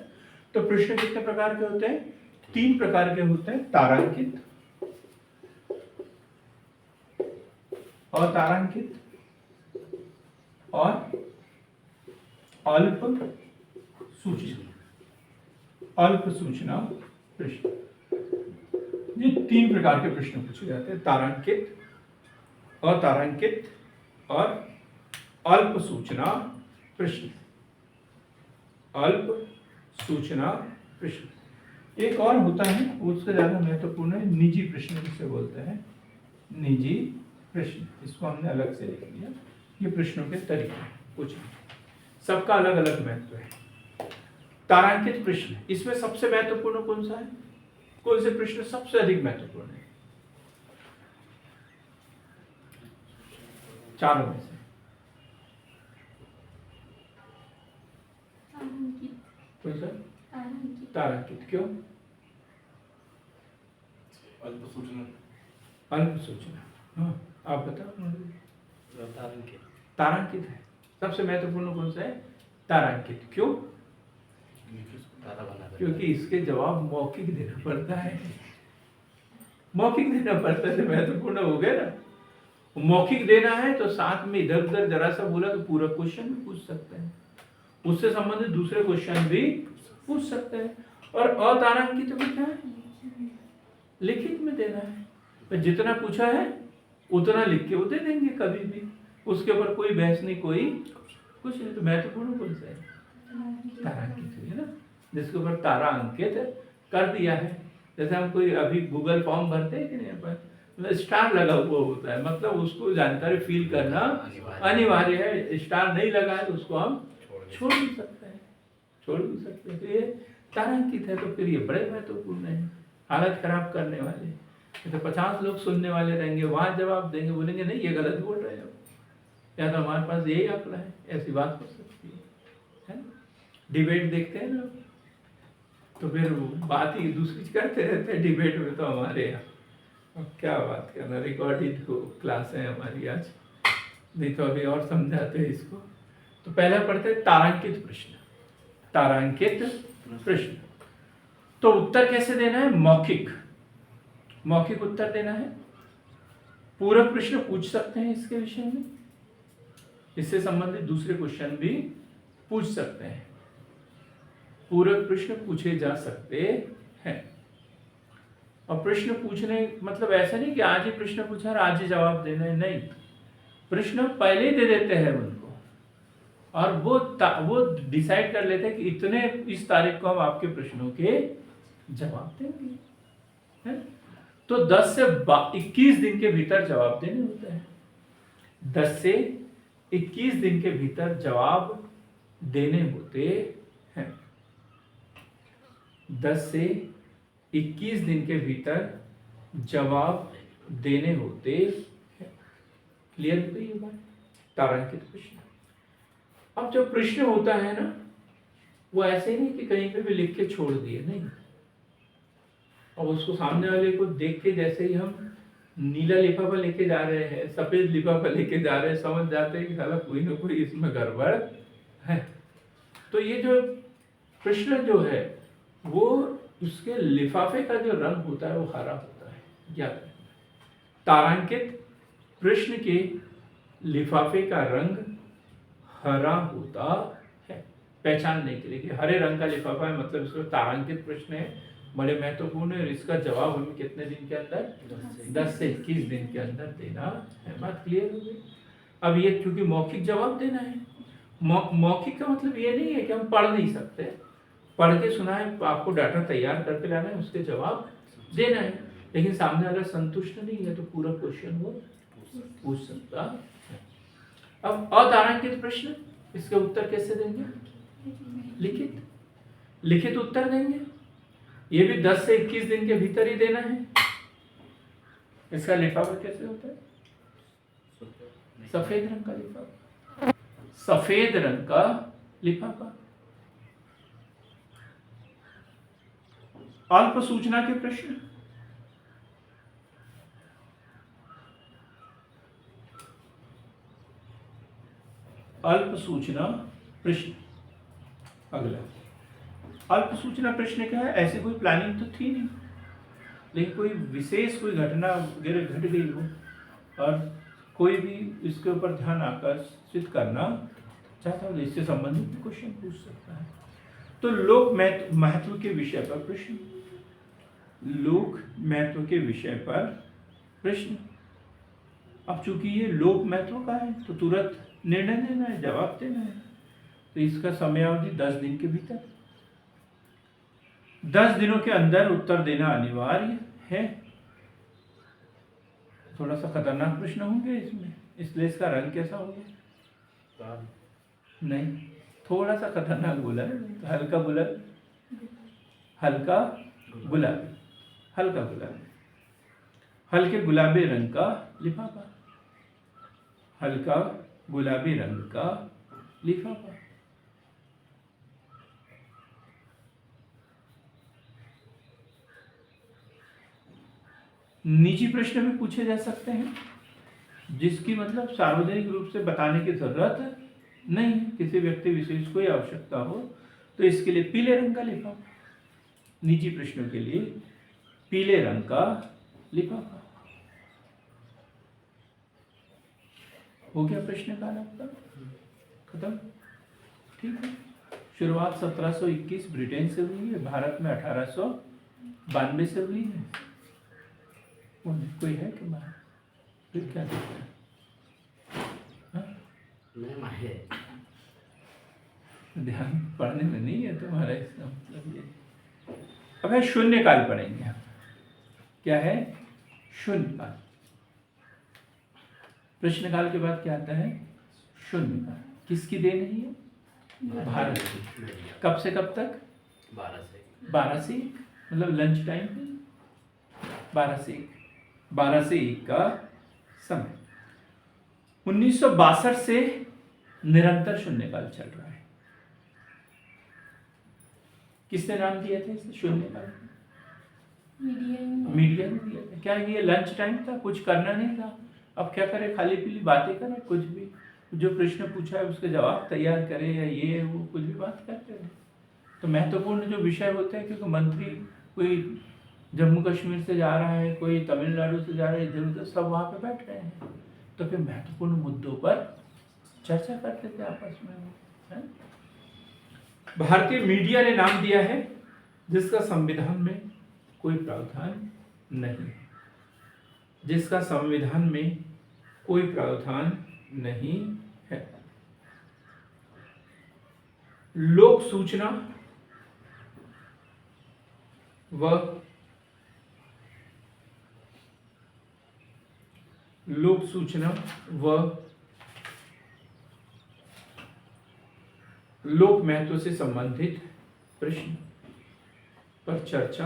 तो प्रश्न कितने प्रकार के होते हैं? 3 प्रकार के होते हैं, तारांकित, अतारांकित और अल्प सूचना प्रश्न। ये 3 प्रकार के प्रश्न पूछे जाते हैं, तारांकित, अतारांकित और अल्प सूचना प्रश्न। अल्प सूचना प्रश्न। एक और होता है, उससे ज्यादा महत्वपूर्ण है, निजी प्रश्न जिसे बोलते हैं, निजी प्रश्न। इसको हमने अलग से लिख लिया। ये प्रश्नों के तरीके कुछ सबका अलग अलग महत्व है। तारांकित प्रश्न, इसमें सबसे महत्वपूर्ण कौन सा है? कौन से प्रश्न सबसे अधिक महत्वपूर्ण है? चारों में से कौन सा? तारांकित। क्यों? अल्प सूचना अल्प सूचना। हाँ, आप बताओ। तारांकित। तारांकित है। सबसे महत्वपूर्ण कौन सा है? तारांकित। क्यों? तारा बना देता है। क्योंकि इसके जवाब मौखिक देना पड़ता है। मौखिक देना पड़ता है तो महत्वपूर्ण हो गया ना। मौखिक देना है तो साथ में इधर उधर जरा सा बोला तो पूरा क्वेश्चन भी पूछ सकते हैं, उससे संबंधित दूसरे क्वेश्चन भी पूछ सकते हैं। और अतारांकित में क्या है? लिखित में देना है। तो जितना पूछा है उतना लिख के वो दे देंगे कभी भी, उसके ऊपर कोई बहस नहीं, कोई कुछ नहीं। तो महत्वपूर्ण कौन सा है? तारांकित है ना, जिसके ऊपर तारा अंकित कर दिया है। जैसे हम कोई अभी गूगल फॉर्म भरते हैं कि नहीं, पर स्टार लगा हुआ होता है, मतलब उसको जानकारी फील करना अनिवार्य है। स्टार नहीं लगा है तो उसको हम छोड़ भी सकते हैं, छोड़ भी सकते हैं। तो ये तारांकित है, तो फिर ये बड़े महत्वपूर्ण है। हालत खराब करने वाले तो 50 लोग सुनने वाले रहेंगे, वहां जवाब देंगे, बोलेंगे नहीं ये गलत बोल रहे हो, या तो हमारे पास यही आंकड़ा है। ऐसी बात हो सकती है ना? डिबेट देखते हैं ना, तो फिर बात ही दूसरी करते रहते हैं डिबेट में। तो हमारे यहाँ अब क्या बात करना, रिकॉर्डेड क्लास है हमारी आज, नहीं तो अभी और समझाते हैं इसको। तो पहला पढ़ते हैं तारांकित प्रश्न। तारांकित प्रश्न तो उत्तर कैसे देना है? मौखिक, मौखिक उत्तर देना है। पूरक प्रश्न पूछ सकते हैं इसके विषय में, इससे संबंधित दूसरे क्वेश्चन भी पूछ सकते हैं। पूरक प्रश्न पूछे जा सकते हैं। और प्रश्न पूछने मतलब ऐसा नहीं कि आज ही प्रश्न पूछा और आज ही जवाब देना है, नहीं। प्रश्न पहले ही दे देते हैं उनको, और वो डिसाइड कर लेते हैं कि इतने इस तारीख को हम आपके प्रश्नों के जवाब देंगे, है? तो 10 से 21 दिन के भीतर जवाब देने होता है। 10 से 21 दिन के भीतर जवाब देने होते हैं। 10 से 21 दिन के भीतर जवाब देने होते हैं। क्लियर हो गई ये बात? तारांकित प्रश्न। अब जो प्रश्न होता है ना, वो ऐसे नहीं कि कहीं पे भी लिख के छोड़ दिए, नहीं। और उसको सामने वाले को देख के जैसे ही हम नीला लिफाफा लेके जा रहे हैं, सफेद लिफाफा लेके जा रहे हैं, समझ जाते हैं कि साला कोई ना कोई इसमें गड़बड़ है। तो ये जो प्रश्न जो है वो उसके लिफाफे का जो रंग होता है वो हरा होता है, याद रखना। तारांकित प्रश्न के लिफाफे का रंग हरा होता है, पहचानने के लिए कि हरे रंग का लिफाफा है, मतलब इसमें तारांकित प्रश्न है, बड़े महत्वपूर्ण है, और इसका जवाब हमें कितने दिन के अंदर? 10 से 21 दिन के अंदर देना है। बात क्लियर हो गई? अब ये क्योंकि मौखिक जवाब देना है, मौखिक का मतलब ये नहीं है कि हम पढ़ नहीं सकते, पढ़ के सुनाए, आपको डाटा तैयार करके लाना है, उसके जवाब देना है, लेकिन सामने वाला संतुष्ट नहीं है तो पूरा क्वेश्चन वो पूछ सकता है। अब अतारांकित प्रश्न, इसके उत्तर कैसे देंगे? लिखित, लिखित उत्तर देंगे। ये भी 10 से 21 दिन के भीतर ही देना है। इसका लिफाफा कैसे होता है? सफेद रंग का लिफाफा, सफेद रंग का लिफाफा। अल्प सूचना के प्रश्न, अल्प सूचना प्रश्न। अगला अल्प सूचना प्रश्न क्या है? ऐसी कोई प्लानिंग तो थी नहीं, लेकिन कोई विशेष कोई घटना वगैरह घट गई हो और कोई भी इसके ऊपर ध्यान आकर्षित करना चाहता हो, इससे संबंधित क्वेश्चन पूछ सकता है। तो लोक महत्व के विषय पर प्रश्न, लोक महत्व के विषय पर प्रश्न। अब चूंकि ये लोक महत्व का है तो तुरंत निर्णय लेना है, जवाब देना है। तो इसका समयावधि 10 दिन के भीतर, 10 दिनों के अंदर उत्तर देना अनिवार्य है। थोड़ा सा खतरनाक प्रश्न होंगे इसमें, इसलिए इसका रंग कैसा होगा? नहीं, थोड़ा सा खतरनाक बोला है, हल्का बोला, हल्का गुलाबी, हल्का गुलाबी, हल्के गुलाबी रंग का लिफाफा, हल्का गुलाबी रंग का लिफाफा। निजी प्रश्न भी पूछे जा सकते हैं, जिसकी मतलब सार्वजनिक रूप से बताने की जरूरत नहीं है, किसी व्यक्ति विशेष को आवश्यकता हो तो इसके लिए पीले रंग का लिफाफा, निजी प्रश्नों के लिए पीले रंग का लिफाफा। हो गया प्रश्न काल आपका खत्म, ठीक है। शुरुआत 1721 ब्रिटेन से हुई है, भारत में 1892 से हुई है। कोई है कि बाहर फिर क्या देखते हैं? मैम आए ध्यान पढ़ने में नहीं है तुम्हारा, इसका मतलब ये। अब है शून्य काल पढ़ेंगे हम। क्या है? शून्य काल। प्रश्न काल के बाद क्या आता है? शून्य काल। किसकी देन है ये? भारत की। कब से कब तक? 12 से 1, मतलब लंच टाइम 12 से 1 का समय। 1962 से निरंतर शून्यकाल चल रहा है। किसने नाम दिया था इसे शून्यकाल? मीडिया ने दिया था। क्या ये लंच टाइम था, कुछ करना नहीं था, अब क्या करें, खाली पीली बातें करें, कुछ भी जो प्रश्न पूछा है उसके जवाब तैयार करें या ये वो कुछ भी बात करते रहे। तो महत्वपूर्ण जो विषय होते हैं, क्योंकि मंत्री कोई जम्मू कश्मीर से जा रहा है, कोई तमिलनाडु से जा रहा है, इधर उधर सब वहाँ पे बैठ रहे हैं, तो फिर महत्वपूर्ण मुद्दों पर चर्चा करते थे आपस में, है? भारतीय मीडिया ने नाम दिया है जिसका संविधान में कोई प्रावधान नहीं है, जिसका संविधान में कोई प्रावधान नहीं है। लोक सूचना व लोक महत्व से संबंधित प्रश्न पर चर्चा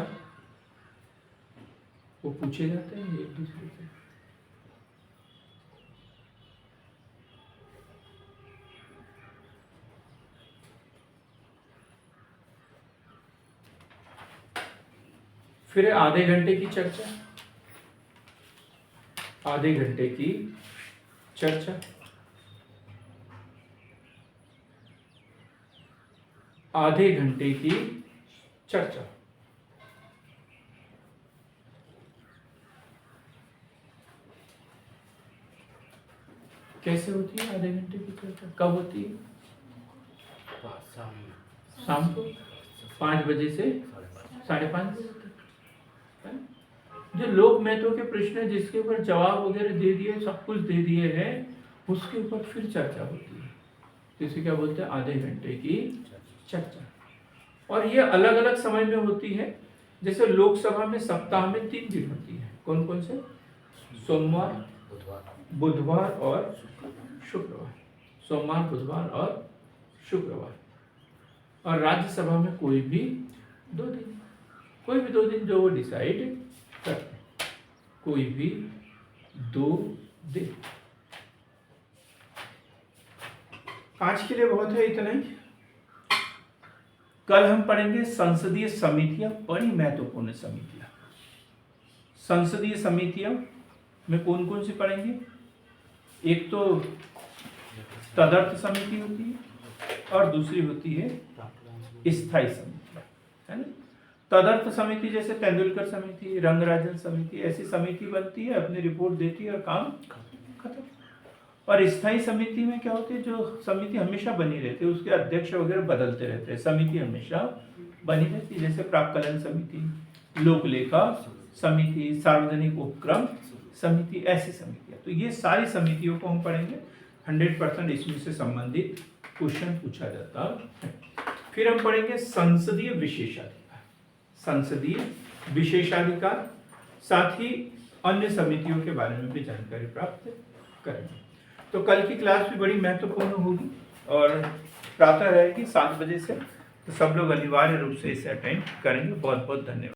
वो पूछे जाते हैं एक दूसरे से। फिर आधे घंटे की चर्चा, आधे घंटे की चर्चा, आधे घंटे की चर्चा। कैसे होती है आधे घंटे की चर्चा? कब होती है? शाम को 5 बजे से 5:30 बजे तक। जो लोक महत्व के प्रश्न है, जिसके ऊपर जवाब वगैरह दे दिए, सब कुछ दे दिए हैं, उसके ऊपर फिर चर्चा होती है। जिसे क्या बोलते हैं? आधे घंटे की चर्चा। और ये अलग अलग समय में होती है। जैसे लोकसभा में सप्ताह में 3 दिन होती है। कौन कौन से? सोमवार, बुधवार और शुक्रवार। सोमवार, बुधवार और शुक्रवार। और राज्यसभा में कोई भी 2 दिन, कोई भी 2 दिन जो वो डिसाइड करते हैं, कोई भी 2 दिन। आज के लिए बहुत है, इतना ही। कल हम पढ़ेंगे संसदीय समितियां, बड़ी महत्वपूर्ण समितियां। संसदीय समितियां में कौन कौन सी पढ़ेंगे? एक तो तदर्थ समिति होती है और दूसरी होती है स्थायी समिति, है ना। तदर्थ समिति जैसे तेंदुलकर समिति, रंगराजन समिति, ऐसी समिति बनती है, अपनी रिपोर्ट देती है और काम खत्म। और स्थायी समिति में क्या होती है? जो समिति हमेशा बनी रहती है, उसके अध्यक्ष वगैरह बदलते रहते हैं, समिति हमेशा बनी रहती है। जैसे प्राक्कलन समिति, लोक लेखा समिति, सार्वजनिक उपक्रम समिति, ऐसी समितियां। तो ये सारी समितियों को हम पढ़ेंगे। 100% इसमें से संबंधित क्वेश्चन पूछा जाता है। फिर हम पढ़ेंगे संसदीय विशेषाधिकार, संसदीय विशेषाधिकार, साथ ही अन्य समितियों के बारे में भी जानकारी प्राप्त करेंगे। तो कल की क्लास भी बड़ी महत्वपूर्ण होगी और प्रातः रहेगी 7 बजे से। तो सब लोग अनिवार्य रूप से इसे अटेंड करेंगे। बहुत बहुत धन्यवाद।